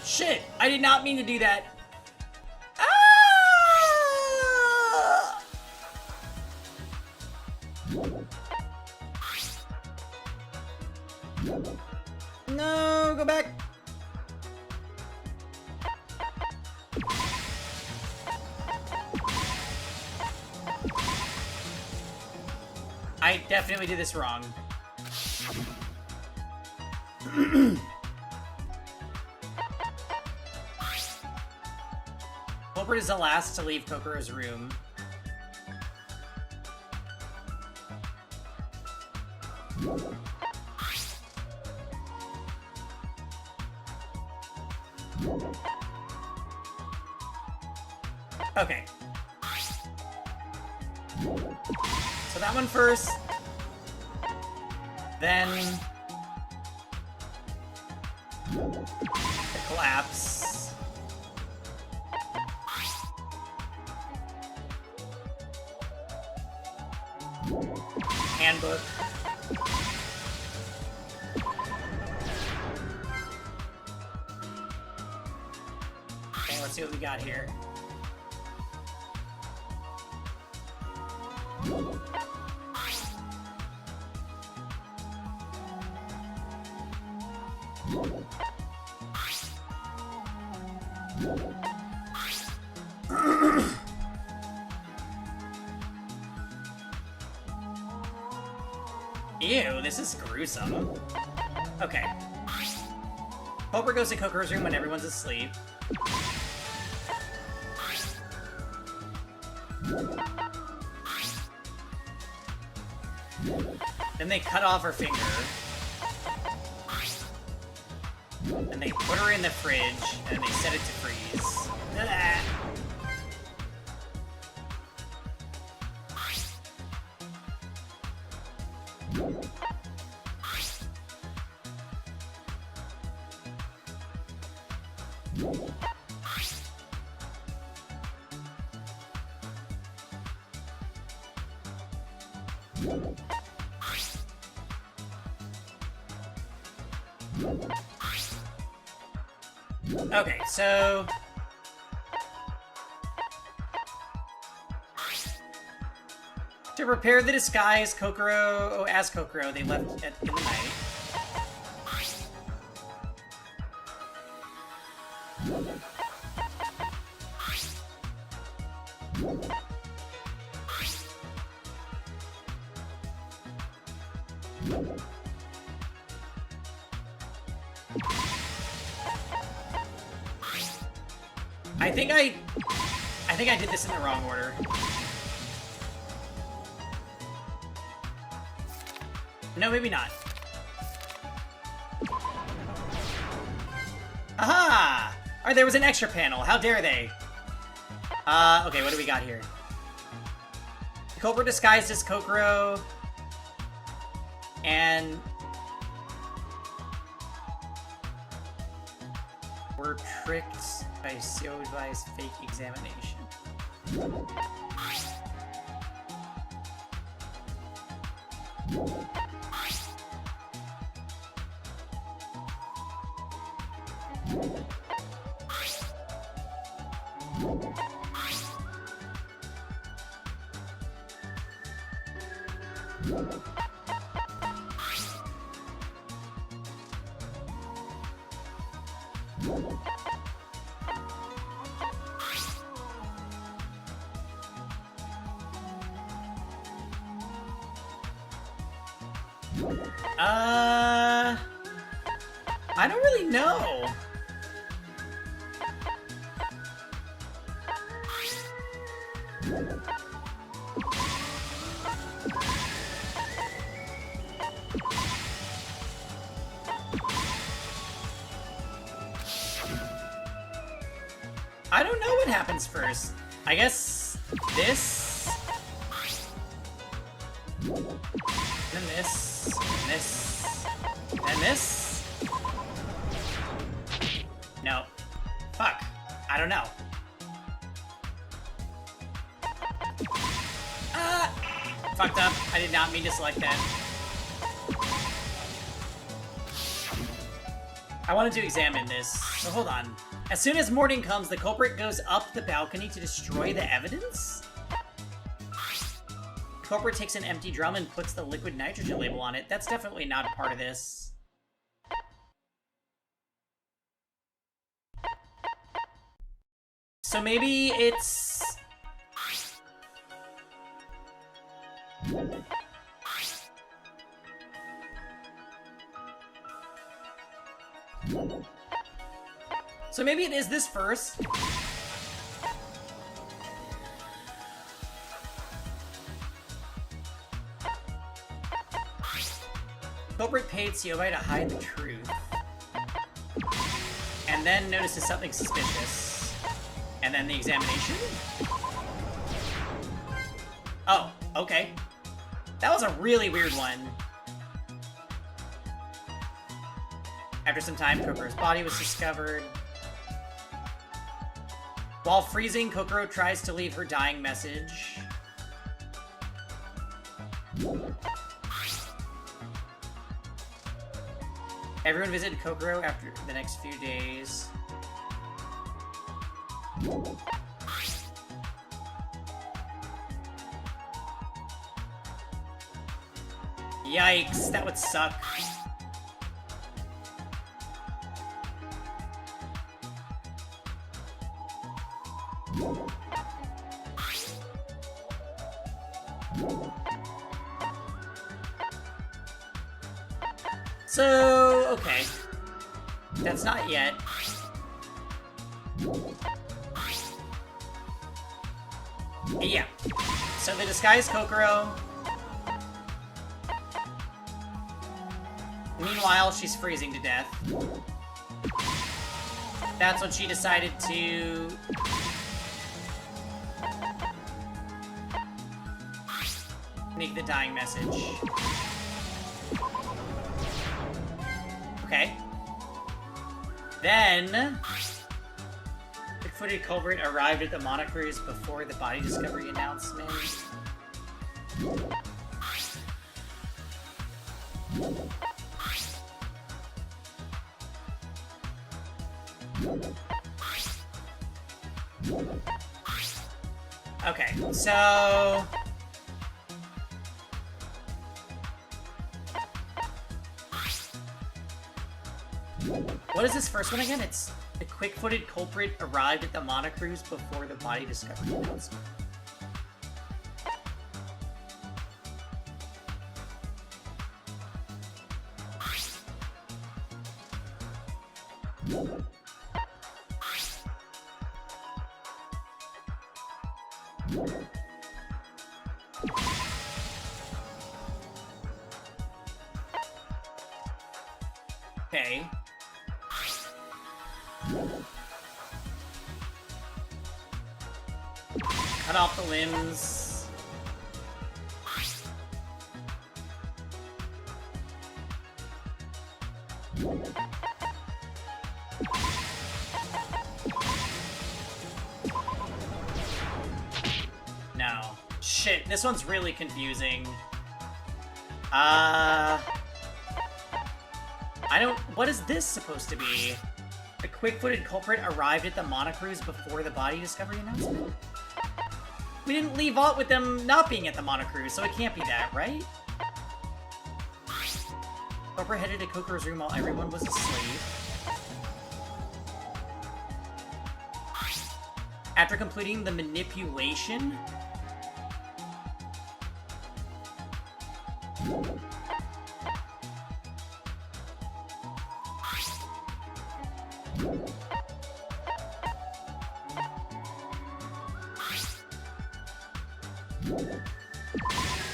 Shit! I did not mean to do that. Ah! No, go back. I definitely did this wrong. Culprit is the last to leave Kokoro's room. Okay. So that one first. Then the collapse. Handbook. Okay, let's see what we got here. Ew, this is gruesome. Okay. Culprit goes to Kokoro's room when everyone's asleep. Then they cut off her finger. And they put her in the fridge, and they set it to freeze. Ugh. Okay, so to prepare the disguise, as Kokoro, they left in the night. I think I did this in the wrong order. No, maybe not. Aha! Alright, there was an extra panel. How dare they? Okay, what do we got here? The culprit disguised as Kokoro. And were tricked by Seoi's fake examination. I don't really know. I don't know what happens first. I guess this, then this, and this, and this. No. Fuck. I don't know. Fucked up. I did not mean to select that. I wanted to examine this, so hold on. As soon as morning comes, the culprit goes up the balcony to destroy the evidence? The culprit takes an empty drum and puts the liquid nitrogen label on it. That's definitely not a part of this. So maybe it's... So maybe it is this first. Culprit paid Siobai to hide the truth. And then notices something suspicious. And then the examination? Oh, okay. That was a really weird one. After some time, Kokoro's body was discovered. While freezing, Kokoro tries to leave her dying message. Everyone visited Kokoro after the next few days. Yikes, that would suck. So, okay. That's not yet. Yeah. So they disguise Kokoro. Meanwhile, she's freezing to death. That's when she decided to... make the dying message. Okay. Then... Big-footed culprit arrived at the Monocruise before the body discovery announcement. Okay, so... What is this first one again? It's the quick-footed culprit arrived at the Monocruise before the body discovery announcement. Okay. Cut off the limbs. No. Shit, this one's really confusing. I don't... What is this supposed to be? The quick-footed culprit arrived at the Monocruise before the body discovery announcement? We didn't leave out with them not being at the Monocruise, so it can't be that, right? Culprit headed to Kokoro's room while everyone was asleep. After completing the manipulation...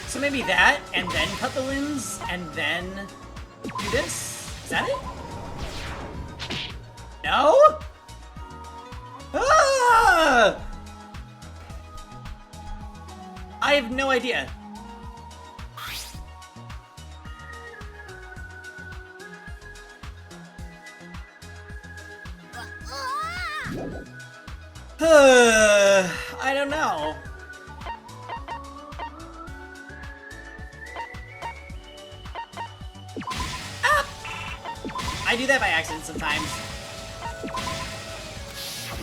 So maybe that, and then cut the limbs, and then do this? Is that it? No? Ah! I have no idea. I don't know. I do that by accident sometimes.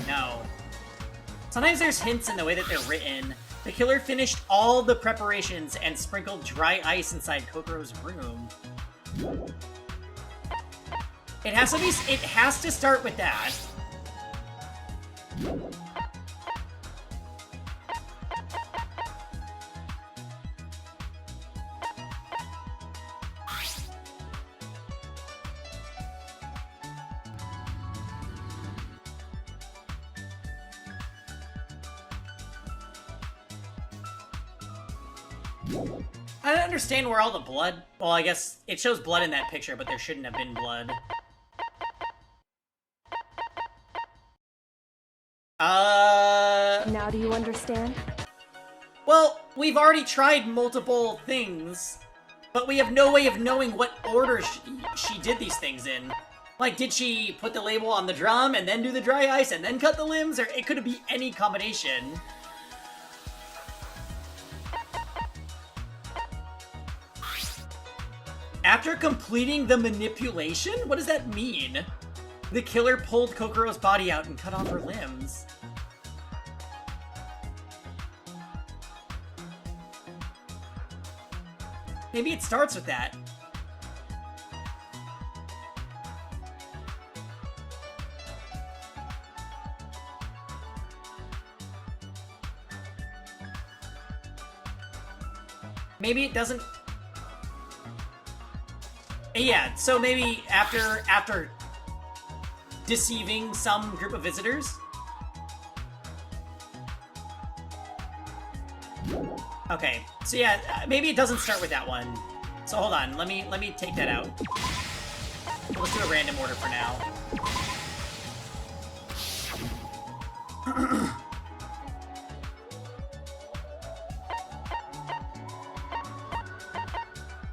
No. Sometimes there's hints in the way that they're written. The killer finished all the preparations and sprinkled dry ice inside Kokoro's room. It has to be. It has to start with that. I don't understand where all the blood... Well, I guess it shows blood in that picture, but there shouldn't have been blood. Now do you understand? Well, we've already tried multiple things, but we have no way of knowing what order she did these things in. Like, did she put the label on the drum and then do the dry ice and then cut the limbs? Or it could be any combination. After completing the manipulation? What does that mean? The killer pulled Kokoro's body out and cut off her limbs. Maybe it starts with that. Maybe it doesn't... Yeah, so maybe after deceiving some group of visitors? Okay, so yeah, maybe it doesn't start with that one. So hold on, let me take that out. Let's do a random order for now.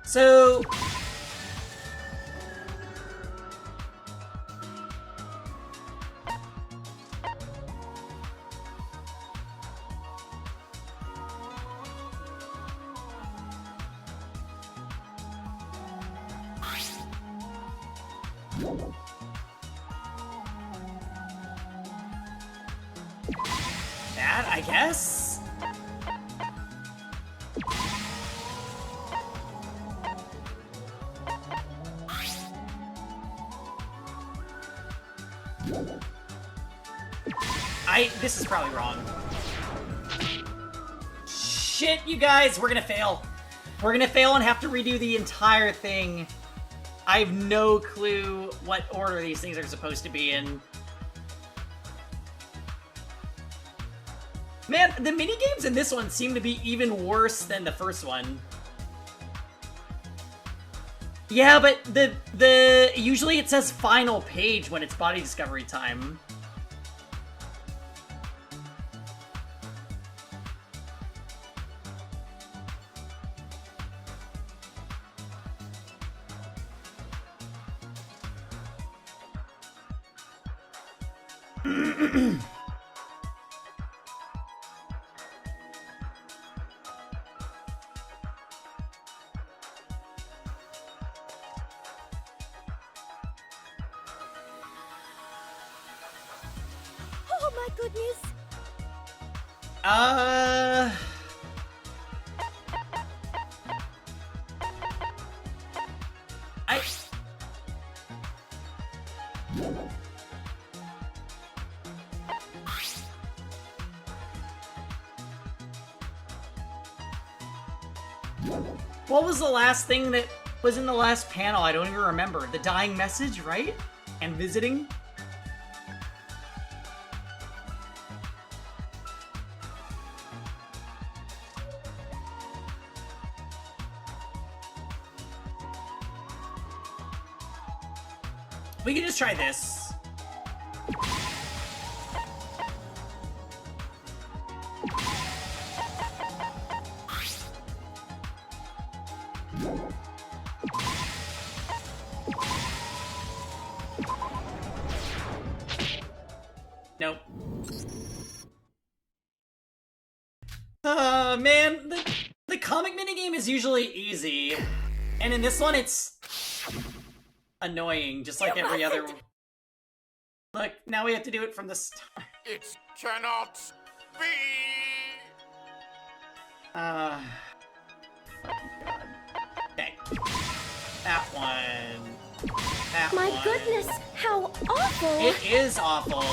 So... that, I guess? This is probably wrong. Shit, you guys, we're gonna fail. We're gonna fail and have to redo the entire thing. I have no clue what order these things are supposed to be in. Man, the minigames in this one seem to be even worse than the first one. Yeah, but usually it says final page when it's body discovery time. Oh my goodness! What was the last thing that was in the last panel? I don't even remember. The dying message, right? And visiting? We can just try this. Nope. Man, the comic minigame is usually easy. And in this one, it's annoying, just like every other one. Look, now we have to do it from the start. It cannot be. Fucking God. Okay. That one. That My one. goodness, how awful! It is awful.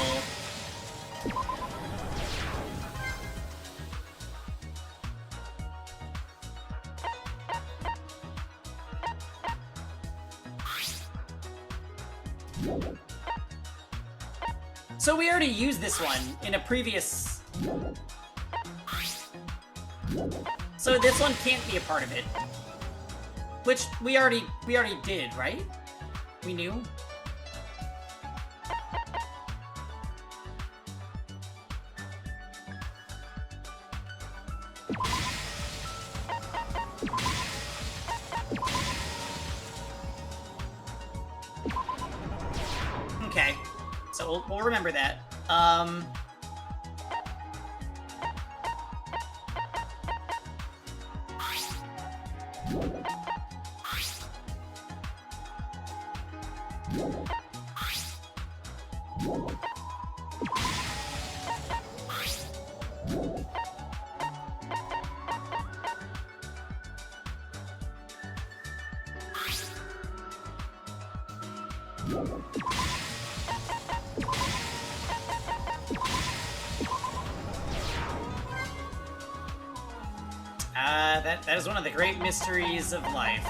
So we already used this one in a previous... So this one can't be a part of it. Which we already did, right? We knew. Okay. So we'll remember that. That is one of the great mysteries of life.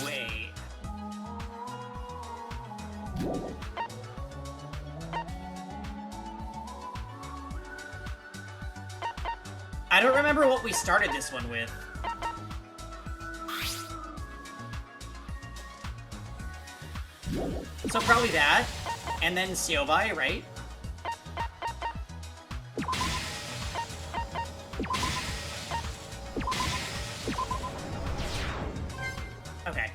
Wait. I don't remember what we started this one with. So probably that, and then Siobai, right? Okay.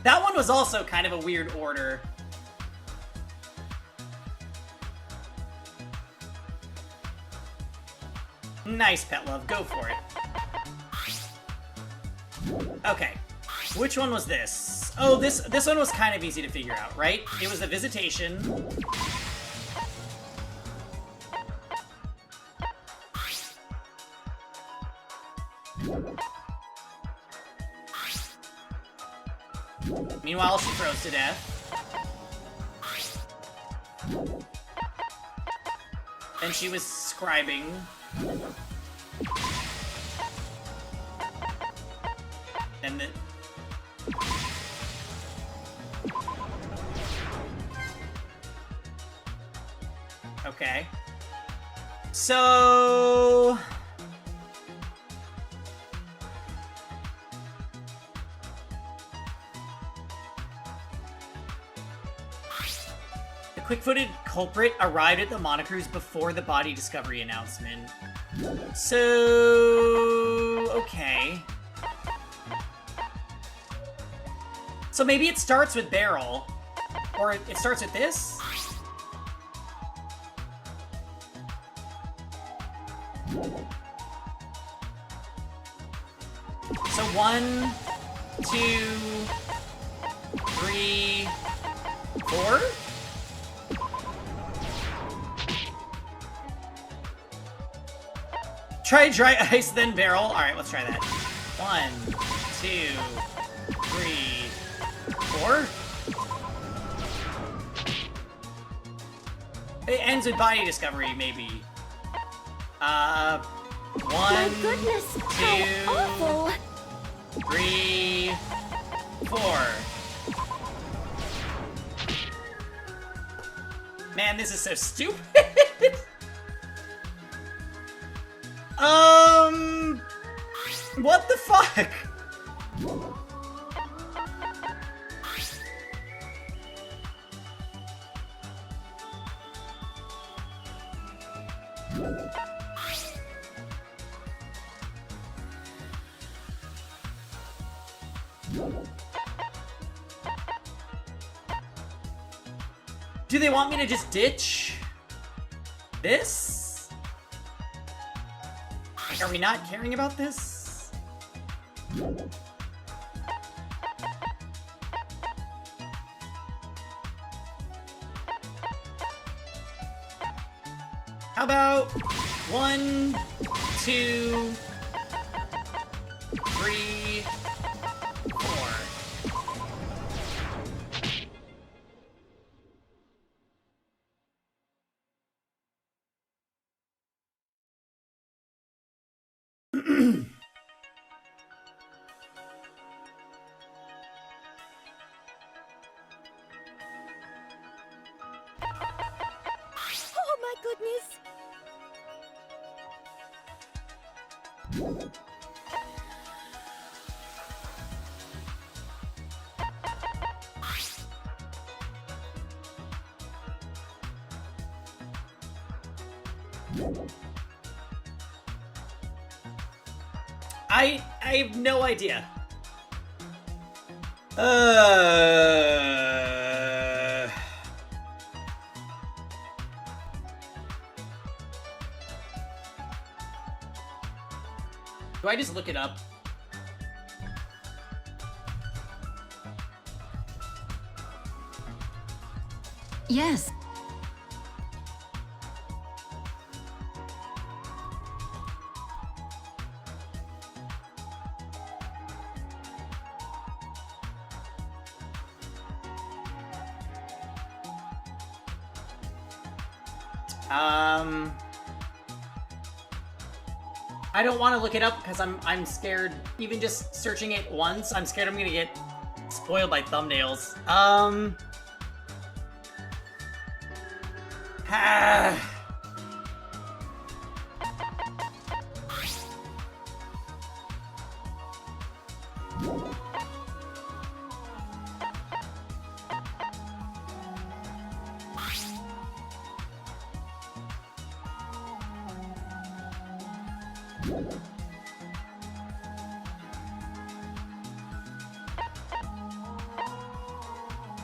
That one was also kind of a weird order. Nice, Pet Love. Go for it. Okay. Which one was this? Oh, this one was kind of easy to figure out, right? It was the Visitation. Meanwhile, she froze to death. Then she was scribing. And the... Okay. So... The quick-footed culprit arrived at the Monocruise before the body discovery announcement. So... okay. So maybe it starts with Beryl. Or it starts with this? So 1, 2, 3, 4? Try dry ice, then Beryl. Alright, let's try that. 1, 2, 3, 4? It ends with body discovery, maybe. 1, My goodness, 2, how awful! 3, 4. Man, this is so stupid. What the fuck? Do they want me to just ditch this? Like, are we not caring about this? How about 1, 2, 3, 4? I have no idea. Do I just look it up? Yes. I don't want to look it up because I'm scared. Even just searching it once, I'm scared I'm gonna get spoiled by thumbnails.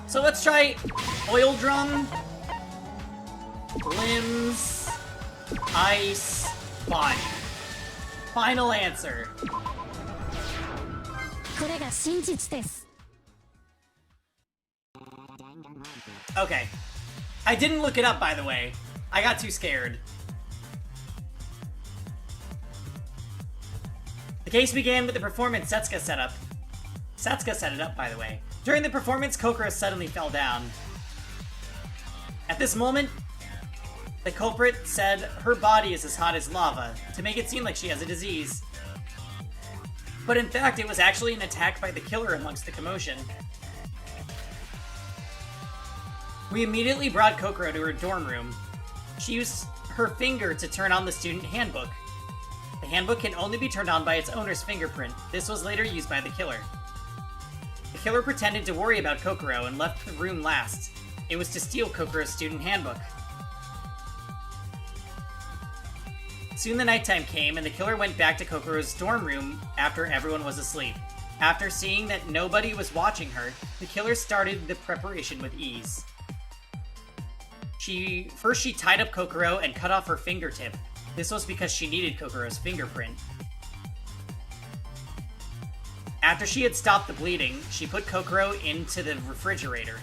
So let's try oil drum, limbs, ice, body. Final answer. これが真実です Okay. I didn't look it up, by the way. I got too scared. The case began with the performance Setsuka set up. Setsuka set it up, by the way. During the performance, Kokoro suddenly fell down. At this moment, the culprit said her body is as hot as lava, to make it seem like she has a disease. But in fact, it was actually an attack by the killer amongst the commotion. We immediately brought Kokoro to her dorm room. She used her finger to turn on the student handbook. The handbook can only be turned on by its owner's fingerprint. This was later used by the killer. The killer pretended to worry about Kokoro and left the room last. It was to steal Kokoro's student handbook. Soon the nighttime came, and the killer went back to Kokoro's dorm room after everyone was asleep. After seeing that nobody was watching her, the killer started the preparation with ease. First she tied up Kokoro and cut off her fingertip. This was because she needed Kokoro's fingerprint. After she had stopped the bleeding, she put Kokoro into the refrigerator.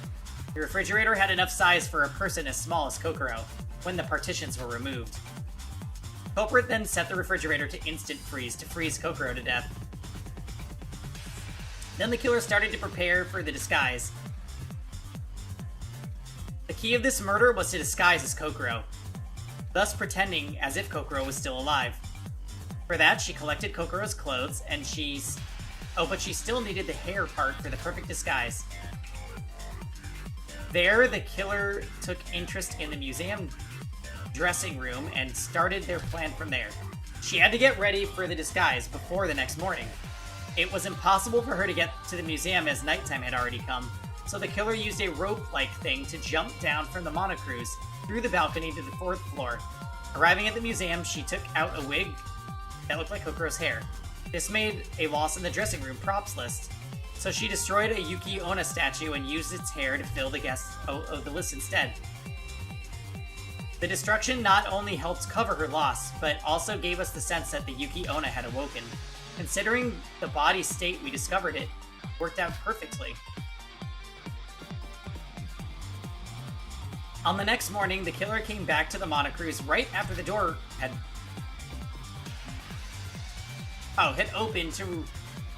The refrigerator had enough size for a person as small as Kokoro, when the partitions were removed. Culprit then set the refrigerator to instant freeze to freeze Kokoro to death. Then the killer started to prepare for the disguise. The key of this murder was to disguise as Kokoro, thus pretending as if Kokoro was still alive. For that, she collected Kokoro's clothes, and but she still needed the hair part for the perfect disguise. There, the killer took interest in the museum dressing room and started their plan from there. She had to get ready for the disguise before the next morning. It was impossible for her to get to the museum as nighttime had already come, so the killer used a rope-like thing to jump down from the monocruise through the balcony to the 4th floor. Arriving at the museum, she took out a wig that looked like Kokoro's hair. This made a loss in the dressing room props list, so she destroyed a Yuki Onna statue and used its hair to fill the the list instead. The destruction not only helped cover her loss, but also gave us the sense that the Yuki Onna had awoken. Considering the body's state, we discovered it worked out perfectly. On the next morning, the killer came back to the monocruise right after the door had opened to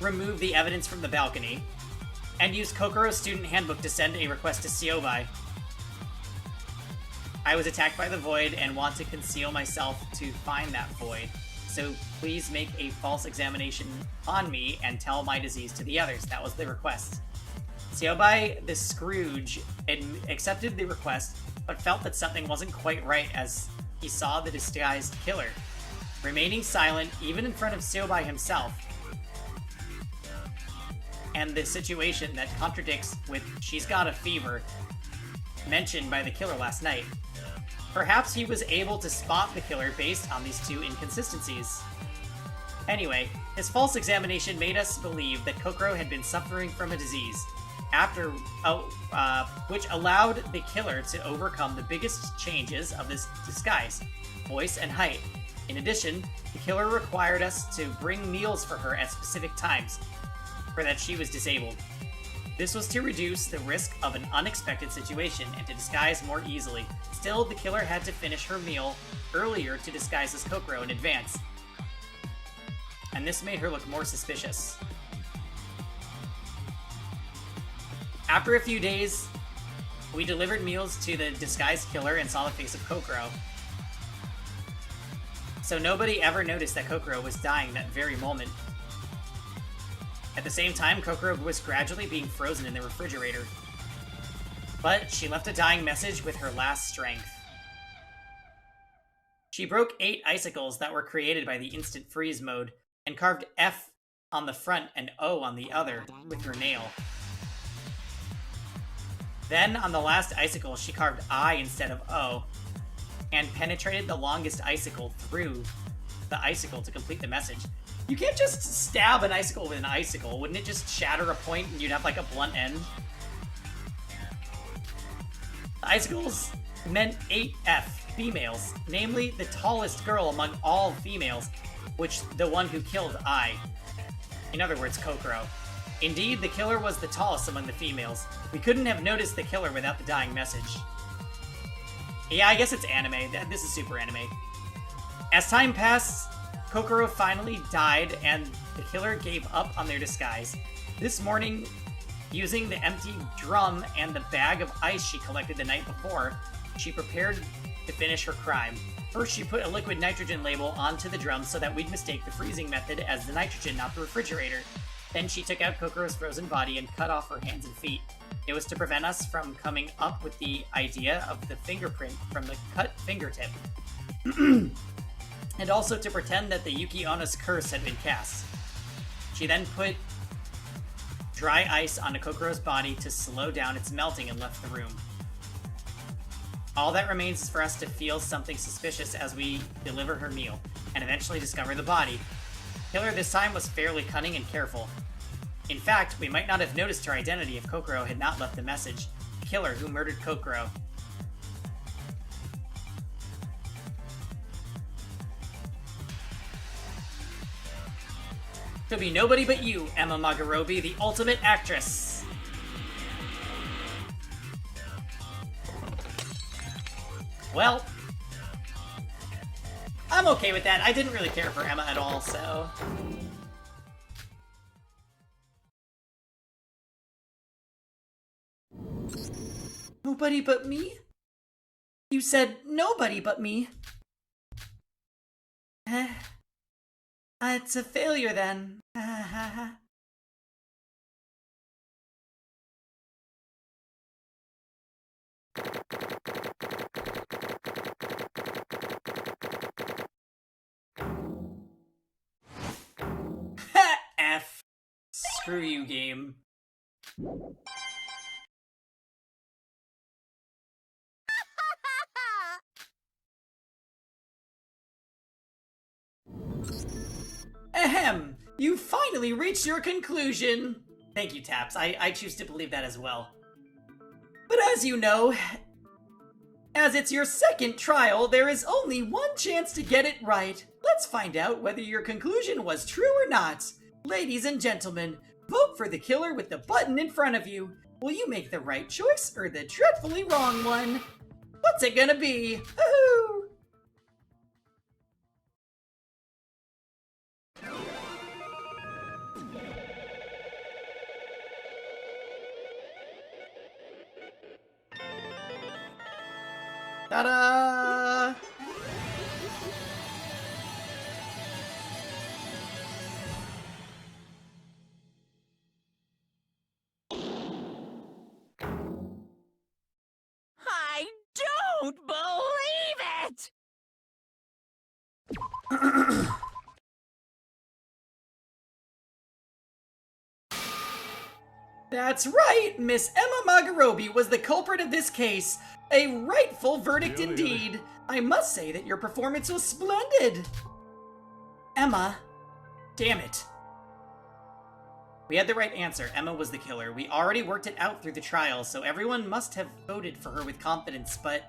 remove the evidence from the balcony, and used Kokoro's student handbook to send a request to Seobai. I was attacked by the void and want to conceal myself to find that void, so please make a false examination on me and tell my disease to the others. That was the request. Seobai, the Scrooge, accepted the request, but felt that something wasn't quite right as he saw the disguised killer. remaining silent even in front of Seobai himself, and the situation that contradicts with "she's got a fever" mentioned by the killer last night. Perhaps he was able to spot the killer based on these two inconsistencies. Anyway, his false examination made us believe that Kokoro had been suffering from a disease, which allowed the killer to overcome the biggest changes of this disguise, voice and height. In addition, the killer required us to bring meals for her at specific times, for that she was disabled. This was to reduce the risk of an unexpected situation and to disguise more easily. Still, the killer had to finish her meal earlier to disguise as Kokoro in advance, and this made her look more suspicious. After a few days, we delivered meals to the disguised killer and saw the face of Kokoro. So nobody ever noticed that Kokoro was dying that very moment. At the same time, Kokoro was gradually being frozen in the refrigerator. But she left a dying message with her last strength. She broke 8 icicles that were created by the instant freeze mode, and carved F on the front and O on the other with her nail. Then, on the last icicle, she carved I instead of O, and penetrated the longest icicle through the icicle to complete the message. You can't just stab an icicle with an icicle. Wouldn't it just shatter a point and you'd have like a blunt end? The icicles meant 8F, females, namely the tallest girl among all females, which the one who killed I. In other words, Kokoro. Indeed, the killer was the tallest among the females. We couldn't have noticed the killer without the dying message. Yeah, I guess it's anime. This is super anime. As time passed, Kokoro finally died, and the killer gave up on their disguise. This morning, using the empty drum and the bag of ice she collected the night before, she prepared to finish her crime. First, she put a liquid nitrogen label onto the drum so that we'd mistake the freezing method as the nitrogen, not the refrigerator. Then she took out Kokoro's frozen body and cut off her hands and feet. It was to prevent us from coming up with the idea of the fingerprint from the cut fingertip. And also to pretend that the Yuki Onna's curse had been cast. She then put dry ice onto Kokoro's body to slow down its melting and left the room. All that remains is for us to feel something suspicious as we deliver her meal, and eventually discover the body. Killer this time was fairly cunning and careful. In fact, we might not have noticed her identity if Kokoro had not left the message. The killer who murdered Kokoro. Could be nobody but you, Emma Magarobi, the ultimate actress. Well, I'm okay with that. I didn't really care for Emma at all, so... Nobody but me? You said nobody but me. It's a failure then. F. Screw you, game. Ahem! You finally reached your conclusion! Thank you, Taps. I choose to believe that as well. But as you know, as it's your second trial, there is only one chance to get it right. Let's find out whether your conclusion was true or not. Ladies and gentlemen, vote for the killer with the button in front of you. Will you make the right choice or the dreadfully wrong one? What's it gonna be? Woohoo! Ta-da! I don't believe it! That's right! Miss Emma Magarobi was the culprit of this case. A rightful verdict indeed. I must say that your performance was splendid. Emma. Damn it. We had the right answer. Emma was the killer. We already worked it out through the trial, so everyone must have voted for her with confidence, but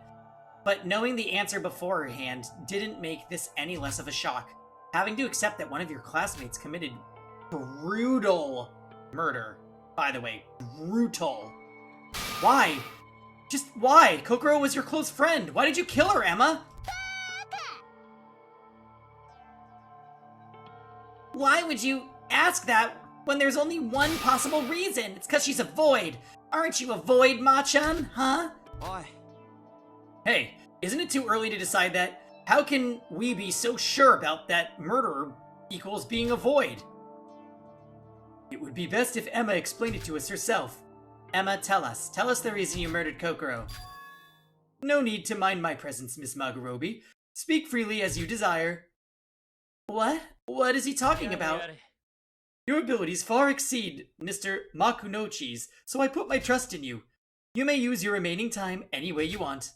knowing the answer beforehand didn't make this any less of a shock. Having to accept that one of your classmates committed brutal murder. By the way, brutal. Why? Just why? Kokoro was your close friend. Why did you kill her, Emma? Why would you ask that when there's only one possible reason? It's because she's a void. Aren't you a void, Ma-chan? Huh? Why? Hey, isn't it too early to decide that? How can we be so sure about that murderer equals being a void? It would be best if Emma explained it to us herself. Emma, tell us. Tell us the reason you murdered Kokoro. No need to mind my presence, Miss Magarobi. Speak freely as you desire. What? What is he talking about? Your abilities far exceed Mr. Makunochi's, so I put my trust in you. You may use your remaining time any way you want.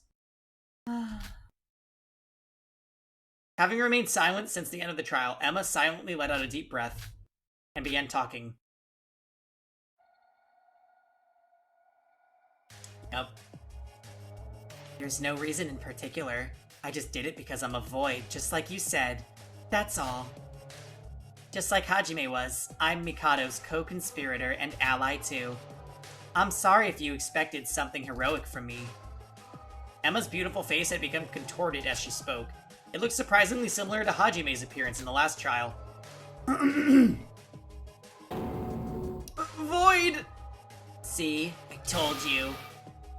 Having remained silent since the end of the trial, Emma silently let out a deep breath and began talking. Yep. There's no reason in particular. I just did it because I'm a void, just like you said. That's all. Just like Hajime was, I'm Mikado's co-conspirator and ally too. I'm sorry if you expected something heroic from me. Emma's beautiful face had become contorted as she spoke. It looked surprisingly similar to Hajime's appearance in the last trial. Void! See, I told you.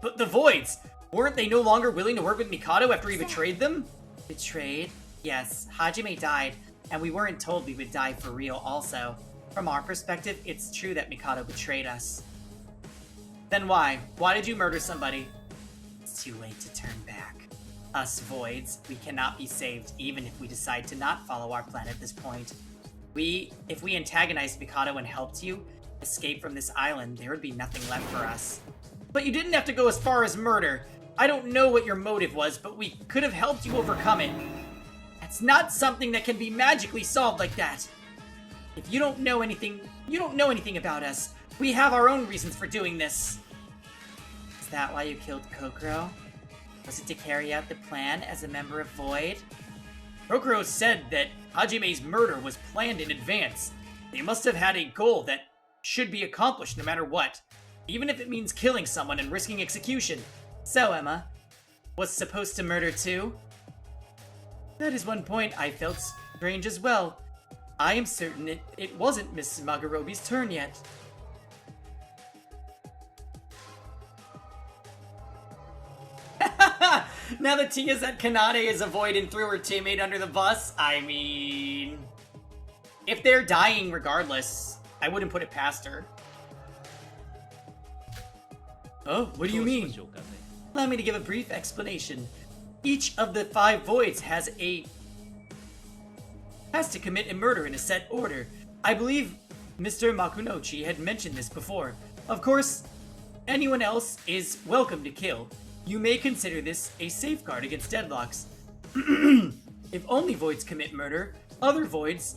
But the Voids! Weren't they no longer willing to work with Mikado after he betrayed them? Betrayed? Yes, Hajime died, and we weren't told we would die for real also. From our perspective, it's true that Mikado betrayed us. Then why? Why did you murder somebody? It's too late to turn back. Us Voids, we cannot be saved even if we decide to not follow our plan at this point. If we antagonized Mikado and helped you escape from this island, there would be nothing left for us. But you didn't have to go as far as murder. I don't know what your motive was, but we could have helped you overcome it. That's not something that can be magically solved like that. If you don't know anything, you don't know anything about us. We have our own reasons for doing this. Is that why you killed Kokoro? Was it to carry out the plan as a member of Void? Kokoro said that Hajime's murder was planned in advance. They must have had a goal that should be accomplished no matter what, even if it means killing someone and risking execution. So, Emma, was supposed to murder too? That is one point I felt strange as well. I am certain it wasn't Miss Magarobi's turn yet. Now that Tia said Kanade is a void and threw her teammate under the bus, I mean... if they're dying regardless, I wouldn't put it past her. Oh, what do you mean? Allow me to give a brief explanation. Each of the 5 voids has to commit a murder in a set order. I believe Mr. Makunochi had mentioned this before. Of course, anyone else is welcome to kill. You may consider this a safeguard against deadlocks. If only voids commit murder, other voids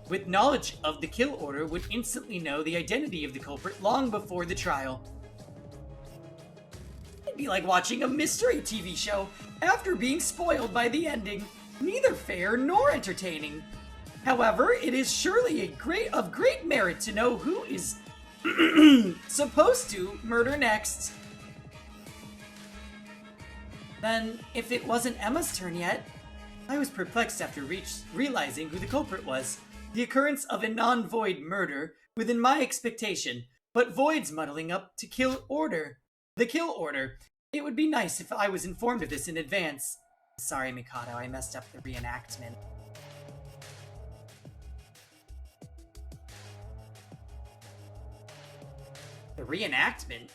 with knowledge of the kill order would instantly know the identity of the culprit long before the trial. It'd be like watching a mystery TV show after being spoiled by the ending. Neither fair nor entertaining. However, it is surely of great merit to know who is supposed to murder next. Then, if it wasn't Emma's turn yet, I was perplexed after realizing who the culprit was. The occurrence of a non-void murder within my expectation, but voids muddling up to the kill order. It would be nice if I was informed of this in advance. Sorry, Mikado, I messed up the reenactment. The reenactment?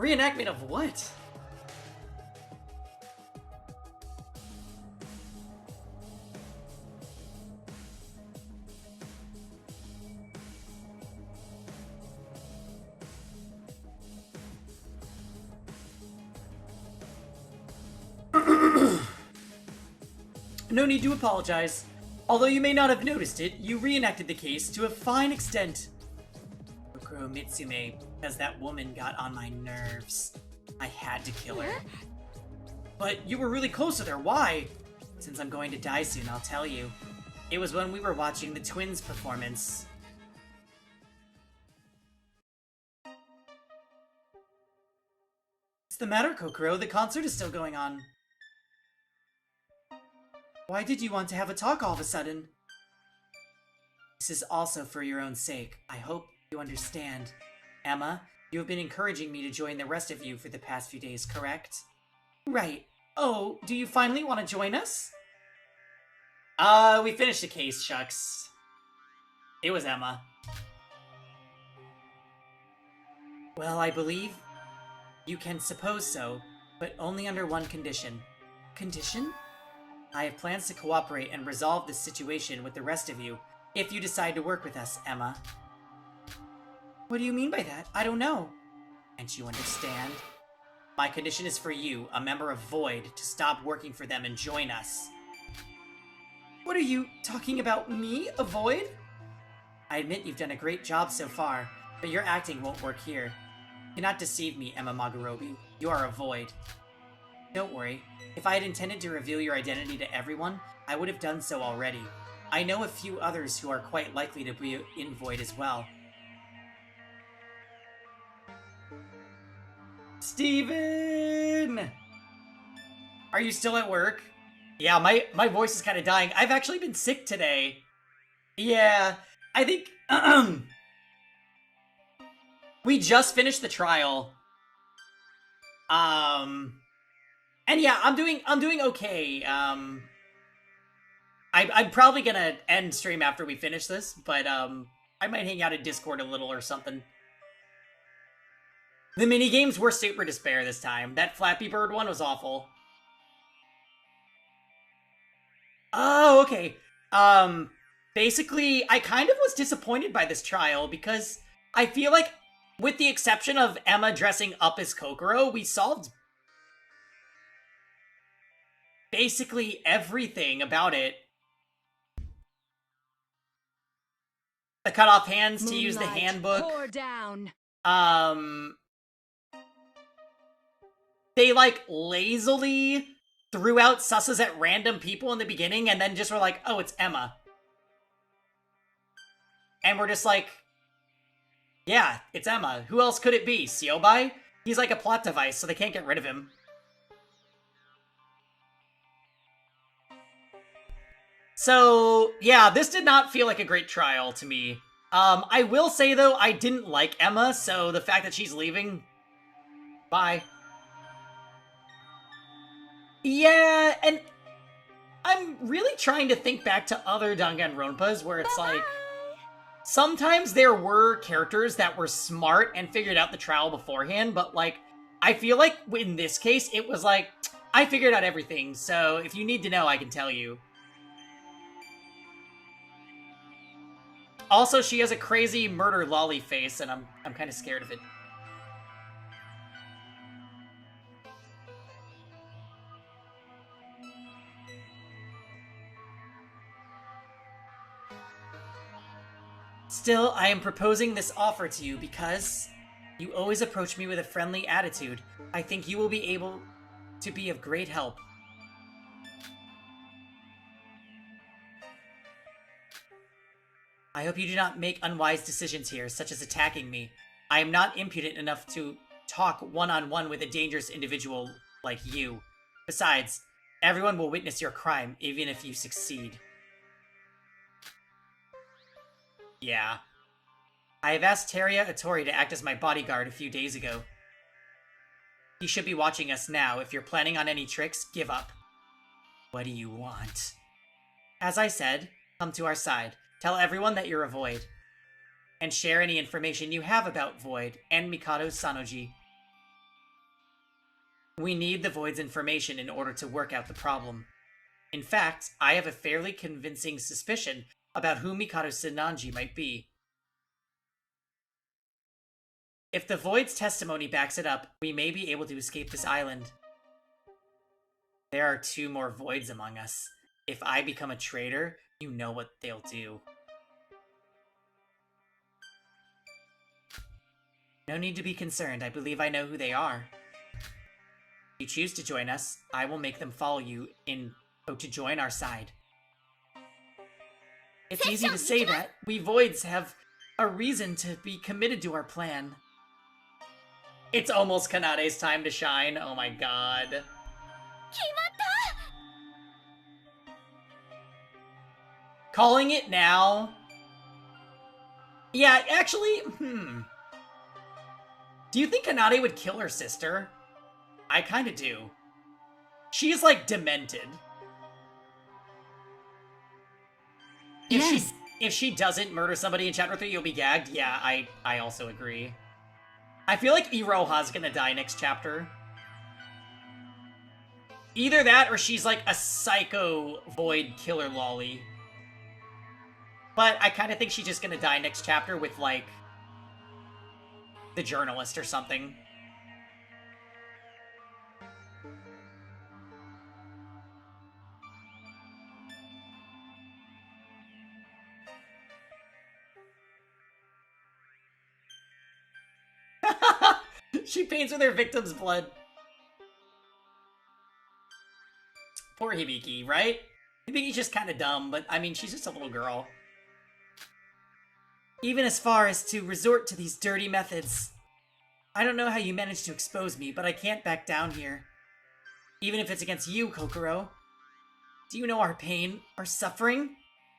Reenactment of what? No need to apologize. Although you may not have noticed it, you reenacted the case to a fine extent. Kokoro Mitsume, because that woman got on my nerves. I had to kill her. But you were really close with her, why? Since I'm going to die soon, I'll tell you. It was when we were watching the twins' performance. What's the matter, Kokoro? The concert is still going on. Why did you want to have a talk all of a sudden? This is also for your own sake. I hope you understand. Emma, you have been encouraging me to join the rest of you for the past few days, correct? Right. Oh, do you finally want to join us? We finished the case, shucks. It was Emma. Well, I believe you can suppose so, but only under one condition. Condition? I have plans to cooperate and resolve this situation with the rest of you, if you decide to work with us, Emma. What do you mean by that? I don't know. Can't you understand? My condition is for you, a member of Void, to stop working for them and join us. What are you talking about, me, a Void? I admit you've done a great job so far, but your acting won't work here. You cannot deceive me, Emma Magarobi. You are a Void. Don't worry. If I had intended to reveal your identity to everyone, I would have done so already. I know a few others who are quite likely to be in Void as well. Steven! Are you still at work? Yeah, my voice is kind of dying. I've actually been sick today. Yeah, I think... we just finished the trial. And yeah, I'm doing okay. I'm probably gonna end stream after we finish this, but I might hang out in Discord a little or something. The minigames were super despair this time. That Flappy Bird one was awful. Oh, okay. Basically, I kind of was disappointed by this trial because I feel like, with the exception of Emma dressing up as Kokoro, we solved basically everything about it. The cut off hands to use the handbook. Pour down. They like lazily threw out susses at random people in the beginning and then just were like, oh, it's Emma. And we're just like, yeah, it's Emma. Who else could it be? Siobai? He's like a plot device, so they can't get rid of him. So, yeah, this did not feel like a great trial to me. I will say, though, I didn't like Emma, so the fact that she's leaving... Bye. Yeah, and I'm really trying to think back to other Danganronpas where it's like... Sometimes there were characters that were smart and figured out the trial beforehand, but, like, I feel like in this case, it was like, I figured out everything, so if you need to know, I can tell you. Also, she has a crazy murder lolly face, and I'm kind of scared of it. Still, I am proposing this offer to you because you always approach me with a friendly attitude. I think you will be able to be of great help. I hope you do not make unwise decisions here, such as attacking me. I am not impudent enough to talk one-on-one with a dangerous individual like you. Besides, everyone will witness your crime, even if you succeed. Yeah. I have asked Teria Atori to act as my bodyguard a few days ago. He should be watching us now. If you're planning on any tricks, give up. What do you want? As I said, come to our side. Tell everyone that you're a Void. And share any information you have about Void and Mikado Sanoji. We need the Void's information in order to work out the problem. In fact, I have a fairly convincing suspicion about who Mikado Senanji might be. If the Void's testimony backs it up, we may be able to escape this island. There are 2 more Voids among us. If I become a traitor, you know what they'll do. No need to be concerned. I believe I know who they are. If you choose to join us, I will make them follow you to join our side. It's easy to say that. We Voids have a reason to be committed to our plan. It's almost Kanade's time to shine. Oh my god. Calling it now? Yeah, actually, Do you think Kanade would kill her sister? I kinda do. She is, like, demented. Yes. If she doesn't murder somebody in Chapter 3, you'll be gagged? Yeah, I also agree. I feel like Iroha's gonna die next chapter. Either that, or she's, like, a psycho Void killer lolly. But I kinda think she's just gonna die next chapter with, like, the journalist or something. She paints with her victim's blood. Poor Hibiki, right? Hibiki's just kind of dumb, but I mean, she's just a little girl. Even as far as to resort to these dirty methods. I don't know how you managed to expose me, but I can't back down here. Even if it's against you, Kokoro. Do you know our pain, our suffering?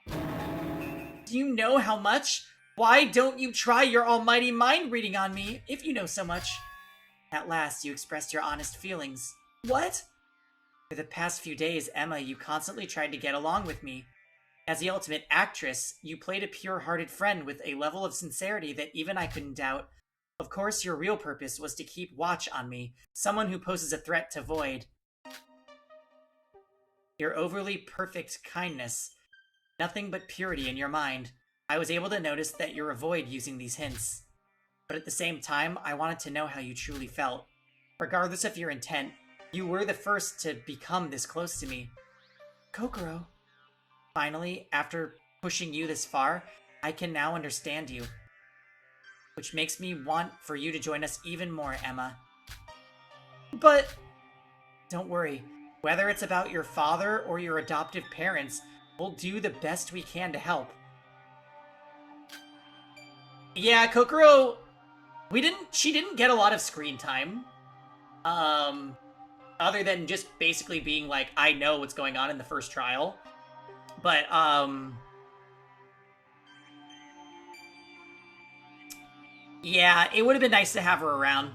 Do you know how much? Why don't you try your almighty mind reading on me, if you know so much? At last, you expressed your honest feelings. What? For the past few days, Emma, you constantly tried to get along with me. As the ultimate actress, you played a pure-hearted friend with a level of sincerity that even I couldn't doubt. Of course, your real purpose was to keep watch on me, someone who poses a threat to Void. Your overly perfect kindness, nothing but purity in your mind. I was able to notice that you're a Void using these hints. But at the same time, I wanted to know how you truly felt. Regardless of your intent, you were the first to become this close to me. Kokoro. Finally, after pushing you this far, I can now understand you. Which makes me want for you to join us even more, Emma. But don't worry. Whether it's about your father or your adoptive parents, we'll do the best we can to help. Yeah, Kokoro, she didn't get a lot of screen time. Other than just basically being like, I know what's going on in the first trial. But, yeah, it would have been nice to have her around.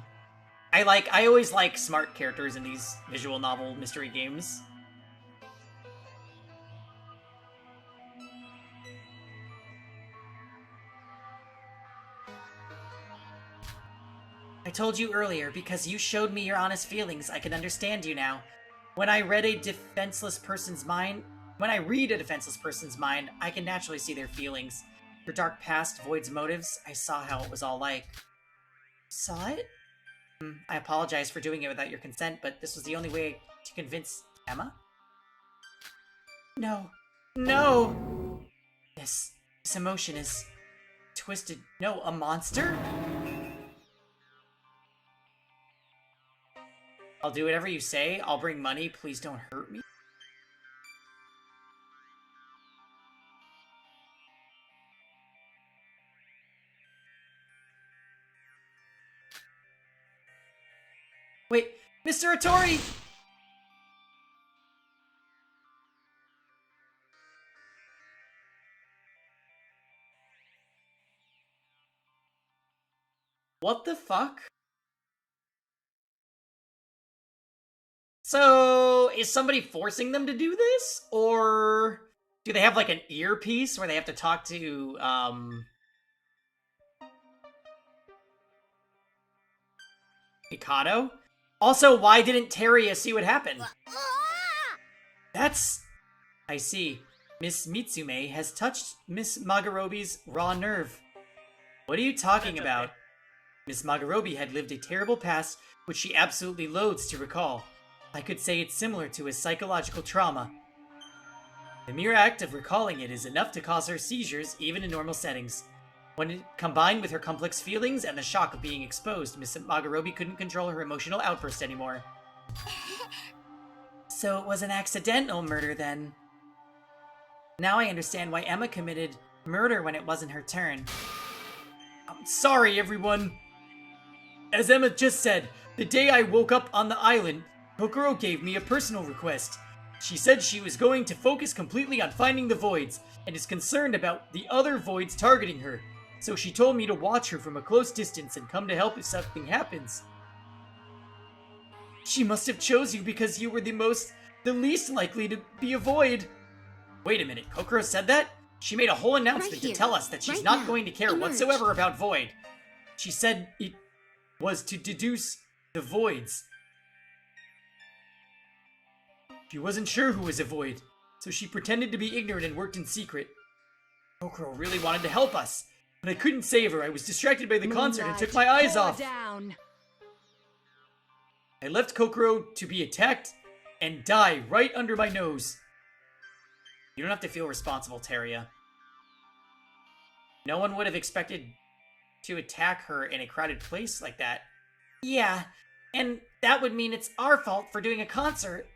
I always like smart characters in these visual novel mystery games. I told you earlier, because you showed me your honest feelings, I can understand you now. When I read a defenseless person's mind, I can naturally see their feelings. Your dark past, Void's motives, I saw how it was all like. Saw it? I apologize for doing it without your consent, but this was the only way to convince Emma? No. No! This emotion is twisted. No, a monster? I'll do whatever you say. I'll bring money. Please don't hurt me. Wait, Mr. Hattori! What the fuck? So, is somebody forcing them to do this? Or do they have, like, an earpiece where they have to talk to, Mikado? Also, why didn't Teria see what happened? That's... I see. Miss Mitsume has touched Miss Magarobi's raw nerve. What are you talking about? Miss Magarobi had lived a terrible past which she absolutely loathes to recall. I could say it's similar to a psychological trauma. The mere act of recalling it is enough to cause her seizures even in normal settings. When it combined with her complex feelings and the shock of being exposed, Miss Magarobi couldn't control her emotional outburst anymore. So it was an accidental murder then. Now I understand why Emma committed murder when it wasn't her turn. I'm sorry, everyone. As Emma just said, the day I woke up on the island, Kokoro gave me a personal request. She said she was going to focus completely on finding the voids, and is concerned about the other voids targeting her. So she told me to watch her from a close distance and come to help if something happens. She must have chose you because you were the least likely to be a void. Wait a minute, Kokoro said that? She made a whole announcement to tell us that she's not going to care whatsoever about void. She said it was to deduce the voids. She wasn't sure who was a void, so she pretended to be ignorant and worked in secret. Kokoro really wanted to help us, but I couldn't save her. I was distracted by the concert and took my eyes off. Down. I left Kokoro to be attacked and die right under my nose. You don't have to feel responsible, Teria. No one would have expected to attack her in a crowded place like that. Yeah, and that would mean it's our fault for doing a concert.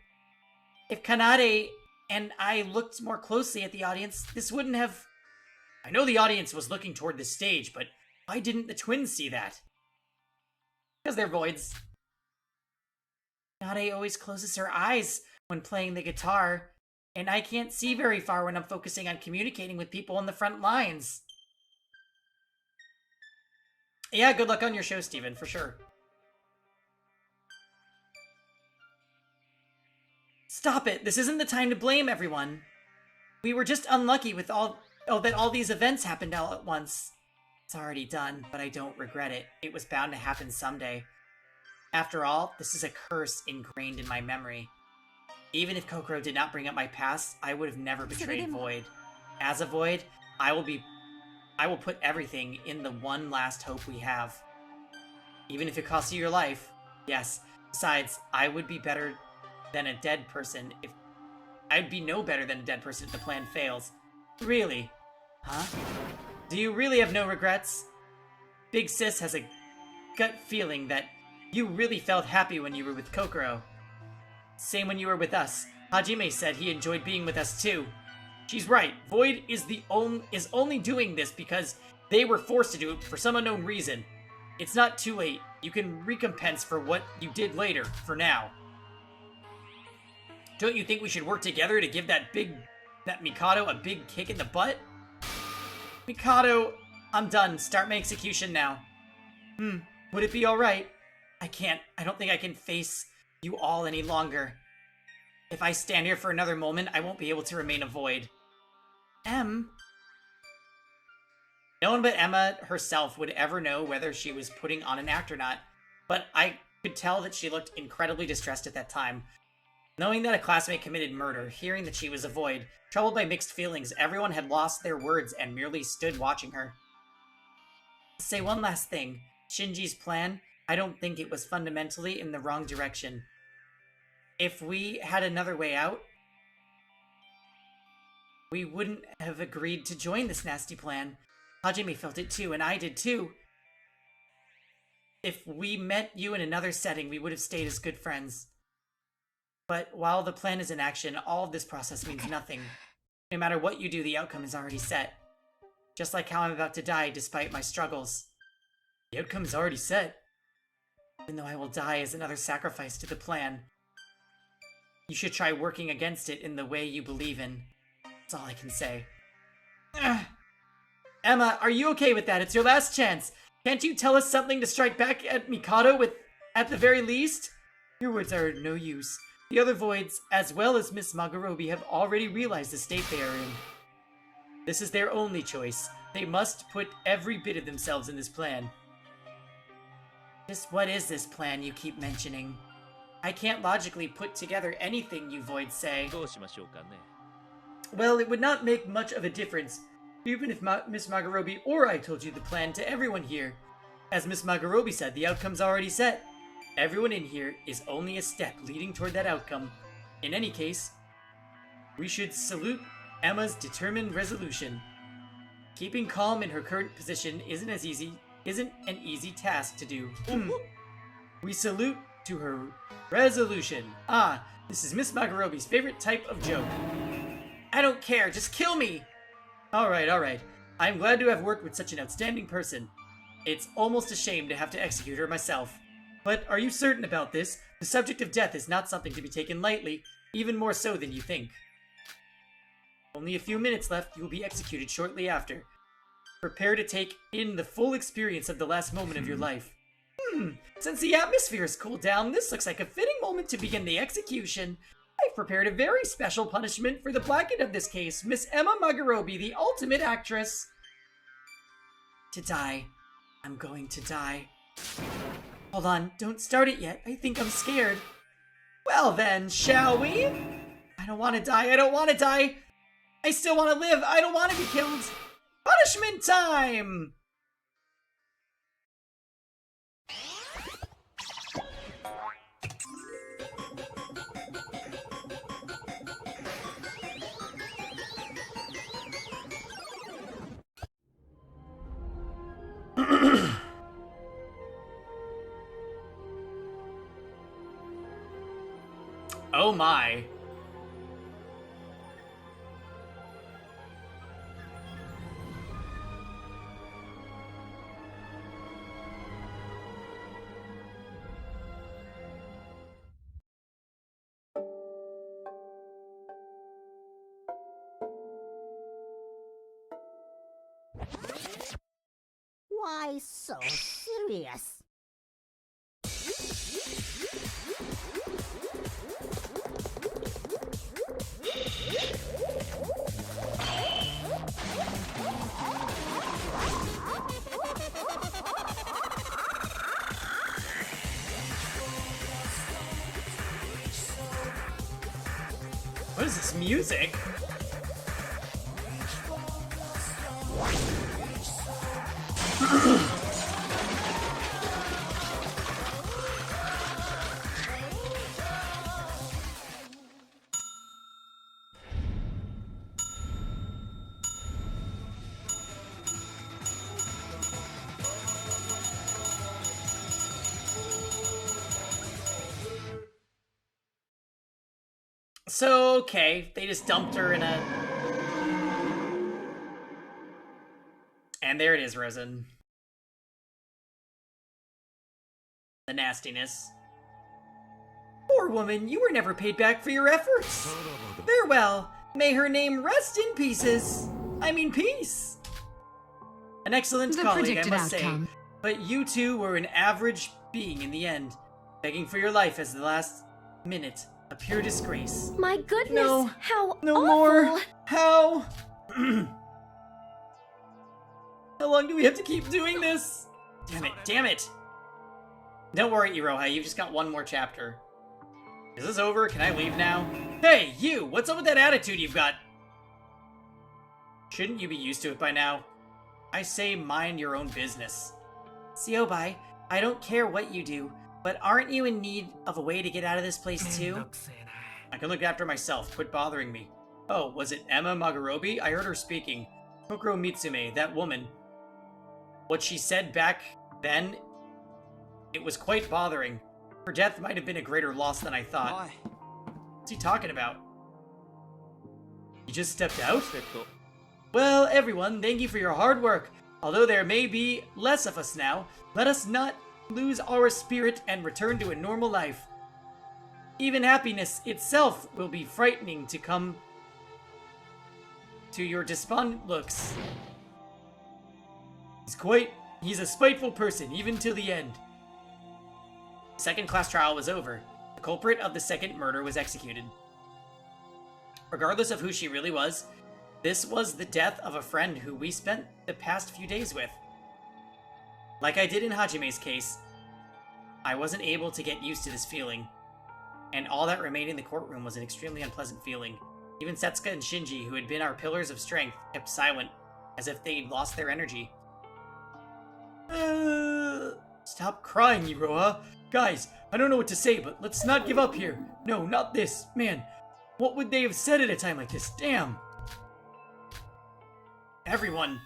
If Kanade and I looked more closely at the audience, this wouldn't have... I know the audience was looking toward the stage, but why didn't the twins see that? Because they're voids. Kanade always closes her eyes when playing the guitar, and I can't see very far when I'm focusing on communicating with people on the front lines. Yeah, good luck on your show, Steven, for sure. Stop it! This isn't the time to blame everyone. We were just unlucky with that all these events happened all at once. It's already done, but I don't regret it. It was bound to happen someday. After all, this is a curse ingrained in my memory. Even if Kokoro did not bring up my past, I would have never betrayed Void. As a Void, I will put everything in the one last hope we have. Even if it costs you your life. Yes. Besides, I would be better than a dead person if... I'd be no better than a dead person if the plan fails. Really? Huh? Do you really have no regrets? Big Sis has a gut feeling that you really felt happy when you were with Kokoro. Same when you were with us. Hajime said he enjoyed being with us too. She's right. Void is only doing this because they were forced to do it for some unknown reason. It's not too late. You can recompense for what you did later, for now. Don't you think we should work together to give that Mikado a big kick in the butt? Mikado, I'm done. Start my execution now. Would it be alright? I don't think I can face you all any longer. If I stand here for another moment, I won't be able to remain a void. No one but Emma herself would ever know whether she was putting on an act or not, but I could tell that she looked incredibly distressed at that time. Knowing that a classmate committed murder, hearing that she was a void, troubled by mixed feelings, everyone had lost their words and merely stood watching her. I'll say one last thing. Shinji's plan, I don't think it was fundamentally in the wrong direction. If we had another way out, we wouldn't have agreed to join this nasty plan. Hajime felt it too, and I did too. If we met you in another setting, we would have stayed as good friends. But while the plan is in action, all of this process means nothing. No matter what you do, the outcome is already set. Just like how I'm about to die despite my struggles. The outcome is already set. Even though I will die as another sacrifice to the plan. You should try working against it in the way you believe in. That's all I can say. Emma, are you okay with that? It's your last chance. Can't you tell us something to strike back at Mikado with, at the very least? Your words are no use. The other voids, as well as Miss Magarobi, have already realized the state they are in. This is their only choice. They must put every bit of themselves in this plan. Just what is this plan you keep mentioning? I can't logically put together anything you voids say. どうしましょうかね。 Well, it would not make much of a difference, even if Miss Magarobi or I told you the plan to everyone here. As Miss Magarobi said, the outcome's already set. Everyone in here is only a step leading toward that outcome. In any case, we should salute Emma's determined resolution. Keeping calm in her current position isn't an easy task to do. We salute to her resolution. Ah, this is Miss Magarobi's favorite type of joke. I don't care, just kill me! Alright. I'm glad to have worked with such an outstanding person. It's almost a shame to have to execute her myself. But are you certain about this? The subject of death is not something to be taken lightly, even more so than you think. Only a few minutes left, you will be executed shortly after. Prepare to take in the full experience of the last moment of your life. Since the atmosphere has cooled down, this looks like a fitting moment to begin the execution. I've prepared a very special punishment for the placket of this case, Miss Emma Magarobi, the ultimate actress. To die. I'm going to die. Hold on, don't start it yet. I think I'm scared. Well then, shall we? I don't want to die. I still want to live. I don't want to be killed. Punishment time! Oh my. Why so serious? What is this music? So, okay, they just dumped her in a... And there it is, Rosen. The nastiness. Poor woman, you were never paid back for your efforts. Farewell. May her name rest in pieces. I mean peace. An excellent colleague, I must say. But you two were an average being in the end. Begging for your life as the last minute. A pure disgrace. My goodness, No, how no awful. more. How? How long do we have to keep doing this? Damn it. Don't worry, Iroha, you've just got one more chapter. Is this over? Can I leave now? Hey, you! What's up with that attitude you've got? Shouldn't you be used to it by now? I say mind your own business. Siobai, I don't care what you do, but aren't you in need of a way to get out of this place too? I can look after myself, quit bothering me. Oh, was it Emma Magarobi? I heard her speaking. Kokoro Mitsume, that woman. What she said back then, it was quite bothering. Her death might have been a greater loss than I thought. What's he talking about? You just stepped out? Well, everyone, thank you for your hard work. Although there may be less of us now, let us not lose our spirit and return to a normal life. Even happiness itself will be frightening to come to your despondent looks. He's a spiteful person, even till the end. Second class trial was over. The culprit of the second murder was executed. Regardless of who she really was, this was the death of a friend who we spent the past few days with. Like I did in Hajime's case, I wasn't able to get used to this feeling. and all that remained in the courtroom was an extremely unpleasant feeling. Even Setsuka and Shinji, who had been our pillars of strength, kept silent, as if they'd lost their energy. Stop crying, Iroha. Guys, I don't know what to say, but let's not give up here. No, not this. Man, what would they have said at a time like this? Damn. Everyone.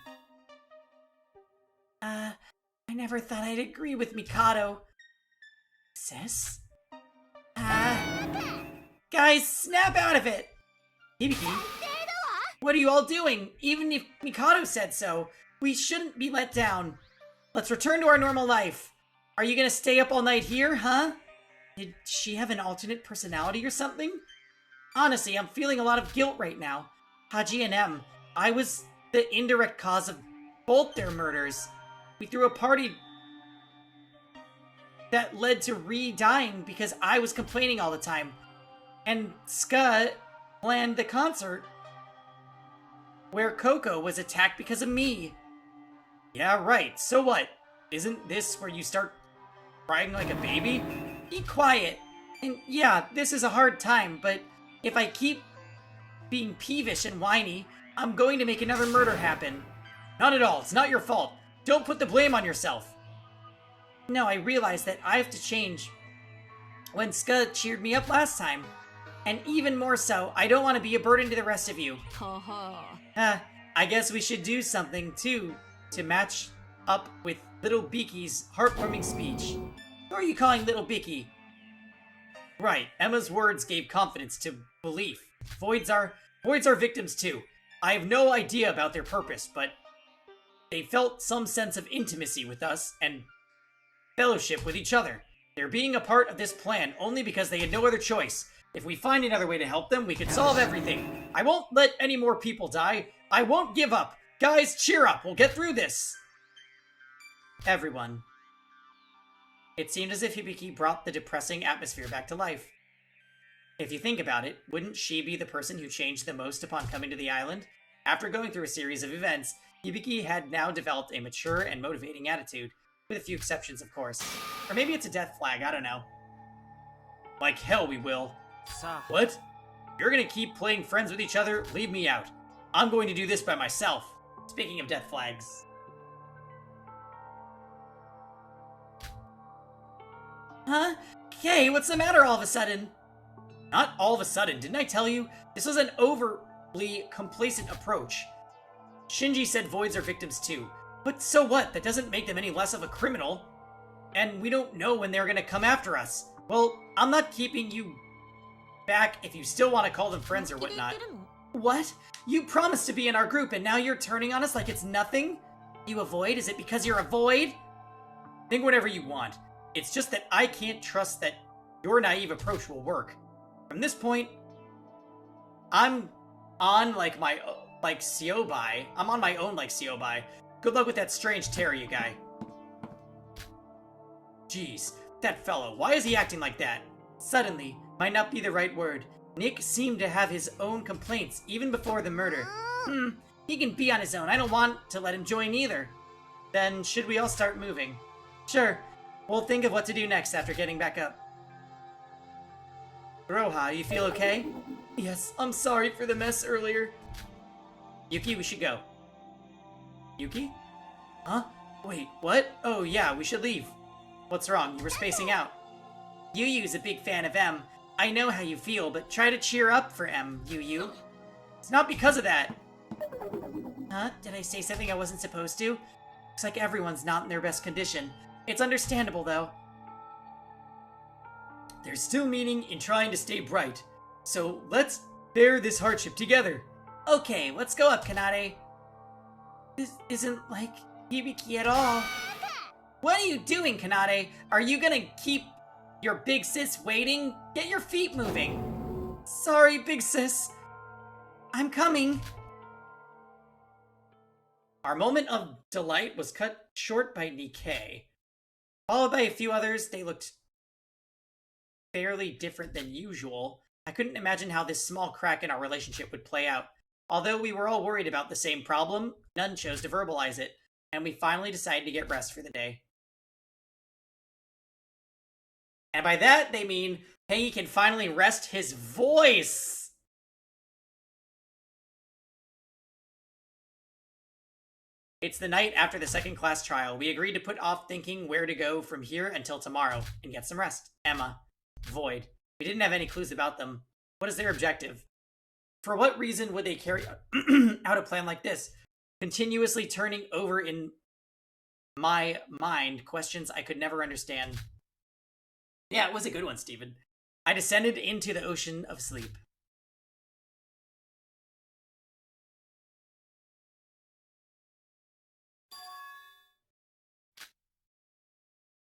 I never thought I'd agree with Mikado. Sis? Guys, snap out of it! Hibiki, what are you all doing? Even if Mikado said so, we shouldn't be let down. Let's return to our normal life. Are you gonna stay up all night here, huh? Did she have an alternate personality or something? Honestly, I'm feeling a lot of guilt right now. Haji and M, I was the indirect cause of both their murders. We threw a party that led to Ree dying because I was complaining all the time. And Ska planned the concert where Coco was attacked because of me. Yeah, right. So what? Isn't this where you start crying like a baby? Be quiet. And yeah, this is a hard time, but if I keep being peevish and whiny, I'm going to make another murder happen. Not at all. It's not your fault. Don't put the blame on yourself. No, I realize that I have to change. When Ska cheered me up last time. And even more so, I don't want to be a burden to the rest of you. I guess we should do something, too, to match up with Little Beaky's heartwarming speech. Who are you calling Little Beaky? Right, Emma's words gave confidence to belief. Voids are victims, too. I have no idea about their purpose, but they felt some sense of intimacy with us and fellowship with each other. They're being a part of this plan only because they had no other choice. If we find another way to help them, we could solve everything. I won't let any more people die. I won't give up. Guys, cheer up. We'll get through this. Everyone. It seemed as if Hibiki brought the depressing atmosphere back to life. If you think about it, wouldn't she be the person who changed the most upon coming to the island? After going through a series of events, Hibiki had now developed a mature and motivating attitude, with a few exceptions, of course. Or maybe it's a death flag, I don't know. Like hell we will. What? You're gonna keep playing friends with each other? Leave me out. I'm going to do this by myself. Speaking of death flags. Huh? Hey, what's the matter all of a sudden? Not all of a sudden, didn't I tell you? This was an overly complacent approach. Shinji said voids are victims too. But so what? That doesn't make them any less of a criminal. And we don't know when they're gonna come after us. Well, I'm not keeping you back if you still want to call them friends or whatnot. What? You promised to be in our group and now you're turning on us like it's nothing? You a void? Is it because you're a void? Think whatever you want. It's just that I can't trust that your naive approach will work. From this point, I'm on like Siobai. I'm on my own like Siobai. Good luck with that strange Terrier guy. Jeez, that fellow, why is he acting like that? Suddenly, might not be the right word. Nick seemed to have his own complaints, even before the murder. He can be on his own. I don't want to let him join either. Then, should we all start moving? Sure. We'll think of what to do next after getting back up. Roha, you feel okay? Yes, I'm sorry for the mess earlier. Yuki, we should go. Yuki? Huh? Wait, what? Oh yeah, we should leave. What's wrong? You were spacing out. Yu-Yu's a big fan of M. I know how you feel, but try to cheer up for M, Yu-Yu. It's not because of that. Huh? Did I say something I wasn't supposed to? Looks like everyone's not in their best condition. It's understandable, though. There's still meaning in trying to stay bright. So let's bear this hardship together. Okay, let's go up, Kanade. This isn't like Hibiki at all. What are you doing, Kanade? Are you gonna keep your big sis waiting? Get your feet moving. Sorry, big sis. I'm coming. Our moment of delight was cut short by Nikkei. Followed by a few others, they looked fairly different than usual. I couldn't imagine how this small crack in our relationship would play out. Although we were all worried about the same problem, none chose to verbalize it, and we finally decided to get rest for the day. And by that, they mean Peggy can finally rest his voice. It's the night after the second class trial. We agreed to put off thinking where to go from here until tomorrow and get some rest. Emma. Void. We didn't have any clues about them. What is their objective? For what reason would they carry out a plan like this? Continuously turning over in my mind questions I could never understand. Yeah, it was a good one, Steven. I descended into the ocean of sleep.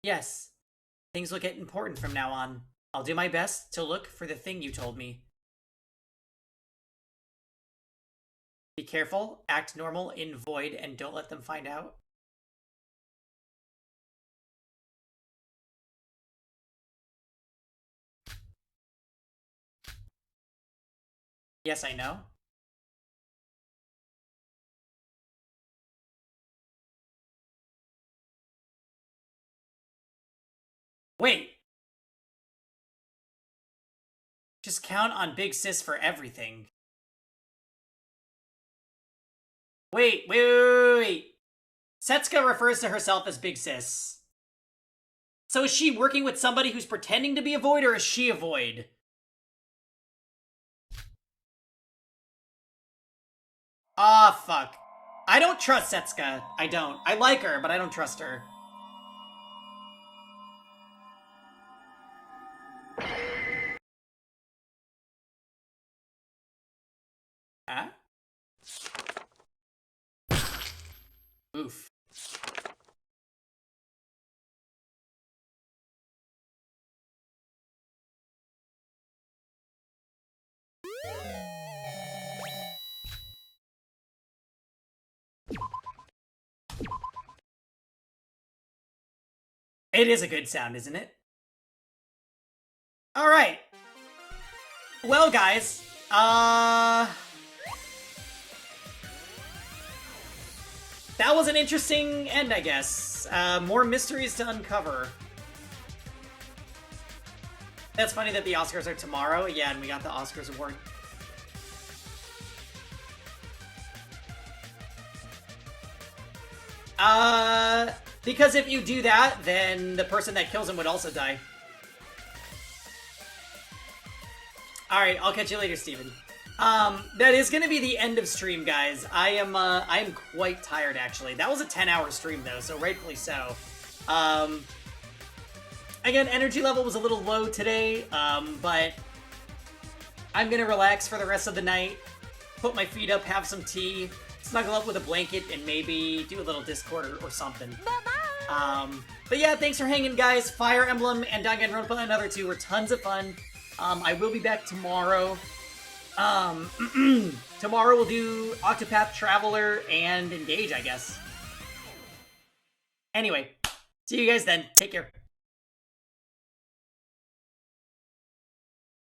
Yes, things will get important from now on. I'll do my best to look for the thing you told me. Be careful, act normal in Void, and don't let them find out. Yes, I know. Wait! Just count on Big Sis for everything. Wait. Setsuka refers to herself as Big Sis. So is she working with somebody who's pretending to be a Void, or is she a Void? Ah, fuck. I don't trust Setsuka. I don't. I like her, but I don't trust her. Huh? Oof. It is a good sound, isn't it? All right. Well, guys, that was an interesting end, I guess. More mysteries to uncover. That's funny that the Oscars are tomorrow. Yeah, and we got the Oscars award. Because if you do that, then the person that kills him would also die. Alright, I'll catch you later, Steven. That is gonna be the end of stream, guys. I am quite tired, actually. That was a 10-hour stream, though, so rightfully so. Again, energy level was a little low today, but I'm gonna relax for the rest of the night, put my feet up, have some tea, snuggle up with a blanket, and maybe do a little Discord or something. But yeah, thanks for hanging, guys. Fire Emblem and Danganronpa and other two were tons of fun. I will be back tomorrow. Tomorrow we'll do Octopath Traveler and Engage, I guess. Anyway, see you guys then. Take care.